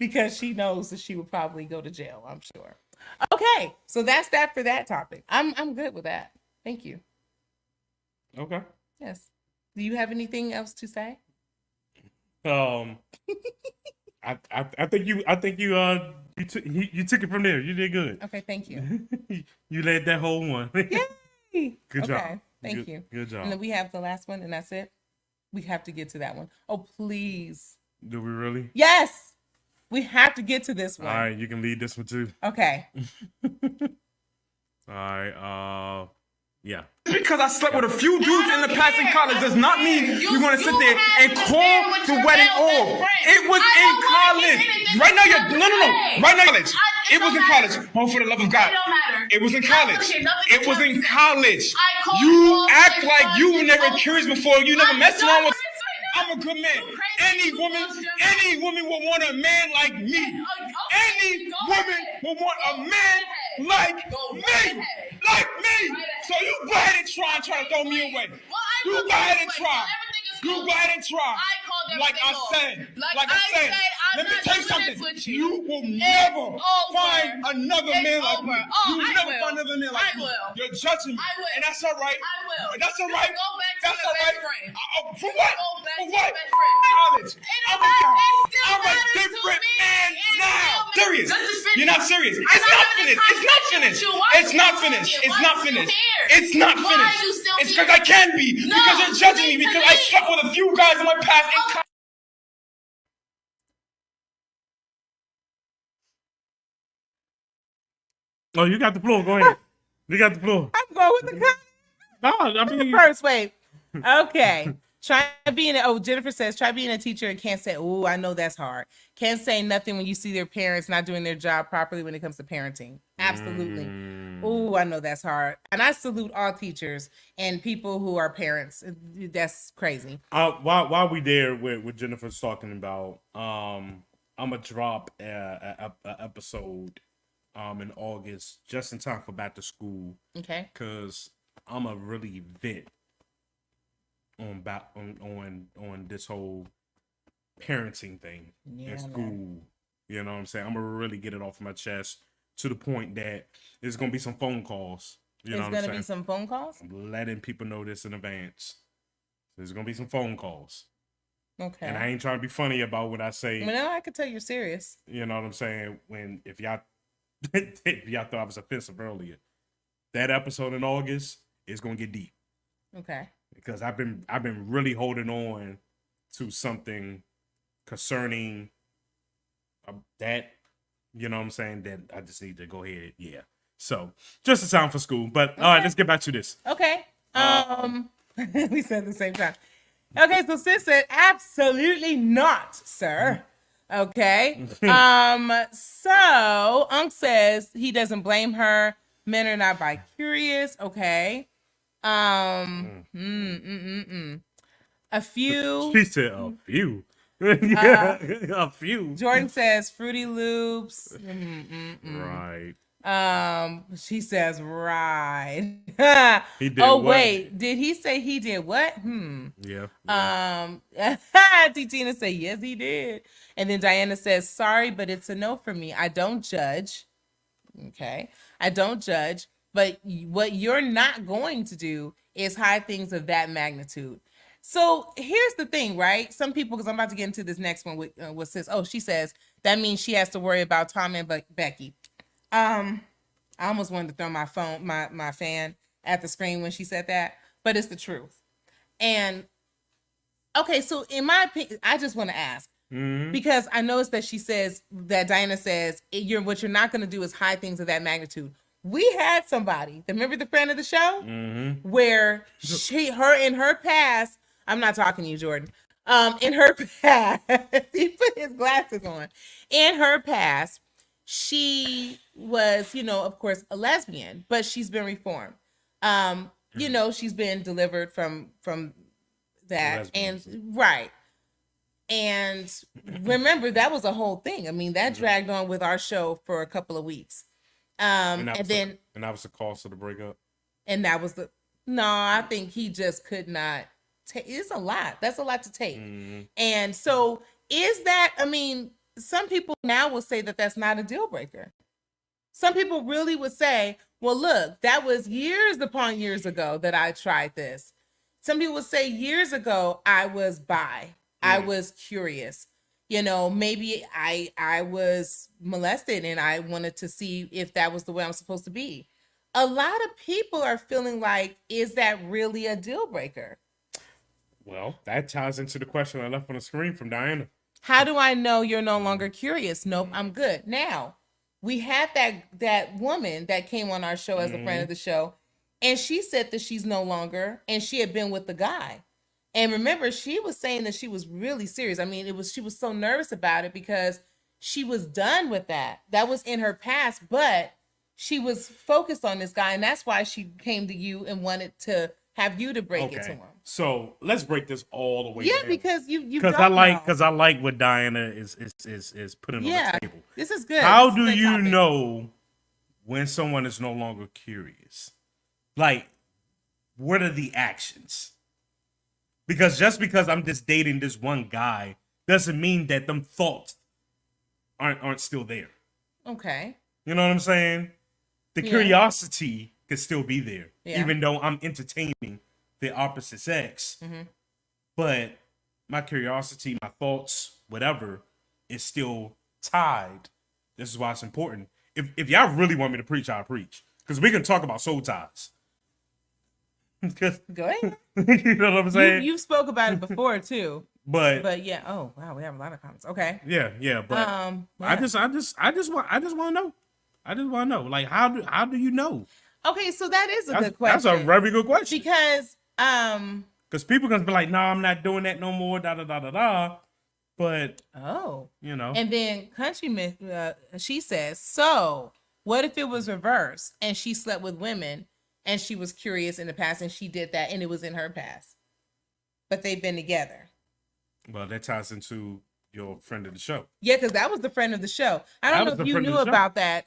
Because she knows that she would probably go to jail, I'm sure. Okay, so that's that for that topic. I'm good with that. Thank you. Okay. Yes. Do you have anything else to say? I think you took it from there. You did good. Okay, thank you. You led that whole one. Yay! Good job. Okay, thank you. Good job. And then we have the last one, and that's it. We have to get to that one. Oh, please. Do we really? Yes. We have to get to this one. All right, you can lead this one too. Okay. All right. Yeah. Because I slept with a few dudes in the past in college does not mean you're going to sit there and call the wedding off. It was in college. Right now, no. Right now, college. It was in college. Oh, for the love of God. It was in college. It was in college. You act like you were never curious before. You never messed around with. I'm a good man. Any woman will want a man like me. Any woman will want a man like me. Like me. So you go ahead and try to throw me away. You go ahead and try. You go ahead and try. Like I said, let me tell you something. You will never find another man like me. You will never find another man like me. You're judging me. And that's all right. That's all right. That's all right. For what? For what? College. I'm a different man now. Serious. You're not serious. It's not finished. It's not finished. It's not finished. It's not finished. It's not finished. It's because I can be. Because you're judging me. Because I slept with a few guys in my past in college. Oh, you got the floor. Go ahead. You got the floor. I'm going with the No, I mean first wave. Okay. Jennifer says, try being a teacher and can't say, oh, I know that's hard. Can't say nothing when you see their parents not doing their job properly when it comes to parenting. Absolutely. Oh, I know that's hard. And I salute all teachers and people who are parents. That's crazy. While we there with Jennifer's talking about, I'm gonna drop a episode in August just in time for back to school. Okay. Cause I'm a really vent on this whole parenting thing in school. You know what I'm saying? I'm gonna really get it off my chest to the point that there's gonna be some phone calls. There's gonna be some phone calls? I'm letting people know this in advance. There's gonna be some phone calls. Okay. And I ain't trying to be funny about what I say. Well, I could tell you're serious. You know what I'm saying? If y'all thought I was offensive earlier, that episode in August is gonna get deep. Okay. Because I've been really holding on to something concerning that, you know what I'm saying, that I just need to go ahead. Yeah. So just a time for school. But all right, let's get back to this. Okay. We said at the same time. Okay, so sis said, absolutely not, sir. Okay. So Unc says he doesn't blame her. Men are not bi-curious. Okay. A few. She said a few. Yeah, a few. Jordan says Fruity Loops. Right. She says right. He did oh what? wait, did he say he did what? Yeah. Titina said yes, he did. And then Diana says sorry, but it's a no for me. I don't judge. Okay, I don't judge. But what you're not going to do is hide things of that magnitude. So here's the thing, right? Some people, because I'm about to get into this next one with sis. Oh, she says that means she has to worry about Tom and Becky. I almost wanted to throw my phone, my fan at the screen when she said that, but it's the truth. And okay, so in my opinion, I just want to ask, because I noticed that she says that Diana says what you're not going to do is hide things of that magnitude. We had somebody, remember the friend of the show, where her in her past. I'm not talking to you, Jordan. In her past, he put his glasses on. In her past, she was, of course, a lesbian, but she's been reformed. She's been delivered from that, and right. And remember, that was a whole thing. I mean, that dragged on with our show for a couple of weeks. And that was the cause of the breakup. And that was I think he just could not take. It's a lot. That's a lot to take. And so some people now will say that that's not a deal breaker. Some people really would say, well, look, that was years upon years ago that I tried this. Some people would say years ago, I was bi. I was curious. Maybe I was molested and I wanted to see if that was the way I'm supposed to be. A lot of people are feeling like, is that really a deal breaker? Well, that ties into the question I left on the screen from Diana. How do I know you're no longer curious? Nope, I'm good. Now, we had that woman that came on our show as a friend of the show, and she said that she's no longer, and she had been with the guy. And remember, she was saying that she was really serious. I mean, she was so nervous about it because she was done with that. That was in her past, but she was focused on this guy, and that's why she came to you and wanted to have you to break it to him. So let's break this all the way. Yeah, down. because you because I like what Diana is putting on the table. This is good. How do you know when someone is no longer curious? Like, what are the actions? Because just because I'm just dating this one guy doesn't mean that them thoughts aren't still there. Okay. You know what I'm saying? The curiosity could still be there, even though I'm entertaining the opposite sex. But my curiosity, my thoughts, whatever, is still tied. This is why it's important. If y'all really want me to preach, I'll preach. Because we can talk about soul ties. Go ahead. You know what I'm saying? You spoke about it before too. But yeah. Oh wow, we have a lot of comments. Okay. Yeah. But I just want to know. I just want to know. Like, how do you know? Okay, so that is a good question. That's a very good question. Because people gonna be like, no, I'm not doing that no more. Da da da da da. But And then Country she says, so what if it was reversed and she slept with women and she was curious in the past and she did that and it was in her past, but they've been together? Well, that ties into your friend of the show. Yeah, because that was the friend of the show. I don't know if you knew about that,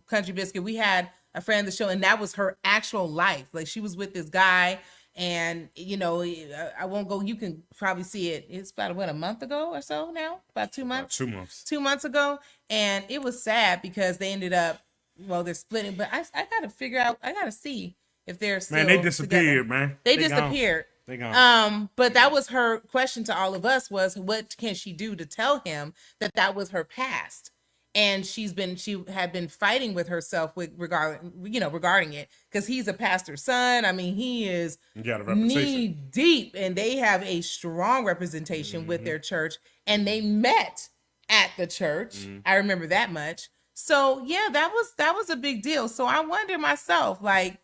Country Biscuit. We had a friend of the show, and that was her actual life. Like, she was with this guy, and I won't go. You can probably see it. It's about a month ago or so now. About 2 months. 2 months. 2 months ago, and it was sad because they ended up. Well, they're splitting, but I got to figure out. I got to see if they're still. Man, they disappeared, together. man. They disappeared. They gone. But that was her question to all of us was, what can she do to tell him that was her past? And she had been fighting with herself regarding it, because he's a pastor's son. I mean, he is knee deep, and they have a strong representation with their church, and they met at the church. I remember that much. So yeah, that was a big deal. So I wonder myself, like,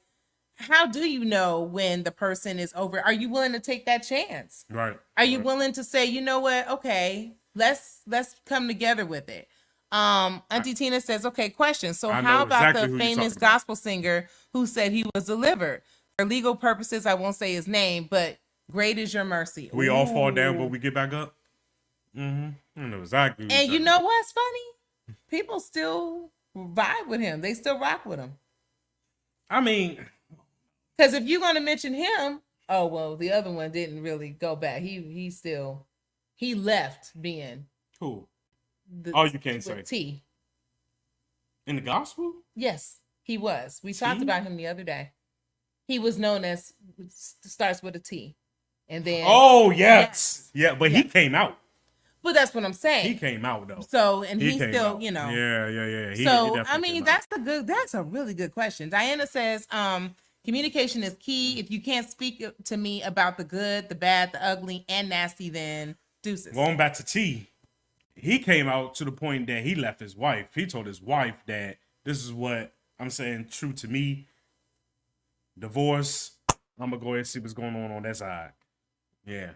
how do you know when the person is over? Are you willing to take that chance? Right. Are you willing to say, you know what? Okay, let's come together with it. Auntie Tina says, okay, question. So how about exactly the famous gospel singer who said he was delivered? For legal purposes, I won't say his name, but great is your mercy. We all fall down, but we get back up. I know exactly. And you know what's funny? People still vibe with him. They still rock with him. I mean, because if you're going to mention him, oh well, the other one didn't really go back. He left being who? You can't say T in the gospel. Yes, he was. We talked about him the other day. He was known as starts with a T, and then yeah, but he came out. But that's what I'm saying. He came out though. So and he still, out. you know. Yeah. So I mean, that's a really good question. Diana says, communication is key. If you can't speak to me about the good, the bad, the ugly, and nasty, then deuces. Going back to T, he came out to the point that he left his wife. He told his wife that this is what I'm saying true to me. Divorce. I'm gonna go ahead and see what's going on that side. Yeah.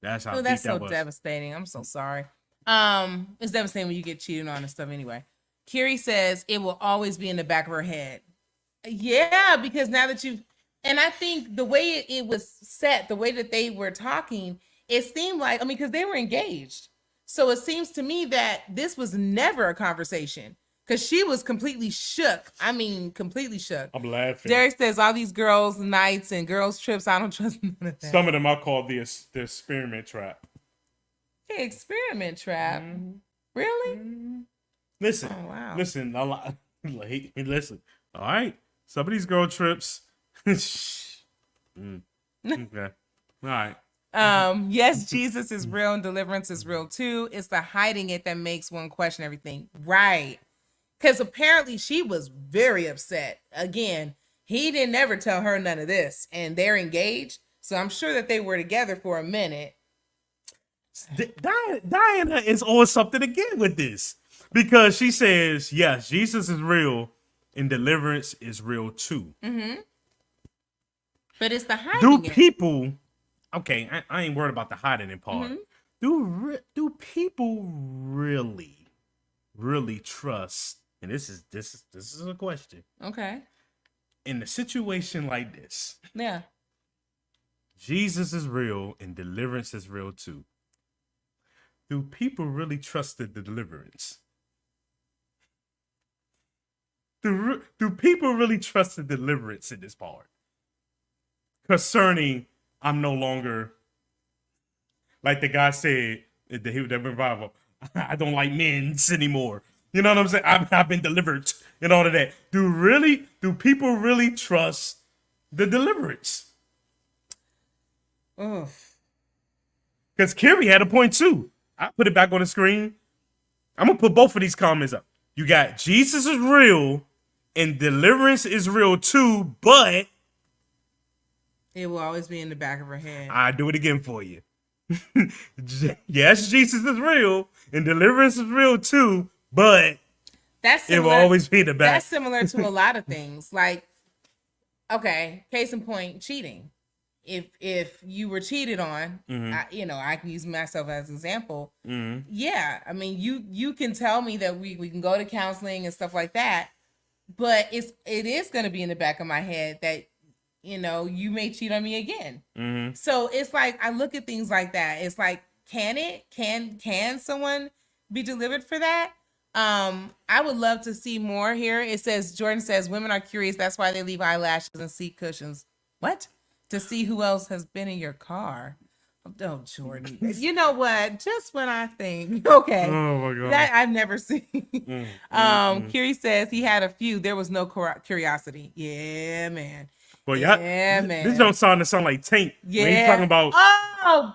That's how that's deep that so was. devastating. I'm so sorry. It's devastating when you get cheated on and stuff anyway. Kiri says it will always be in the back of her head. Yeah, because now that and I think the way it was set, the way that they were talking, it seemed like, I mean, because they were engaged. So it seems to me that this was never a conversation because she was completely shook. I mean, completely shook. I'm laughing. Derek says all these girls' nights and girls' trips, I don't trust none of that. Some of them I call the experiment trap. The experiment trap? Mm-hmm. Really? Mm-hmm. Listen. Oh, wow. Listen. Listen. All right. Some of these girl trips. Okay. All right. Yes, Jesus is real and deliverance is real too. It's the hiding it that makes one question everything. Right. Because apparently she was very upset. Again, he didn't ever tell her none of this. And they're engaged. So I'm sure that they were together for a minute. Diana is on something again with this. Because she says, yes, Jesus is real and deliverance is real too. Mm-hmm. But it's the hiding Do people... Okay, I ain't worried about the hiding in part. Mm-hmm. Do people really trust? And this is a question. Okay. In a situation like this, yeah, Jesus is real and deliverance is real too. Do people really trust the deliverance? Do people really trust the deliverance in this part? Concerning, I'm no longer, like the guy said, the revival, I don't like men's anymore. You know what I'm saying? I've been delivered and all of that. Do people really trust the deliverance? Because Kiri had a point too. I put it back on the screen. I'm going to put both of these comments up. You got Jesus is real and deliverance is real too, but it will always be in the back of her head. I'll do it again for you. Yes, Jesus is real and deliverance is real too, but it will always be in the back. That's similar to a lot of things. Like, okay, case in point, cheating. If you were cheated on, mm-hmm. I can use myself as an example. Mm-hmm. Yeah, I mean, you can tell me that we can go to counseling and stuff like that, but it is going to be in the back of my head that you may cheat on me again. Mm-hmm. So it's like, I look at things like that. It's like, can someone be delivered for that? I would love to see more here. It says, Jordan says, women are curious. That's why they leave eyelashes and seat cushions. What? To see who else has been in your car. Oh, Jordan. You know what? Just when I think, okay. Oh my God. That I've never seen. Kiri says he had a few. There was no curiosity. Yeah, man. Well, man. This don't sound like Tank. Yeah. When he's talking about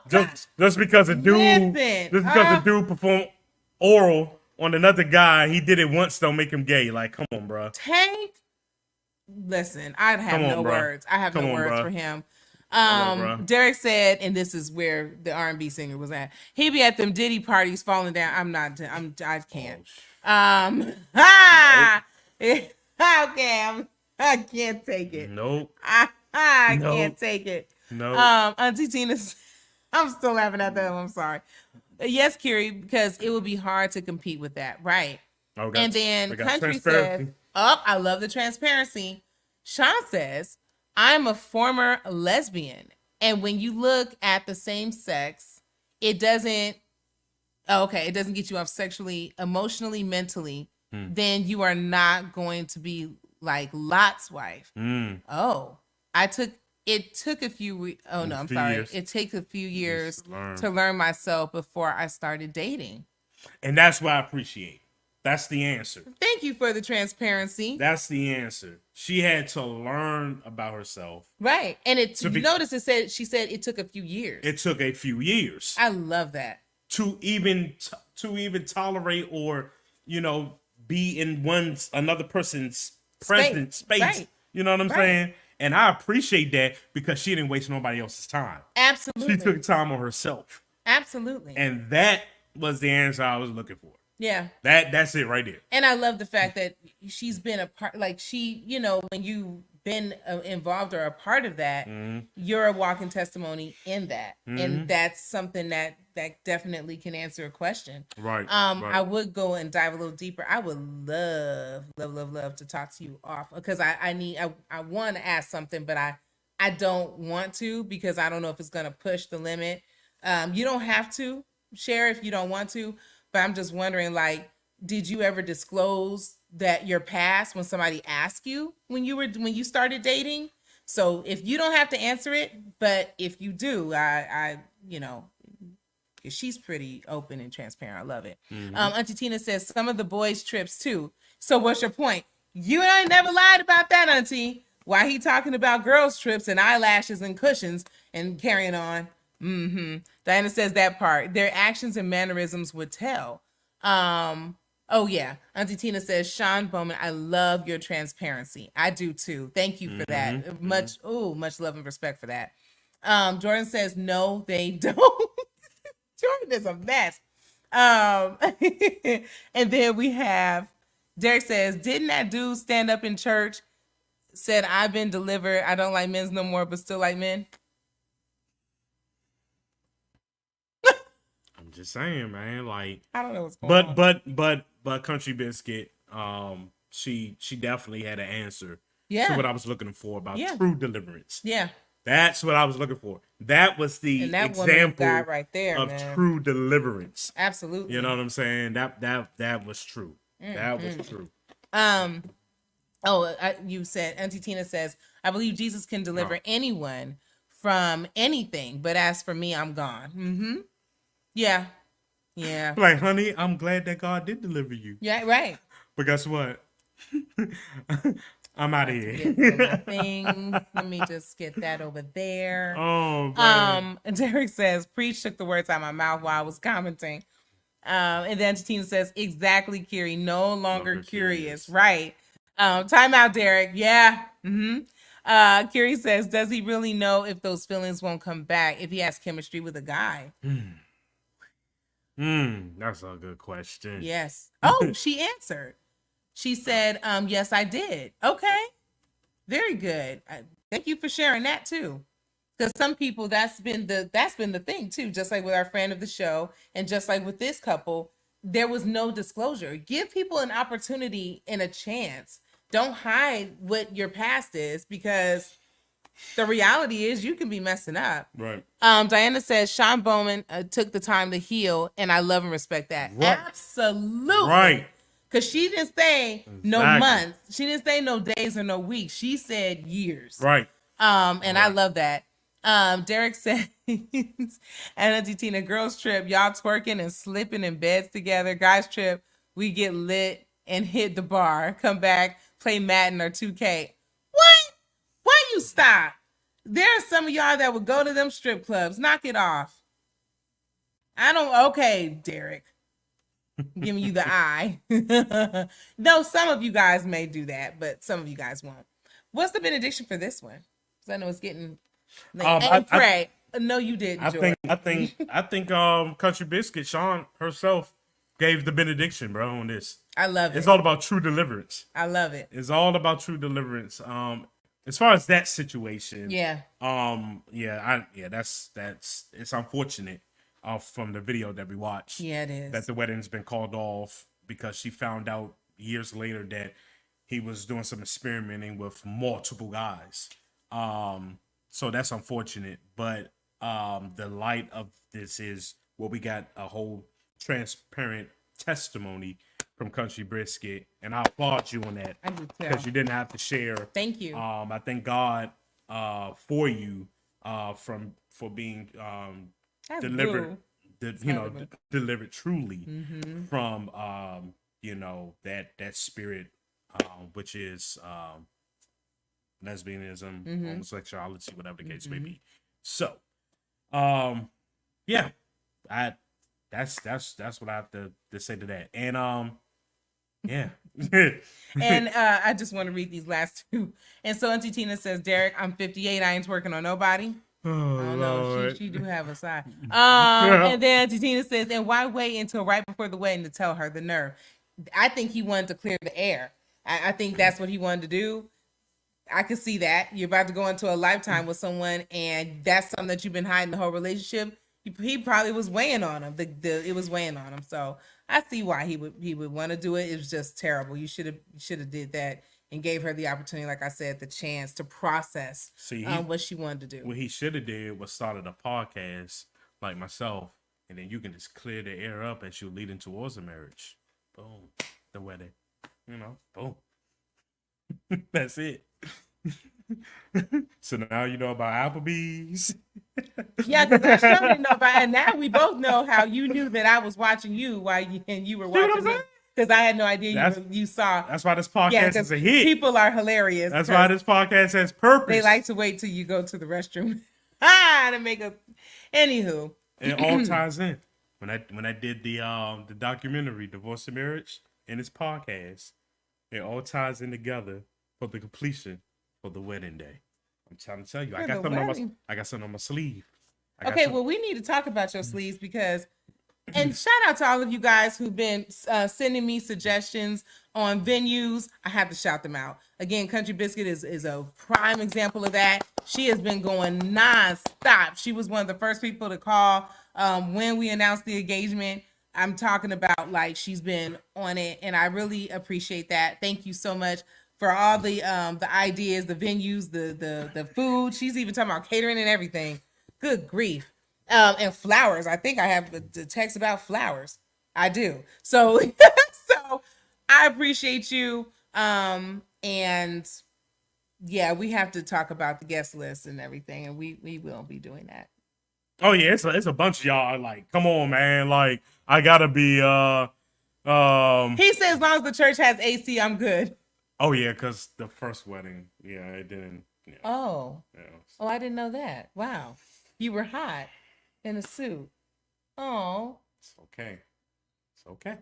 just because a dude performed oral on another guy, he did it once, don't make him gay. Like, come on, bro. Tank. Listen, I have no words. I have no words for him. Derek said, and this is where the R&B singer was at. He be at them Diddy parties falling down. I can't. Okay, I can't take it. Nope. I Nope. can't take it. Nope. Auntie Tina's, I'm still laughing at that. I'm sorry. Yes, Kiri, because it would be hard to compete with that, right? Oh, And then we got Country says, transparency. "Oh, I love the transparency." Sean says, "I'm a former lesbian, and when you look at the same sex, it doesn't. It doesn't get you off sexually, emotionally, mentally. Then you are not going to be like Lot's wife." Oh, it took a few. I'm sorry. Years. It takes a few years to learn myself before I started dating. And that's what I appreciate. That's the answer. Thank you for the transparency. That's the answer. She had to learn about herself. Right. And she said it took a few years. It took a few years. I love that. To even tolerate or, be in another person's present space. Right. You know what I'm saying? And I appreciate that because she didn't waste nobody else's time. Absolutely. She took time on herself. Absolutely. And that was the answer I was looking for. Yeah. That's it right there. And I love the fact that she's been a part, like she, when you've been involved or a part of that, you're a walking testimony in that. And that's something that definitely can answer a question. Right. I would go and dive a little deeper. I would love to talk to you off because I want to ask something, but I don't want to because I don't know if it's going to push the limit. You don't have to share if you don't want to. But I'm just wondering, like, did you ever disclose that your past when somebody asked you when you started dating? So if you don't have to answer it, but if you do, she's pretty open and transparent. I love it. Auntie Tina says some of the boys' trips too. So what's your point? You ain't never lied about that, Auntie. Why he talking about girls' trips and eyelashes and cushions and carrying on? Diana says that part. Their actions and mannerisms would tell. Oh yeah. Auntie Tina says, Sean Bowman, I love your transparency. I do too. Thank you for that. Much love and respect for that. Jordan says, no, they don't. Jordan is a mess. And then we have Derek says, didn't that dude stand up in church, said, I've been delivered. I don't like men's no more, but still like men. I'm just saying, man. Like, I don't know what's going on. But Country Biscuit, she definitely had an answer to what I was looking for about true deliverance. Yeah. That's what I was looking for. That was the example right there, of man. true deliverance. Absolutely. You know what I'm saying? That was true. That was true. You said, Auntie Tina says, I believe Jesus can deliver anyone from anything, but as for me, I'm gone. Yeah. Like, honey, I'm glad that God did deliver you. Yeah, right. But guess what? I'm out of here. Let me just get that over there. Oh, man. Derek says, preach took the words out of my mouth while I was commenting. And then Tina says, exactly, Kiri, no longer curious. Right. Time out, Derek. Yeah. Kiri says, does he really know if those feelings won't come back if he has chemistry with a guy? That's a good question. Yes. Oh, she answered. She said, yes, I did. Okay. Very good. Thank you for sharing that too. Because some people, that's been the thing too. Just like with our friend of the show, and just like with this couple, there was no disclosure. Give people an opportunity and a chance. Don't hide what your past is, because the reality is you can be messing up. Right. Diana says Sean Bowman took the time to heal, and I love and respect that. Right. Absolutely. Right. Because she didn't say no months. She didn't say no days or no weeks. She said years. Right. And I love that. Derek says, and Auntie Tina, girls trip, y'all twerking and slipping in beds together. Guys trip, we get lit and hit the bar. Come back, play Madden or 2K. What? Why you stop? There are some of y'all that would go to them strip clubs. Knock it off. Okay, Derek. Giving you the eye. No, some of you guys may do that, but some of you guys won't. What's the benediction for this one? Because I know it's getting and pray. No, you didn't. I think Country Biscuit, Sean herself, gave the benediction, bro, on this. I love it. It's all about true deliverance. I love it. It's all about true deliverance. As far as that situation, that's it's unfortunate from the video that we watched. Yeah, it is. That the wedding's been called off because she found out years later that he was doing some experimenting with multiple guys. So that's unfortunate. But the light of this is we got a whole transparent testimony from Country Brisket, and I applaud you on that because you didn't have to share. Thank you. I thank God for you for being delivered, delivered truly from that spirit, which is lesbianism, homosexuality, whatever the case may be. So, yeah, that's what I have to say to that. And yeah. And I just want to read these last two. And so Auntie Tina says, Derek, I'm 58. I ain't twerking on nobody. Oh, no, she do have a side. And then Auntie Tina says, and why wait until right before the wedding to tell her? The nerve. I think he wanted to clear the air. I think that's what he wanted to do. I can see that. You're about to go into a lifetime with someone, and that's something that you've been hiding the whole relationship. He probably was weighing on him. It was weighing on him. So I see why he would want to do it. It was just terrible. You should have did that and gave her the opportunity, like I said, the chance to process what she wanted to do. What he should have did was started a podcast like myself, and then you can just clear the air up as you're leading towards a marriage. Boom, the wedding. Boom. That's it. So now you know about Applebee's. Yeah, because I sure didn't know about it. And now we both know how you knew that I was watching you while you were watching me. Because I had no idea you saw. That's why this podcast is a hit. People are hilarious. That's why this podcast has purpose. They like to wait till you go to the restroom to make a. Anywho, it all ties in. When I did the documentary Divorce and Marriage and this podcast, it all ties in together for the completion for the wedding day. I'm trying to tell you, I got something on my sleeve. Okay, well, we need to talk about your sleeves because, and shout out to all of you guys who've been sending me suggestions on venues. I have to shout them out. Again, Country Biscuit is a prime example of that. She has been going nonstop. She was one of the first people to call when we announced the engagement. I'm talking about she's been on it, and I really appreciate that. Thank you so much for all the ideas, the venues, the food. She's even talking about catering and everything. Good grief. And flowers. I think I have the text about flowers. I do. So so I appreciate you. And yeah, we have to talk about the guest list and everything, and we will be doing that. Oh yeah, it's a bunch of y'all. Come on, man. I gotta be He says as long as the church has AC, I'm good. Oh yeah, because the first wedding, it didn't. Yeah. Oh. Yeah. Oh, I didn't know that. Wow. You were hot in a suit. Oh. It's okay. It's okay.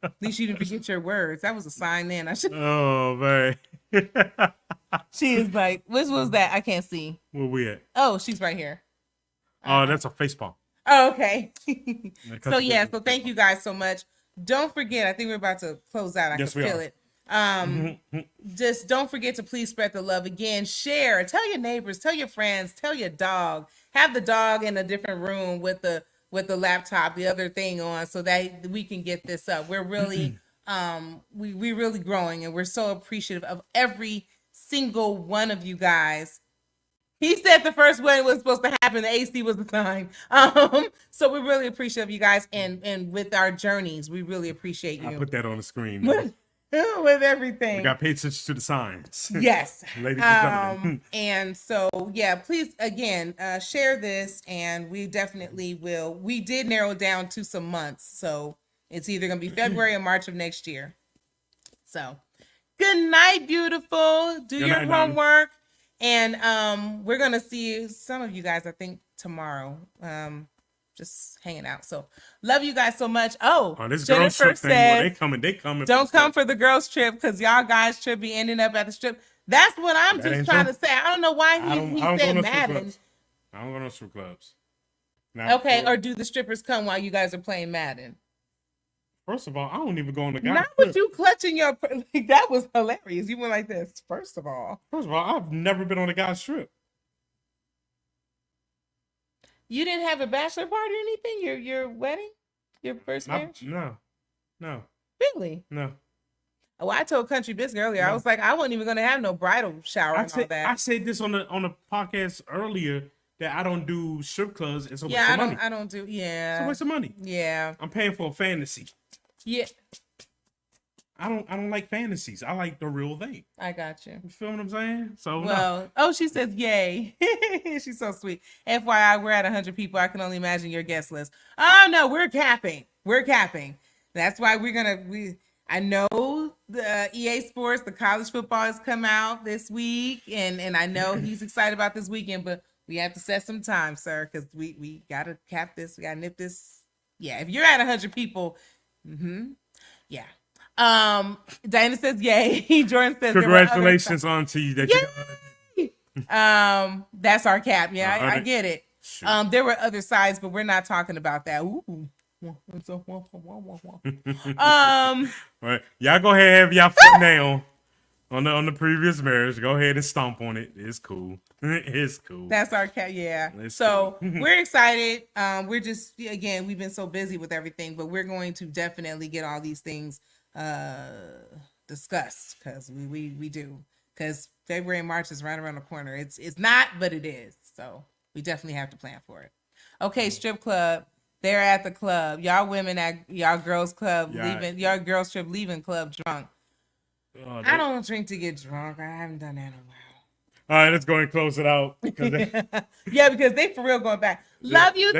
At least you didn't forget your words. That was a sign then. I should. Oh man. She is like, which was that? I can't see. Where we at? Oh, she's right here. Oh, that's a facepalm. Oh, okay. So thank you guys so much. Don't forget, I think we're about to close out. I can feel it. Just don't forget to please spread the love. Again, share, tell your neighbors, tell your friends, tell your dog. Have the dog in a different room with the laptop, the other thing on, so that we can get this up. We're really we're really growing, and we're so appreciative of every single one of you guys. He said the first wedding was supposed to happen. The AC was the sign. So we really appreciate you guys, and with our journeys, we really appreciate you. I put that on the screen. With everything. We got paid attention to the signs. Yes. Ladies and gentlemen. And so, yeah, please, again, share this, and we definitely will. We did narrow it down to some months, so it's either going to be February or March of next year. So, good night, beautiful. Do your homework. And we're going to see some of you guys, I think, tomorrow. Just hanging out. So love you guys so much. This Jennifer girls trip said, thing, they coming. Don't come for the girls trip because y'all guys should be ending up at the strip. That's what I'm just trying to say. I don't know why he said Madden. I don't go to strip clubs. Now, Okay, or do the strippers come while you guys are playing Madden? First of all, I don't even go on the guy. Not with you clutching your. Like, that was hilarious. You went like this. First of all, I've never been on a guy's strip. you didn't have a bachelor party or anything. Your wedding, your first marriage. No. Really? No. Oh, I told Country Biscuit earlier. I was like, I wasn't even going to have no bridal shower and all that. I said this on the podcast earlier that I don't do strip clubs. It's a waste Yeah, of money. I don't do. Yeah, It's a waste of money. Yeah. I'm paying for a fantasy. Yeah. I don't like fantasies. I like the real thing. I got you. You feel what I'm saying? So Well, oh, she says, yay. She's so sweet. FYI, we're at 100 people. I can only imagine your guest list. Oh, no, we're capping. We're capping. That's why I know the EA Sports, the college football has come out this week, and I know he's excited about this weekend, but we have to set some time, sir, because we got to cap this. We got to nip this. Yeah, if you're at 100 people, yeah. Diana says, yay. Jordan says, congratulations on to you that you that's our cap. Yeah, I get it. Shoot. There were other sides, but we're not talking about that. Ooh. Right. Y'all go ahead and have y'all foot now on the previous marriage. Go ahead and stomp on it. It's cool. It's cool. That's our cat. Yeah. It's so cool. We're excited. We're just, again, we've been so busy with everything, but we're going to definitely get all these things discussed, because we do, because February and March is right around the corner. It's not, but it is. So we definitely have to plan for it. Okay, strip club. They're at the club. Y'all women at y'all girls club leaving. Y'all girls strip leaving club drunk. I don't drink to get drunk. I haven't done that in a while. All right, let's go and close it out. Yeah, because they for real going back. Love you too.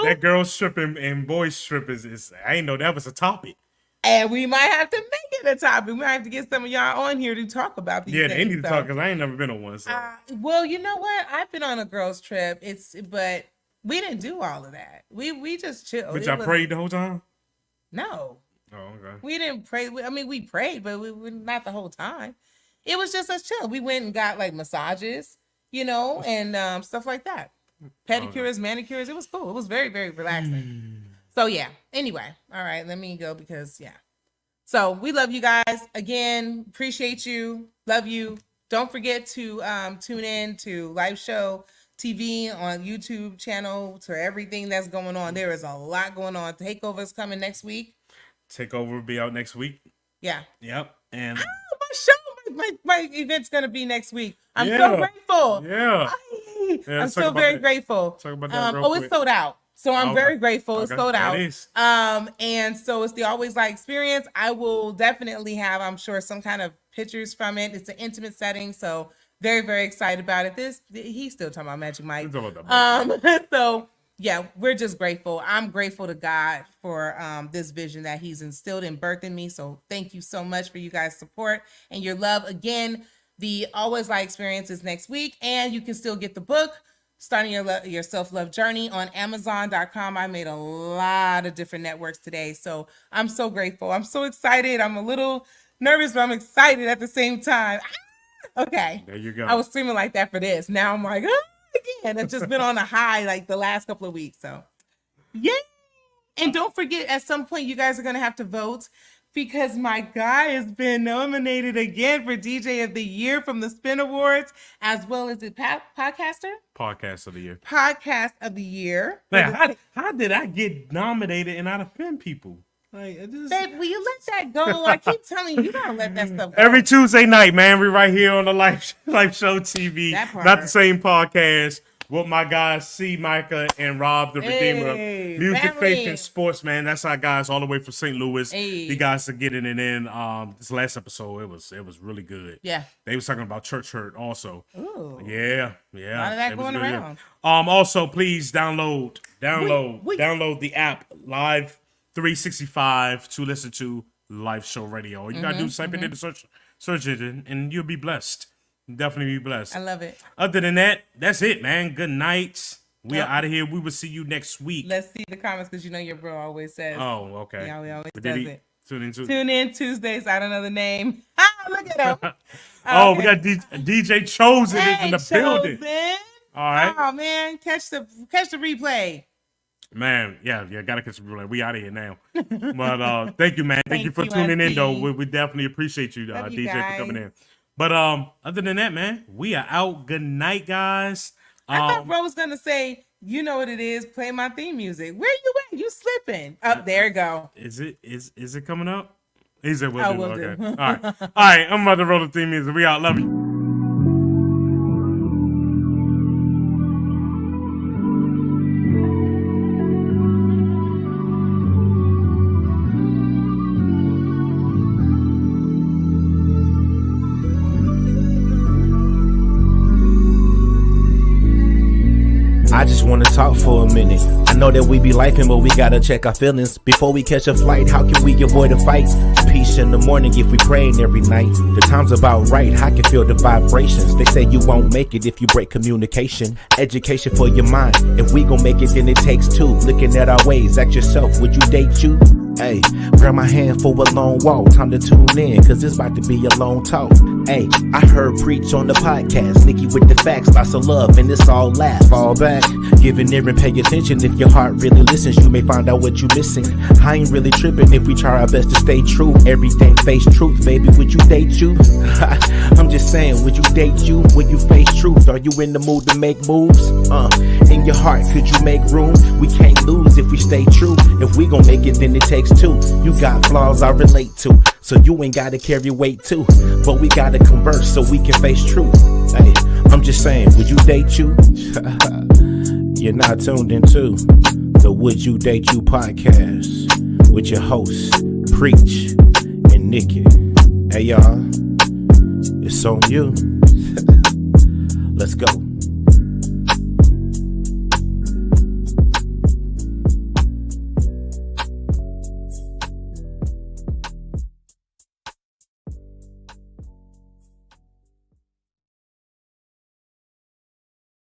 That girls strip and boys strip is I ain't know that was a topic. And we might have to make it a topic. We might have to get some of y'all on here to talk about these things. They need to talk, because I ain't never been on one. So. Well, you know what? I've been on a girls trip. But we didn't do all of that. We just chilled. But y'all prayed the whole time? No. Oh, okay. We didn't pray. I mean, we prayed, but we not the whole time. It was just us chill. We went and got like massages, and stuff like that. Pedicures, manicures. It was cool. It was very, very relaxing. So yeah. Anyway, all right. Let me go because yeah. So we love you guys again. Appreciate you. Love you. Don't forget to tune in to Lyfeshow TV on YouTube channel to everything that's going on. There is a lot going on. Takeover's coming next week. Takeover will be out next week. Yeah. Yep. And my show, my event's gonna be next week. I'm so grateful. Yeah. I'm so very grateful. Talk about that real quick. It's sold out. So I'm very grateful. It's sold out. It is. And so it's the Always Lie experience. I will definitely have, I'm sure, some kind of pictures from it. It's an intimate setting, so very, very excited about it. He's still talking about Magic Mike. So yeah, we're just grateful. I'm grateful to God for this vision that He's instilled and birthed in me. So thank you so much for you guys' support and your love. Again, the Always Lie experience is next week, and you can still get the book, Starting Your Self-Love Journey, on Amazon.com. I made a lot of different networks today, so I'm so grateful. I'm so excited. I'm a little nervous, but I'm excited at the same time. Okay. There you go. I was screaming like that for this. Now I'm like, again. I've just been on a high like the last couple of weeks. So, yay. And don't forget, at some point, you guys are going to have to vote, because my guy has been nominated again for DJ of the Year from the Spin Awards, as well as the podcaster? Podcast of the Year. Podcast of the Year. Man, how did I get nominated and not offend people? Babe, will you let that go? I keep telling you, you gotta let that stuff go. Every Tuesday night, man, we're right here on the Lyfeshow TV. Not the same podcast. With my guys, C, Micah, and Rob, the Redeemer. Music, family. Faith, and sports, man. That's our guys all the way from St. Louis. You guys are getting it in. This last episode, it was really good. Yeah. They was talking about church hurt also. Ooh. Yeah. A lot of that going around. Also, please download the app Live 365 to listen to Lyfeshow Radio. All you gotta do is type it in the search engine, and you'll be blessed. Definitely be blessed. I love it. Other than that, that's it, man. Good night. We are out of here. We will see you next week. Let's see the comments, because your bro always says. Oh, okay. Yeah, we always does it. Tune in Tuesdays. I don't know the name. Look at him. Oh, we got DJ Chosen in the building. Chosen. All right. Oh man, catch the replay. Man, yeah, gotta catch some. We out of here now. But thank you, man. Thank you for tuning in, though. We definitely appreciate you, DJ, for coming in. But other than that, man, we are out. Good night, guys. I thought bro was gonna say, you know what it is, play my theme music. Where you at? You slipping. Up there you go. Is it coming up? He said we'll do. Okay. All right. All right, I'm about to roll the theme music. We out. Love you. I just wanna talk for a minute. I know that we be lifing, but we gotta check our feelings before we catch a flight. How can we avoid a fight? Peace in the morning if we praying every night. The time's about right. I can feel the vibrations. They say you won't make it if you break communication. Education for your mind. If we gon' make it, then it takes two. Looking at our ways, ask yourself, would you date you? Hey, grab my hand for a long walk. Time to tune in, cause it's about to be a long talk. Hey, I heard preach on the podcast. Nikki with the facts, lots of love, and it's all laughs. Fall back, give an ear and pay attention. If your heart really listens, you may find out what you missing. I ain't really tripping if we try our best to stay true. Everything face truth, baby, would you date you? I'm just saying, would you date you? Would you face truth? Are you in the mood to make moves? In your heart, could you make room? We can't lose if we stay true. If we gon' make it, then it takes two. You got flaws I relate to, so you ain't gotta carry weight too. But we gotta converse so we can face truth. Hey, I'm just saying, would you date you? You're not tuned into the Would You Date You podcast with your hosts, Preach and Nikki. Hey y'all, it's on you. Let's go.